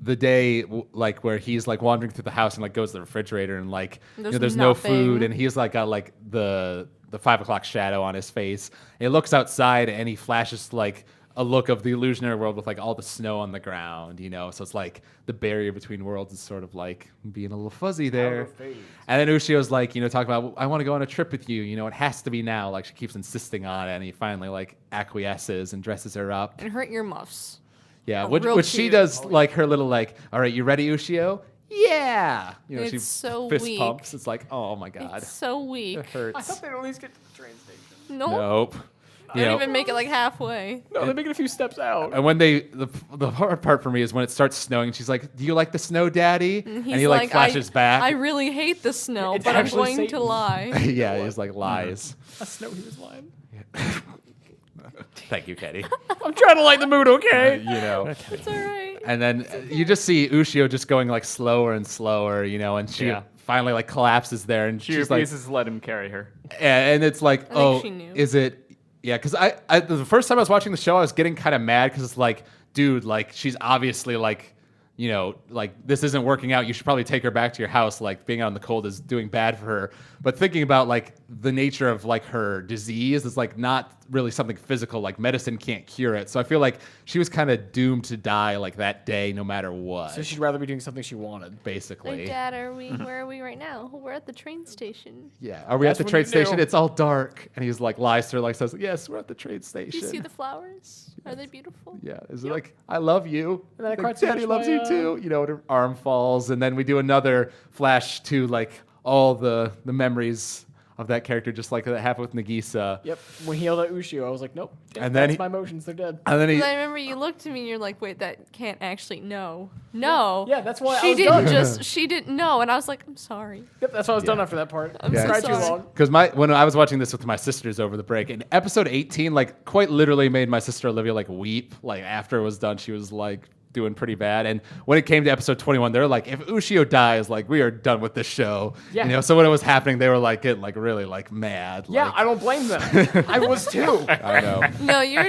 the day like where he's like wandering through the house and like goes to the refrigerator and like There's no nothing. food and he's like got like the 5 o'clock shadow on his face. And he looks outside and he flashes like a look of the illusionary world with like all the snow on the ground, So it's like the barrier between worlds is sort of like being a little fuzzy there. phase. And then Ushio's like, talking about, "I want to go on a trip with you. It has to be now." Like she keeps insisting on it, and he finally like acquiesces and dresses her up. And her earmuffs. Yeah, Oh, which real she cute. does like her little like, "All right, you ready, Ushio?" Yeah. She It's so fist weak. pumps. It's like, oh my god, It's so weak. it hurts. I thought they'd at least get to the train station. No. Nope. They didn't even make it like halfway. No, they're making a few steps out. And when the hard part for me is when it starts snowing, she's like, "Do you like the snow, Daddy?" And He's he like flashes I back. really hate the snow, It's but I'm actually going to Satan. lie. Yeah, he's like lies. A snow he was lying. Thank you, Katie. I'm trying to lighten the mood, okay? It's all right. And then you just see Ushio just going like slower and slower, and she Yeah. finally like collapses there, and She she's like, refuses to let him carry her. and it's like, think oh, she knew. is it? Yeah, because I the first time I was watching the show, I was getting kind of mad because it's like, dude, like she's obviously like, like this isn't working out. You should probably take her back to your house. Like being out in the cold is doing bad for her. But thinking about like the nature of like her disease is like not really something physical. Like medicine can't cure it. So I feel like she was kind of doomed to die like that day, no matter what. So she'd rather be doing something she wanted. basically. Like, Dad, where are we right now? We're at the train station. Yeah. Are we That's at the when train you knew. station? It's all dark. And he's like lies to her, like says, "Yes, we're at the train Do station." you see the flowers? Are they beautiful? Yeah, is it like, "I love you." And then I Like, cried so "Daddy much loves my, you too." And her arm falls, and then we do another flash to like all the memories of that character, just like that happened with Nagisa. Yep. When he yelled at Ushio, I was like, nope. And then that's my emotions. They're dead. And then he, 'Cause I remember you looked at me and you're like, wait, that can't actually no. Yeah, that's why I she was didn't done. she didn't know, and I was like, I'm sorry. Yep, that's why I was done Yeah. after that part. I'm Yeah. so Cried too sorry. long. because when I was watching this with my sisters over the break, in episode 18, like quite literally made my sister Olivia like weep. Like after it was done, she was like doing pretty bad. And when it came to episode 21, they're like, if Ushio dies, like we are done with this show. Yeah. You know, so when it was happening, they were like getting like really like mad. Yeah, like, I don't blame them. I was too. I know. No, you're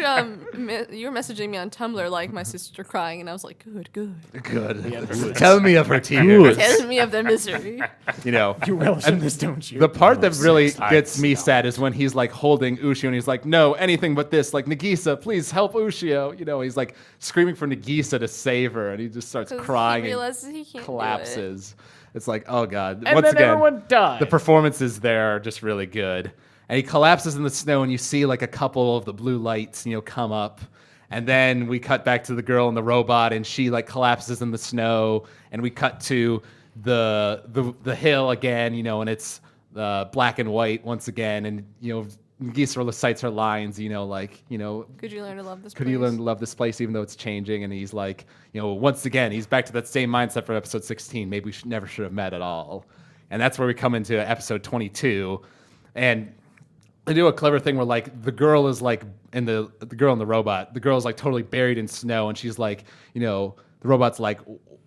you're messaging me on Tumblr like my sister crying, and I was like, good. Good. Tell me of her tears. Tell me of the misery. You know, You relish in this, don't you? the part that really I gets me smell. sad is when he's like holding Ushio and he's like, no, anything but this. Like, Nagisa, please help Ushio. You know, he's like screaming for Nagisa to save her and he just starts 'Cause crying he and realizes he can't collapses. It's like, oh God. and Once then again, everyone died. the performances there are just really good. And he collapses in the snow and you see like a couple of the blue lights, you know, come up. And then we cut back to the girl and the robot and she like collapses in the snow and we cut to the hill again, you know, and it's black and white once again. And, you know, Nagisa recites her lines, you know, like, you know, Could you learn to love this could place? you learn to love this place even though it's changing? And he's like, you know, once again, he's back to that same mindset from episode 16. Maybe we never should have met at all. And that's where we come into episode 22. And they do a clever thing where like the girl is like the girl and the robot, the girl's like totally buried in snow. And she's like, you know, the robot's like,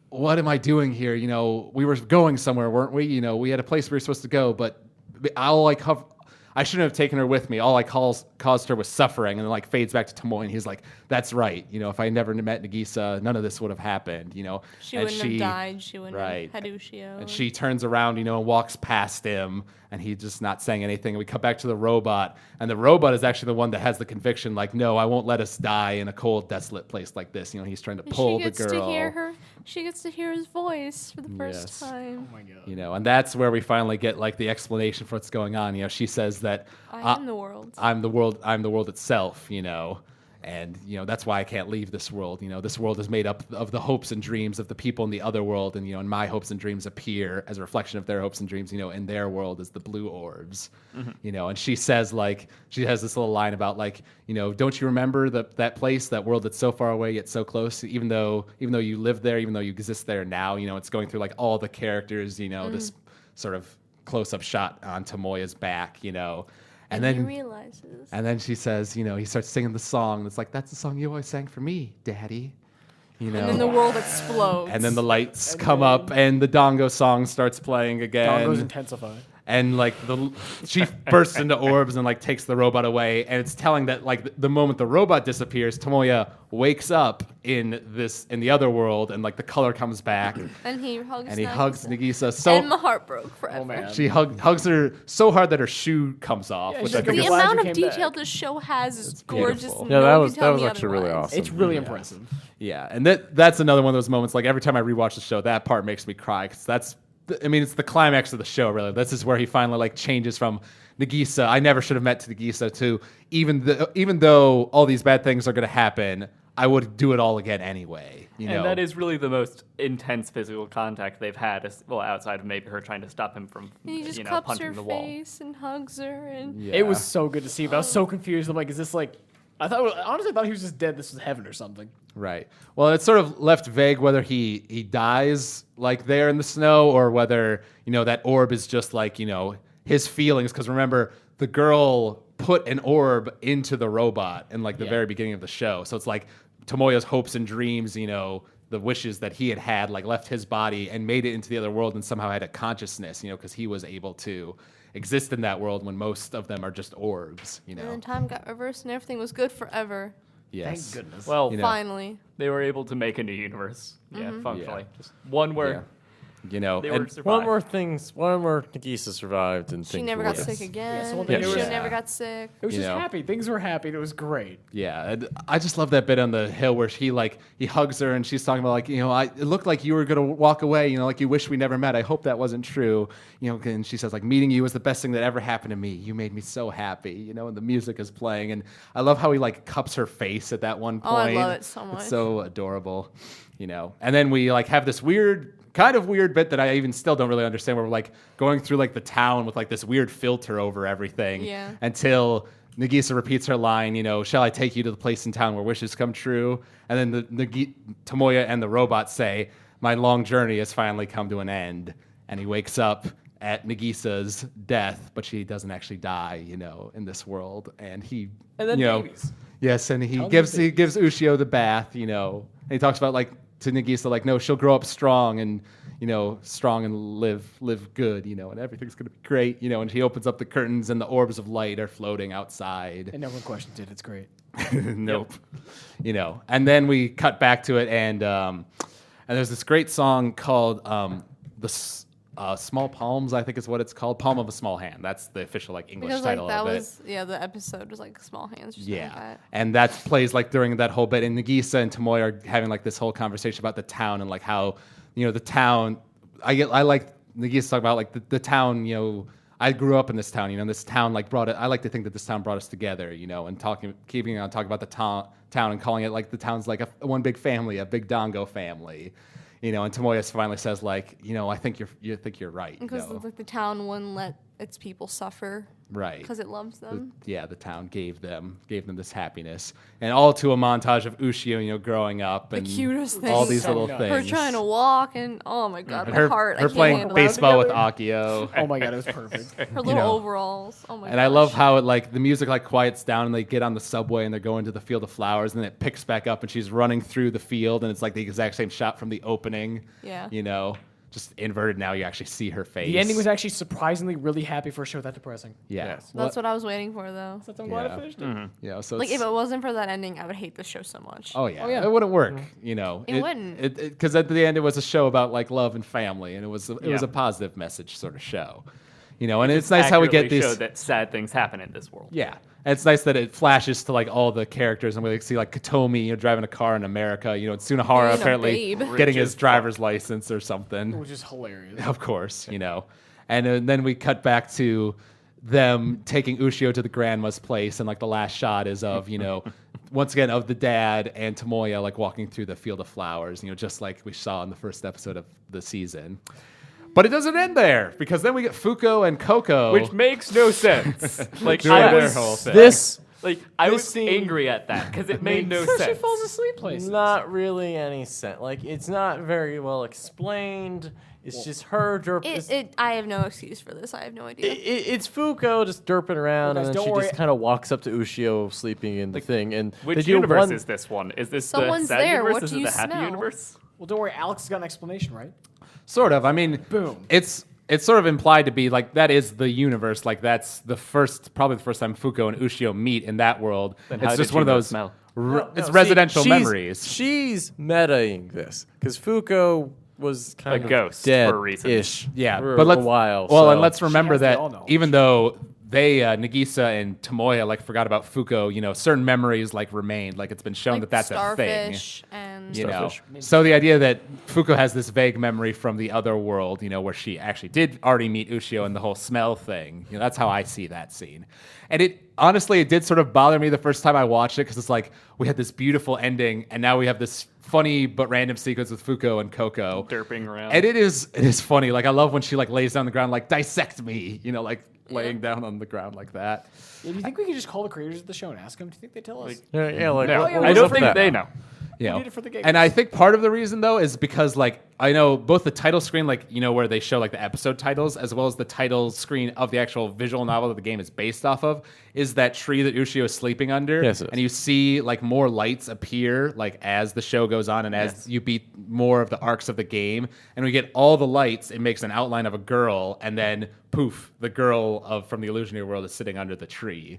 what am I doing here? You know, we were going somewhere, weren't we? You know, we had a place we were supposed to go, but I shouldn't have taken her with me. All I caused her was suffering, and then like fades back to Tomoe, and he's like, "That's right. You know, if I never met Nagisa, none of this would have happened. You know, She and wouldn't have died. She wouldn't right. have had Ushio. And she turns around, you know, and walks past him, and he's just not saying anything. And we cut back to the robot, and the robot is actually the one that has the conviction, like, no, I won't let us die in a cold, desolate place like this. You know, he's trying to pull she the gets girl. to hear her. She gets to hear his voice for the first Yes. time. oh my God. You know, and that's where we finally get like the explanation for what's going on. You know, she says that I am the world. I'm the world. I'm the world itself. You know, and you know that's why I can't leave this world. You know, this world is made up of the hopes and dreams of the people in the other world, and you know, and my hopes and dreams appear as a reflection of their hopes and dreams. You know, in their world is the blue orbs. You know, and she says like she has this little line about like, you know, don't you remember that place, that world that's so far away yet so close? Even though you live there, even though you exist there now, you know, it's going through like all the characters. You know, this sort of close-up shot on Tomoya's back. You know. And he then realizes. and then she says, you know, he starts singing the song. And it's like, that's the song you always sang for me, Daddy. You know. And then the world explodes. And then the lights come up, and the Dongo song starts playing again. Dongo's intensified. And like she bursts into orbs and like takes the robot away, and it's telling that like the moment the robot disappears, Tomoya wakes up in the other world, and like the color comes back, And he hugs and he Nagisa. hugs Nagisa so. And my heart broke forever. Oh man. She hugs her so hard that her shoe comes off. Yeah, which she's I think like, The "I'm is glad amount you of came detail back." this show has is It's gorgeous. beautiful. No Yeah, that one was can tell me actually really otherwise. awesome. It's really Yeah. impressive. Yeah, and that's another one of those moments. Like every time I rewatch the show, that part makes me cry because it's the climax of the show. Really, this is where he finally like changes from Nagisa. I never should have met Nagisa to even though all these bad things are going to happen, I would do it all again anyway. You know, And that is really the most intense physical contact they've had, outside of maybe her trying to stop him from, And he just you know, cups punching her the wall. face and hugs her. And Yeah. It was so good to see, but I was so confused. I'm like, is this like? Honestly, I thought he was just dead. This was heaven or something. Right. Well, it's sort of left vague whether he dies like there in the snow or whether, you know, that orb is just like, you know, his feelings. Because remember, the girl put an orb into the robot in like the very beginning of the show. So it's like Tomoya's hopes and dreams, you know, the wishes that he had like left his body and made it into the other world and somehow had a consciousness, you know, because he was able to exist in that world when most of them are just orbs, you And know. then time got reversed and everything was good forever. Yes. Thank goodness. Well, You know. Finally. they were able to make a new universe. Yeah, functionally. Yeah. Just one Yeah. where You know, they and were survived. One more Nagisa survived and She things never were got less. sick again. so Yeah. She Yeah. never got sick. It was You just know. happy. Things were happy. It was great. yeah, and I just love that bit on the hill where he hugs her and she's talking about like, you know, it looked like you were gonna walk away, you know, like you wish we never met. I hope that wasn't true, you know. And she says like, meeting you was the best thing that ever happened to me. You made me so happy, you know. And the music is playing, and I love how he like cups her face at that one point. Oh, I love it so much. It's so adorable, you know. And then we like have this weird kind of weird bit that I even still don't really understand, where we're like going through like the town with like this weird filter over everything until Nagisa repeats her line, shall I take you to the place in town where wishes come true? And then Tomoya and the robot say, my long journey has finally come to an end. And he wakes up at Nagisa's death, but she doesn't actually die, in this world. And he, And then babies. yes, and he gives Ushio the bath, and he talks about like to Nagisa, like, no, she'll grow up strong and strong and live good, and everything's gonna be great, and he opens up the curtains and the orbs of light are floating outside. And no one questions it. It's great. Nope. And then we cut back to it, and there's this great song called Small Palms, I think is what it's called. Palm of a Small Hand. That's the official like English Because title like that of it. was the episode was like Small Hands or something like that. And that plays like during that whole bit, and Nagisa and Tomoya are having like this whole conversation about the town and like how the town. I like Nagisa talking about like the town. I grew up in this town. This town like brought it. I like to think that this town brought us together. And keeping on talking about the town and calling it like the town's like one big family, a big Dango family. And Tomoya finally says, like, I think you're right. Because like the town wouldn't let its people suffer. Right. Because it loves them. The town gave them this happiness, and all to a montage of Ushio, growing up, and The cutest thing. all these So little nice. things. Her trying to walk and oh my god, And my her, heart. her I can't playing handle baseball with together. Akio. Oh my god, it was perfect. Her little overalls. Oh my god. And I love how it like the music like quiets down and they get on the subway and they're going to the field of flowers, and then it picks back up and she's running through the field, and it's like the exact same shot from the opening. Yeah. Just inverted. Now you actually see her face. The ending was actually surprisingly really happy for a show that depressing. yeah. Yes. That's what I was waiting for though. So I'm glad Yeah. I finished it. So Like it's- if it wasn't for that ending, I would hate the show so much. Oh yeah. Oh, yeah. It wouldn't work. It wouldn't. Because at the end it was a show about like love and family, and it was Yeah. a positive message sort of show. And it's nice how we get Accurately these. show that sad things happen in this world. Yeah. And it's nice that it flashes to like all the characters, and we like, see like Katomi, driving a car in America. Tsunahara Being a apparently babe. getting Rich his as driver's license or something. Which is hilarious. Of course, And then we cut back to them taking Ushio to the grandma's place, and like the last shot is of once again of the dad and Tomoya like walking through the field of flowers, just like we saw in the first episode of the season. But it doesn't end there, because then we get Fuko and Coco, Which makes no sense. Like doing I their was, whole thing. I This was scene angry at that because it made no She sense. falls asleep places. Not really any sense. Like, it's not very well explained. It's just her derping. I have no excuse for this. I have no idea. It's Fuko just derping around, Well, guys, and then don't she worry. just kind of walks up to Ushio sleeping in the thing. And they Which do universe one, is this one? Is this Someone's the sad there. universe? What Is do it you the happy smell? universe? Well, don't worry. Alex has got an explanation, right? Sort of. I mean, Boom. It's sort of implied to be like that is the universe. Like that's probably the first time Fuko and Ushio meet in that world. Then how It's did just one you of know those. smell? It's see, residential she's- memories. She's metaing this because Fuko was kind A of ghost dead for a reason. ish. Yeah, for but a while. Well, so. and let's remember has the that all-knowledge. even though they Nagisa and Tomoya like forgot about Fuko, certain memories like remained. Like it's been shown Like that that's a thing. starfish and Starfish. So the idea that Fuko has this vague memory from the other world, where she actually did already meet Ushio and the whole smell thing, that's how I see that scene. And it did sort of bother me the first time I watched it, because it's like we had this beautiful ending and now we have this funny but random sequence with Fuko and Coco Derping around. and it is funny. Like I love when she like lays down on the ground, like dissect me, like laying down on the ground like that. Yeah, do you think we could just call the creators of the show and ask them? Do you think they tell us? Yeah, like No, what yeah, was I don't up with think that? they know. did it for the giggles. And I think part of the reason though is because like I know both the title screen, like where they show like the episode titles, as well as the title screen of the actual visual novel that the game is based off of, is that tree that Ushio is sleeping under. Yes, it is. And you see like more lights appear like as the show goes on and as you beat more of the arcs of the game, and we get all the lights. It makes an outline of a girl, and then poof, the girl from the illusionary world is sitting under the tree.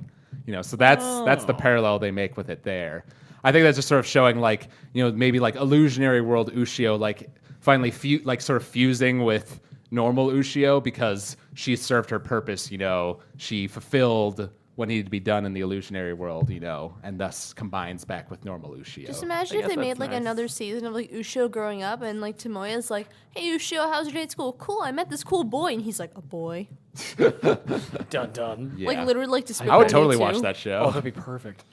So that's the parallel they make with it there. I think that's just sort of showing like, maybe like illusionary world Ushio like finally sort of fusing with normal Ushio because she served her purpose, she fulfilled what needed to be done in the illusionary world, and thus combines back with normal Ushio. Just imagine if guess they made that's like nice. another season of like Ushio growing up, and like Tomoya's like, "Hey Ushio, how's your day at school? Cool, I met this cool boy," and he's like, "A boy?" Dun dun. Yeah. Like literally like I would Despicable totally Me watch 2. that Oh, show. that'd be perfect.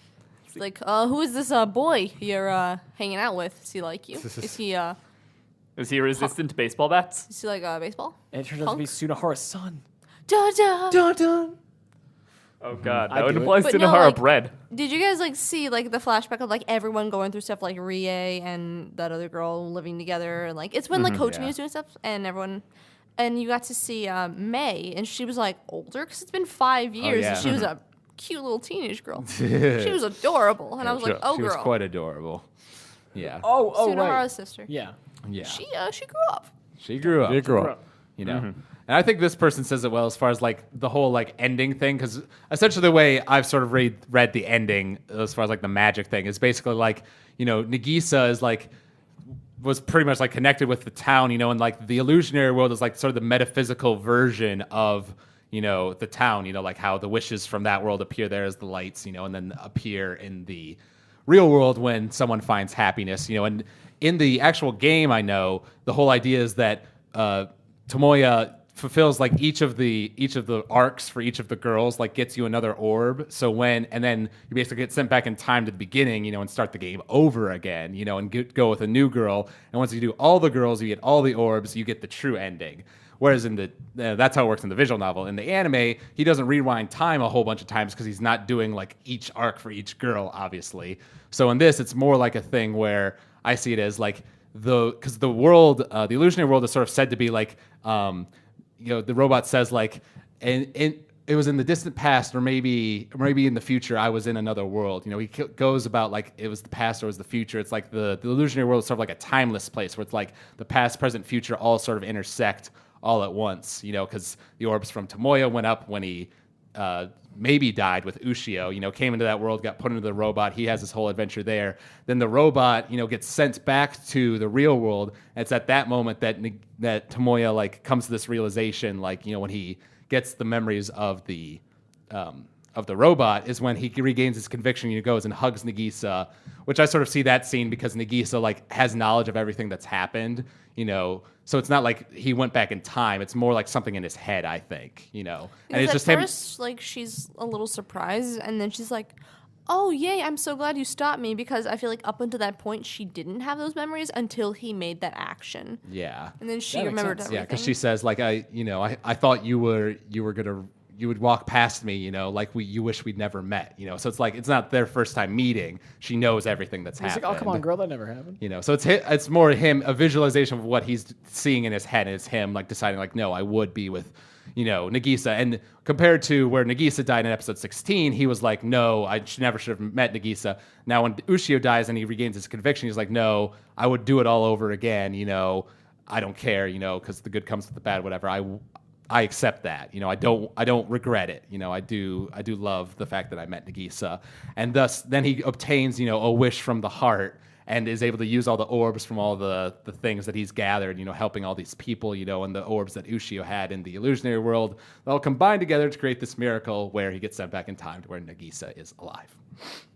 Like, who is this boy you're hanging out with? Does he like you? Is he Is he resistant to baseball bats? You see, like, baseball? And it turns out to be Sunahara's son. Da-da! Dun dun. Oh god, I'd that would do it. imply But no, Sunahara like- bread. Did you guys, like, see, like, the flashback of, like, everyone going through stuff, like, Rie and that other girl living together? And, like, it's when, like, Coach Yeah. was doing stuff and everyone... And you got to see May, and she was, like, older, because it's been 5 years, yeah. and she was a cute little teenage girl. She was adorable, and I was like, oh, She was girl. quite adorable. Yeah. Oh, Sunahara's right. sister. Yeah. Yeah. She grew up. She grew up. They grow up. You know. And I think this person says it well as far as like the whole like ending thing, because essentially the way I've sort of read the ending as far as like the magic thing is basically like, you know, Nagisa is like was pretty much like connected with the town, you know, and like the illusionary world is like sort of the metaphysical version of, you know, the town, you know, like how the wishes from that world appear there as the lights, you know, and then appear in the real world when someone finds happiness, you know. And in the actual game, I know the whole idea is that Tomoya fulfills like each of the arcs for each of the girls, like gets you another orb. So and then you basically get sent back in time to the beginning, you know, and start the game over again, you know, and go with a new girl. And once you do all the girls, you get all the orbs, you get the true ending. Whereas in that's how it works in the visual novel. In the anime, he doesn't rewind time a whole bunch of times because he's not doing like each arc for each girl, obviously. So in this, it's more like a thing where I see it as like because the world, the illusionary world, is sort of said to be like, you know, the robot says like, and it was in the distant past, or maybe in the future, I was in another world. You know, he goes about like it was the past or it was the future. It's like the illusionary world is sort of like a timeless place where it's like the past, present, future all sort of intersect all at once. You know, because the orbs from Tomoya went up when he maybe died with Ushio, you know, came into that world, got put into the robot. He has his whole adventure there. Then the robot, you know, gets sent back to the real world. And it's at that moment that Tomoya like comes to this realization, like, you know, when he gets the memories of the robot is when he regains his conviction. He goes and hugs Nagisa, which I sort of see that scene because Nagisa like has knowledge of everything that's happened, you know. So it's not like he went back in time. It's more like something in his head, I think, you know. And it's Because just at him. first, like, she's a little surprised, and then she's like, oh, yay, I'm so glad you stopped me, because I feel like up until that point, she didn't have those memories until he made that action. Yeah. And then she That makes remembered sense. everything. Yeah, because she says like I thought you would walk past me, you know, like you wish we'd never met, you know. So it's like it's not their first time meeting. She knows everything that's He's happened. like, oh, come on, girl, that never happened. You know, so it's more him, a visualization of what he's seeing in his head, and it's him like deciding like, no, I would be with, you know, Nagisa. And compared to where Nagisa died in episode 16, he was like, no, I never should have met Nagisa. Now when Ushio dies and he regains his conviction, he's like, no, I would do it all over again. You know, I don't care, you know, because the good comes with the bad, whatever. I accept that, you know. I don't regret it, you know. I do love the fact that I met Nagisa, and thus then he obtains, you know, a wish from the heart and is able to use all the orbs from all the things that he's gathered, you know, helping all these people, you know, and the orbs that Ushio had in the illusionary world. They all combine together to create this miracle where he gets sent back in time to where Nagisa is alive.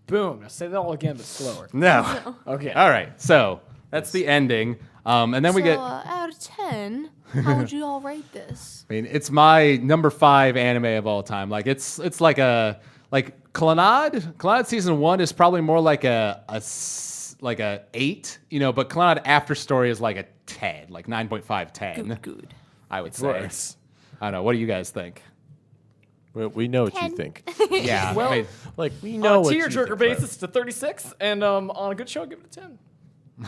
Boom. Now say that all again, but slower. No. Okay. All right. So that's the ending, and then we get. out of 10, how would you all rate this? I mean, it's my number 5 anime of all time. Like it's like a Clannad. Clannad season 1 is probably more like a 8, you know, but Clannad After Story is like a 10, like 9.5, 10. Good. I would say. Worse. I don't know. What do you guys think? Well, we know what you 10. think. Yeah. Well, I mean, Like we know On a what you tearjerker think, basis, it's a 36, and on a good show, give it a 10.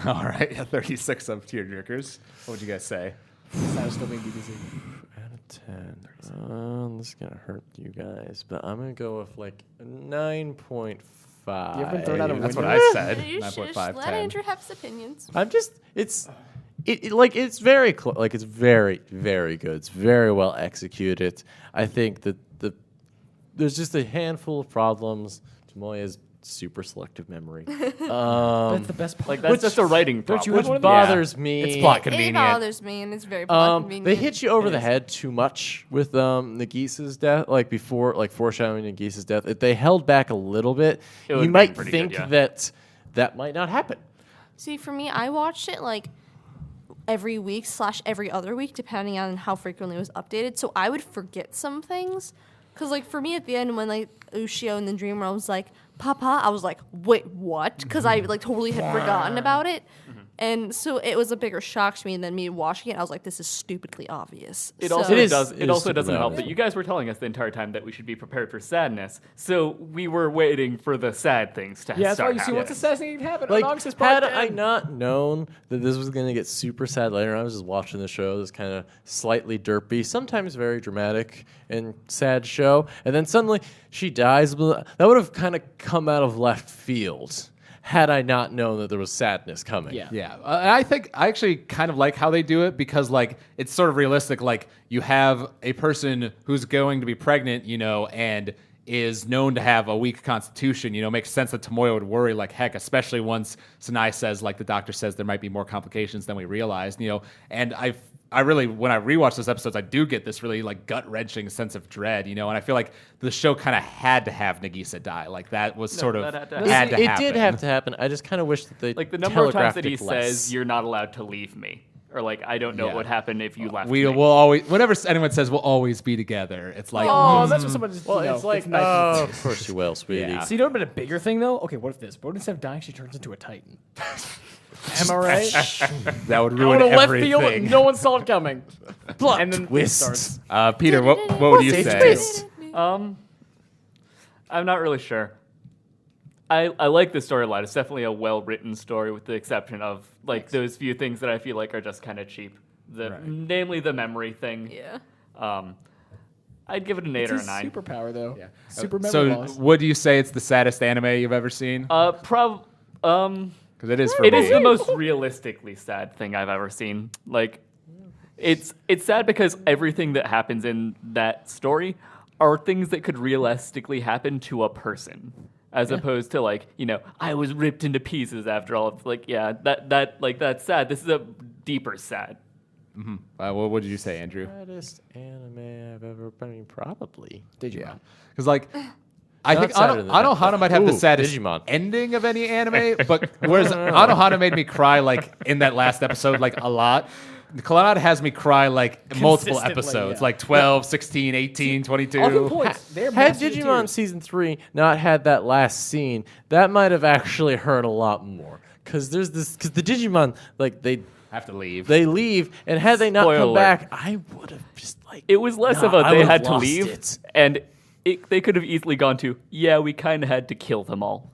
all right. 36 of tearjerkers. What would you guys say? That was still being BBC. Out of 10. This is gonna hurt you guys, but I'm gonna go with like a 9.5. You ever been thrown out of a That's what window? I said. You should 9.5, let 10. Andrew have his opinions. I'm just it's it's very like it's very very good. It's very well executed. I think that there's just a handful of problems. Tomoya's super selective memory. That's the best part. Like that's just a writing problem. Don't you have Which one of those? bothers me. It's plot It convenient. bothers me, and it's very plot convenient. They hit you over the head too much with Nagisa's death, like before, like foreshadowing Nagisa's death. If they held back a little bit, It you would've might been pretty think good, yeah. that might not happen. See, for me, I watched it like every week / every other week, depending on how frequently it was updated. So I would forget some things. Because, like, for me at the end, when, like, Ushio in the dream realm was like, Papa, I was like, wait, what? Because I, like, totally had forgotten about it. And so it was a bigger shock to me than me watching it. I was like, this is stupidly obvious. It So- also It is- does. it It is also super doesn't help obvious. that you guys were telling us the entire time that we should be prepared for sadness. So we were waiting for the sad things to Yeah, that's why start you see happening. what's the saddest thing that happened Like, on August had part I 10. not known that this was going to get super sad later, I was just watching the show, this kind of slightly derpy, sometimes very dramatic and sad show, and then suddenly she dies. That would have kind of come out of left field had I not known that there was sadness coming. Yeah. Yeah, I think I actually kind of like how they do it because like it's sort of realistic. Like you have a person who's going to be pregnant, and is known to have a weak constitution. Makes sense that Tomoya would worry like heck, especially once Sanai says like the doctor says there might be more complications than we realized. And I really, when I rewatch those episodes, I do get this really like gut wrenching sense of dread, and I feel like the show kind of had to have Nagisa die. Like that was sort of that had to had happen. to happen. It did have to happen. I just kind of wish that they Like the number of times that he telegraphed it less. says, "You're not allowed to leave me," or like, "I don't know Yeah. what would happen if you left We me." will always, whenever anyone says we'll always be together, it's like, Oh, that's what someone just. Well, you know, it's like, gets knifed in the of course you will, sweetie. Yeah. So you know what would have been a bigger thing though? Okay, what if this? What if instead of dying, she turns into a Titan? Am I right? that would Out ruin of left everything. field, no one saw it coming. Plot And then it twist. starts. Peter, what would you Sage say? twist. I'm not really sure. I like the storyline. It's definitely a well-written story, with the exception of like those few things that I feel like are just kind of cheap. Namely the memory thing. Yeah. I'd give it an 8 It's or a a 9. superpower though. Yeah. Super memory So, loss. would you say it's the saddest anime you've ever seen? Because Because it is for it me. is the most realistically sad thing I've ever seen. Like, it's sad because everything that happens in that story are things that could realistically happen to a person, as opposed to like, I was ripped into pieces after all of that's sad. This is a deeper sad. What did you say, Andrew? Saddest anime I've ever. I mean, probably. Digimon. Because like. I Not think sadder than Ano that, Hana but- might have the Ooh, saddest Digimon. ending of any anime, but whereas Ano Hana made me cry like in that last episode like a lot, Clannad has me cry like multiple Consistently, episodes, yeah. like 12, 16, 18, 22. All good points. They're Had massive Digimon tears. season 3 not had that last scene, that might have actually hurt a lot more. Because the Digimon, like Have to leave. they leave, and had they not Spoiler come alert. back, I would have just like. It was less nah, of a I they would've had to lost leave, it. and they could have easily gone to, yeah, we kind of had to kill them all.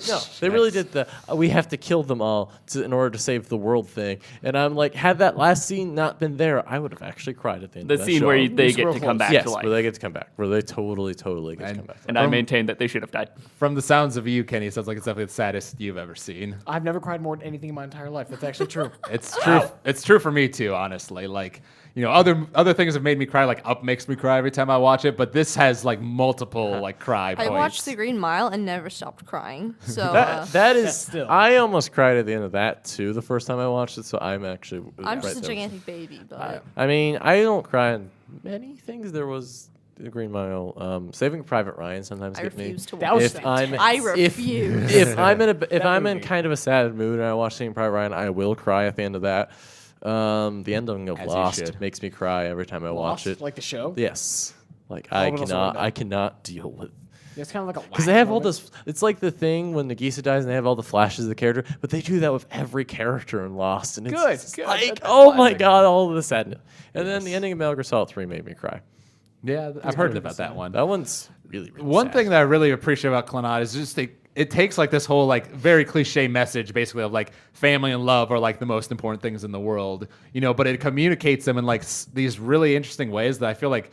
No, they really did the we have to kill them all in order to save the world thing. And I'm like, had that last scene not been there, I would have actually cried at the end The of that scene show. where they It's get real to come close. back yes, to life. where they get to come back, where they totally get to come back. And I maintain that they should have died. From the sounds of you, Kenny, it sounds like it's definitely the saddest you've ever seen. I've never cried more than anything in my entire life. That's actually true. It's true. It's true for me too, honestly. Like, other things have made me cry. Like Up makes me cry every time I watch it, but this has like multiple like cry points. I watched The Green Mile and never stopped crying. So That is. still. I almost cried at the end of that too. The first time I watched it, so I'm actually. I'm right just a there. gigantic baby, but I mean, I don't cry in many things. There was the Green Mile, Saving Private Ryan. Sometimes I hit me. refuse to That watch was it. fantastic. I if- refuse. If I'm in movie. kind of a sad mood and I watch Saving Private Ryan, I will cry at the end of that. The ending of As you Lost should. makes me cry every time I watch Lost, it. like the show. Yes, like Oh, I but also cannot, no. I cannot deal with. It's kind of like a Because they have all this. It's like the thing when Nagisa dies and they have all the flashes of the character, but they do that with every character in Lost, and it's Good, just good. like, That's oh my classic. god, all of the sadness. And then the ending of Metal Gear Solid 3 made me cry. Yeah, I've heard about that one. That one's really, really One sad. thing that I really appreciate about Clannad is just it takes like this whole like very cliche message basically of like family and love are like the most important things in the world, but it communicates them in like these really interesting ways that I feel like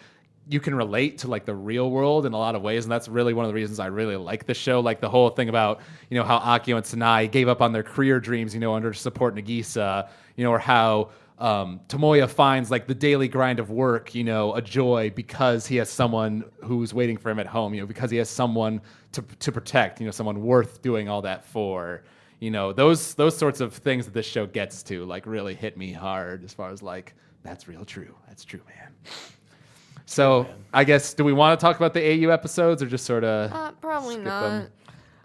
you can relate to like the real world in a lot of ways, and that's really one of the reasons I really like the show. Like the whole thing about how Akio and Sanai gave up on their career dreams, in order to support Nagisa, or how Tomoya finds like the daily grind of work, a joy because he has someone who's waiting for him at home, because he has someone to protect, someone worth doing all that for. Those sorts of things that this show gets to like really hit me hard as far as like that's real true. That's true, man. So I guess do we want to talk about the AU episodes or just sort of probably skip not.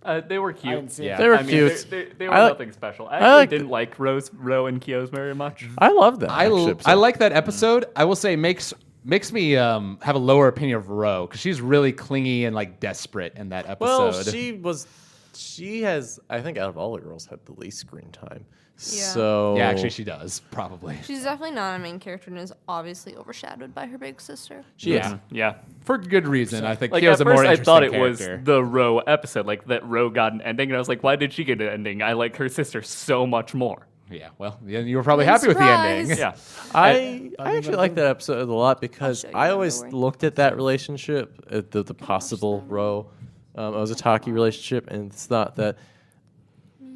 them? They were I cute. didn't see it. Yeah. They were I mean, cute. They were I like- nothing special. I I actually like didn't like Ro and Kyo's very much. I love that. I actually. like that episode. I will say makes me have a lower opinion of Ro because she's really clingy and like desperate in that episode. Well, she has, I think, out of all the girls, had the least screen time. Yeah. So Yeah, actually, she does probably She's definitely not a main character and is obviously overshadowed by her big sister. she is. Yeah. for good reason. I think Like Kyo's at a more first, I interesting thought it character. was the Ro episode, like that Ro got an ending, and I was like, why did she get an ending? I like her sister so much more. Yeah, well, you were probably I'm happy with the ending. surprised. Yeah. I actually like that episode a lot because show you, I don't always worry. looked at that relationship, at the possible Ro Ozataki relationship, and it's not that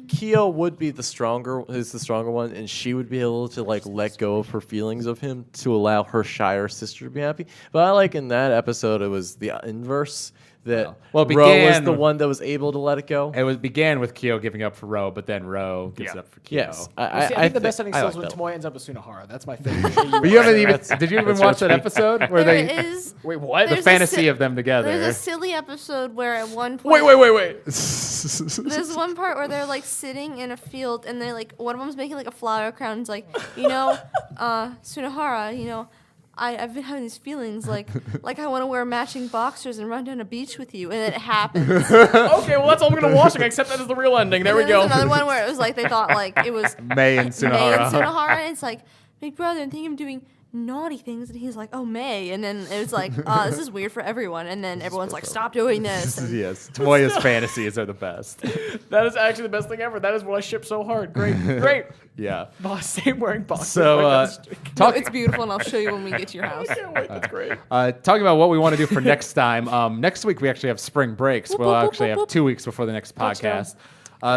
Kyo would be the stronger one, and she would be able to like let go of her feelings of him to allow her shyer sister to be happy. But I like in that episode it was the inverse. That Well, it Ro was began- the one that was able to let it go. Began with Kyo giving up for Ro, but then Ro gives Yeah. up for Kyo. Yes, I think the best ending I still like is when that. Tomoe ends up with Sunahara. That's my favorite. But you haven't even. That's- Did you even that's watch that right. episode where There they? is Wait, what? The there's a fantasy si- of them together. There's a silly episode where at one point Wait. there's one part where they're like sitting in a field and they're like one of them's making like a flower crown. And it's like, Sunahara, I've been having these feelings like I want to wear matching boxers and run down a beach with you, and then it happens. Okay, well that's all I'm gonna watch. I accept that as the real ending. There we And then go. there's another one where it was like they thought like it was May and May Sunahara. and Sunahara, and it's like, big brother, I'm thinking of doing naughty things, and he's like, oh, May, and then it was like, this is weird for everyone, and then everyone's like, stop doing this. And Yes, Tomoya's fantasies are the best. That is actually the best thing ever. That is what I ship so hard. Great. Yeah. Same wearing boxers. So, right down the street. no, it's beautiful, and I'll show you when we get to your house. I can't wait. That's great. Talking about what we want to do for next time. Next week we actually have spring breaks. We'll actually have 2 weeks before the next podcast.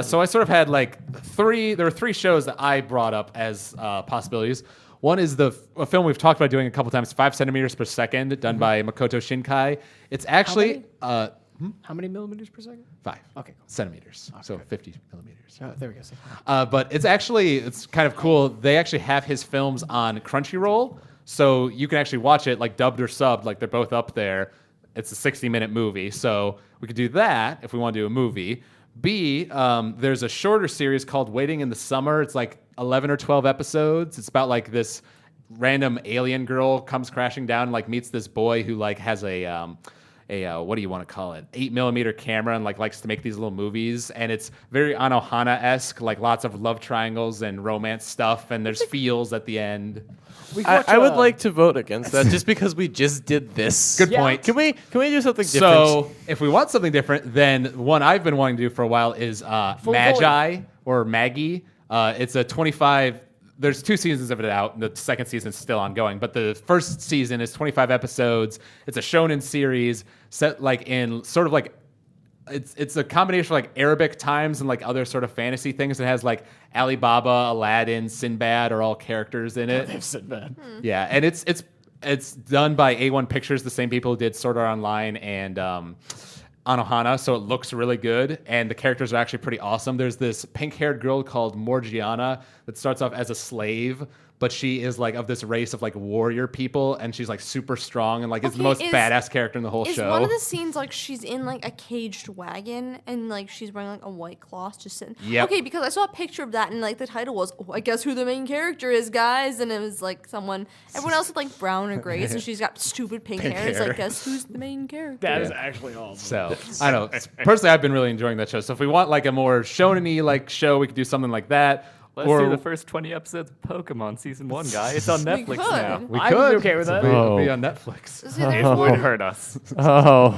So I sort of had there were 3 shows that I brought up as possibilities. One is a film we've talked about doing a couple times, 5 centimeters per second, done by Makoto Shinkai. It's actually How many millimeters per second? 5 Okay, cool. centimeters, so 50 millimeters. Oh, there we go. But it's kind of cool. They actually have his films on Crunchyroll, so you can actually watch it like dubbed or subbed, like they're both up there. It's a 60-minute movie, so we could do that if we want to do a movie. B, there's a shorter series called Waiting in the Summer. It's like 11 or 12 episodes. It's about like this random alien girl comes crashing down and like meets this boy who like has a what do you want to call it? 8mm camera and like likes to make these little movies. And it's very Anohana-esque, like lots of love triangles and romance stuff. And there's feels at the end. I would like to vote against that just because we just did this. Good point. Can we do something different? So if we want something different, then one I've been wanting to do for a while is Magi or Maggie. It's a 25. There's 2 seasons of it out, and the second season's still ongoing. But the first season is 25 episodes. It's a shonen series set like in sort of like it's a combination of like Arabic times and like other sort of fantasy things. It has like Alibaba, Aladdin, Sinbad are all characters in it. Sinbad. Yeah, and it's done by A1 Pictures, the same people who did Sword Art Online and Anohana, so it looks really good, and the characters are actually pretty awesome. There's this pink-haired girl called Morgiana that starts off as a slave, but she is like of this race of like warrior people, and she's like super strong and like is the most badass character in the whole Is show. one of the scenes like she's in like a caged wagon and like she's wearing like a white cloth just sitting? Yep. Okay, because I saw a picture of that and like the title was, I guess who the main character is, guys, and it was like everyone else with like brown or grays, and she's got stupid pink hair. It's hair. like, guess who's the main character? That is actually awesome. So I don't know. Personally, I've been really enjoying that show. So if we want like a more shonen-y like show, we could do something like that. Let's do the first 20 episodes of Pokemon Season 1, guy. It's on Netflix could. now. we I would could be okay with that. It'll be on Netflix. So there's It would hurt us. I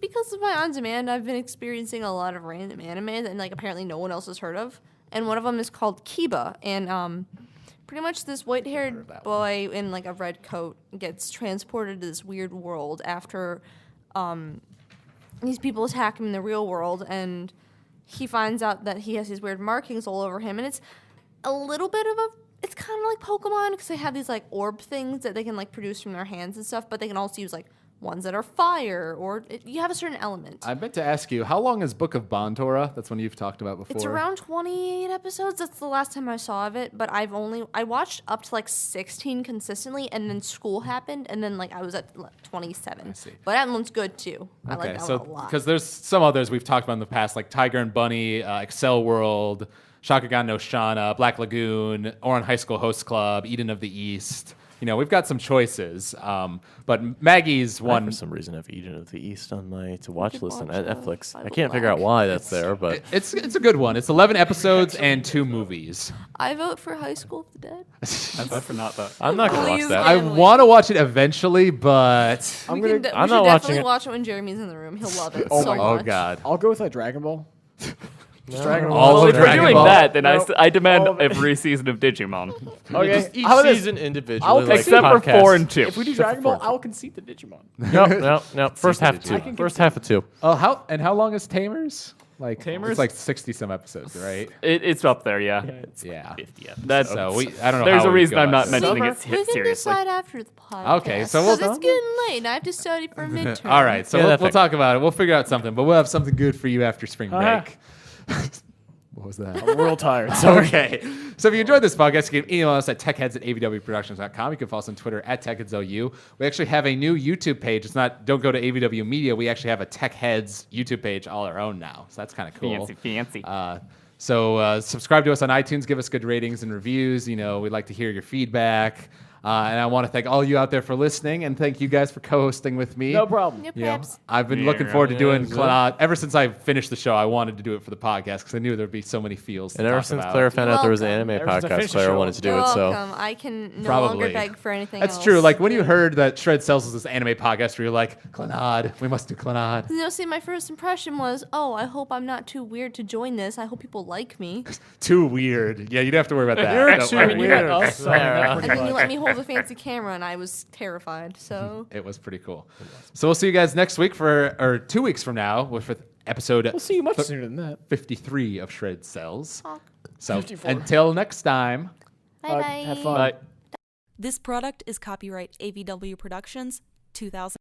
because of my on demand, I've been experiencing a lot of random anime that like apparently no one else has heard of, and one of them is called Kiba, and pretty much this white-haired boy in like a red coat gets transported to this weird world after these people attack him in the real world, and he finds out that he has these weird markings all over him, and it's a little bit of it's kind of like Pokemon because they have these like orb things that they can like produce from their hands and stuff, but they can also use like ones that are fire or you have a certain element. I meant to ask you, how long is Book of Bontora? That's one you've talked about before. It's around 28 episodes. That's the last time I saw of it, but I watched up to like 16 consistently, and then school happened, and then like I was at 27. I see. But that one's good too. I like that one a lot. Because there's some others we've talked about in the past, like Tiger and Bunny, Excel World, Shakugan no Shana, Black Lagoon, Oran High School Host Club, Eden of the East. we've got some choices. But Maggie's I, one. for some reason, have Agent of the East on my to-watch could list on watch that. Netflix. I I would can't figure out laugh. why that's there, but It's a good one. It's 11 episodes and 2 movies. I vote for High School of the Dead. I vote for not that. I'm not gonna watch Please that. I Emily. want to watch it eventually, but I'm We gonna. can I'm we not should watching definitely it. watch it when Jeremy's in the room. He'll love it Oh so my- oh much. god. I'll go with like Dragon Ball. Just Dragon All Ball. Well, of if we're Dragon doing Ball. that, then Nope. I demand All of it. every season of Digimon. Okay. Just each How about this? season individually, I'll like Except for podcasts. 4 and 2. If we do Dragon Ball, I'll concede the Digimon. No. First half of I two. First half of two. Oh, how long is Tamers? Like Tamers? It's like 60 some episodes, right? It's up there, yeah. It's Yeah. 50 episodes. So I don't know. There's how a we reason go I'm not after this. mentioning We it can seriously. decide after the podcast. Okay, so we'll- it's getting late and I have to study for midterm. All right, so Yeah, we'll that thing. talk about it. We'll figure out something, but we'll have something good for you after spring Uh-huh. break. What was that? I'm real tired. Sorry. Okay. So if you enjoyed this podcast, you can email us at techheads@avwproductions.com. You can follow us on Twitter at techheadsou. We actually have a new YouTube page. It's not don't go to AVW Media. We actually have a Tech Heads YouTube page all our own now. So that's kind of cool. Fancy. So subscribe to us on iTunes. Give us good ratings and reviews. We'd like to hear your feedback. And I want to thank all you out there for listening, and thank you guys for co-hosting with me. No problem. Yep, You know, perhaps. I've been Yeah, looking forward to doing yeah. Clannad. Ever since I finished the show, I wanted to do it for the podcast because I knew there'd be so many feels to And ever talk since about. Clara found out there was an Welcome. anime Ever since I podcast, finished the Clara show. wanted to do You're it. So welcome. I can no Probably. longer beg for anything That's else. true. Like when you heard that Shred Cels was this anime podcast where you're like, Clannad, we must do Clannad. See, my first impression was, oh, I hope I'm not too weird to join this. I hope people like me. Too weird. Yeah, you don't have to worry about that. You're Don't too worry. weird. Us, Sarah. And then you let me hold a fancy camera, and I was terrified. So It was pretty cool. So we'll see you guys next week or 2 weeks from now with episode We'll see you much sooner than that. 53 of Shred Cels. Talk. So 54. until next time. bye bye. Have fun. Bye. This product is copyright AVW Productions 2000.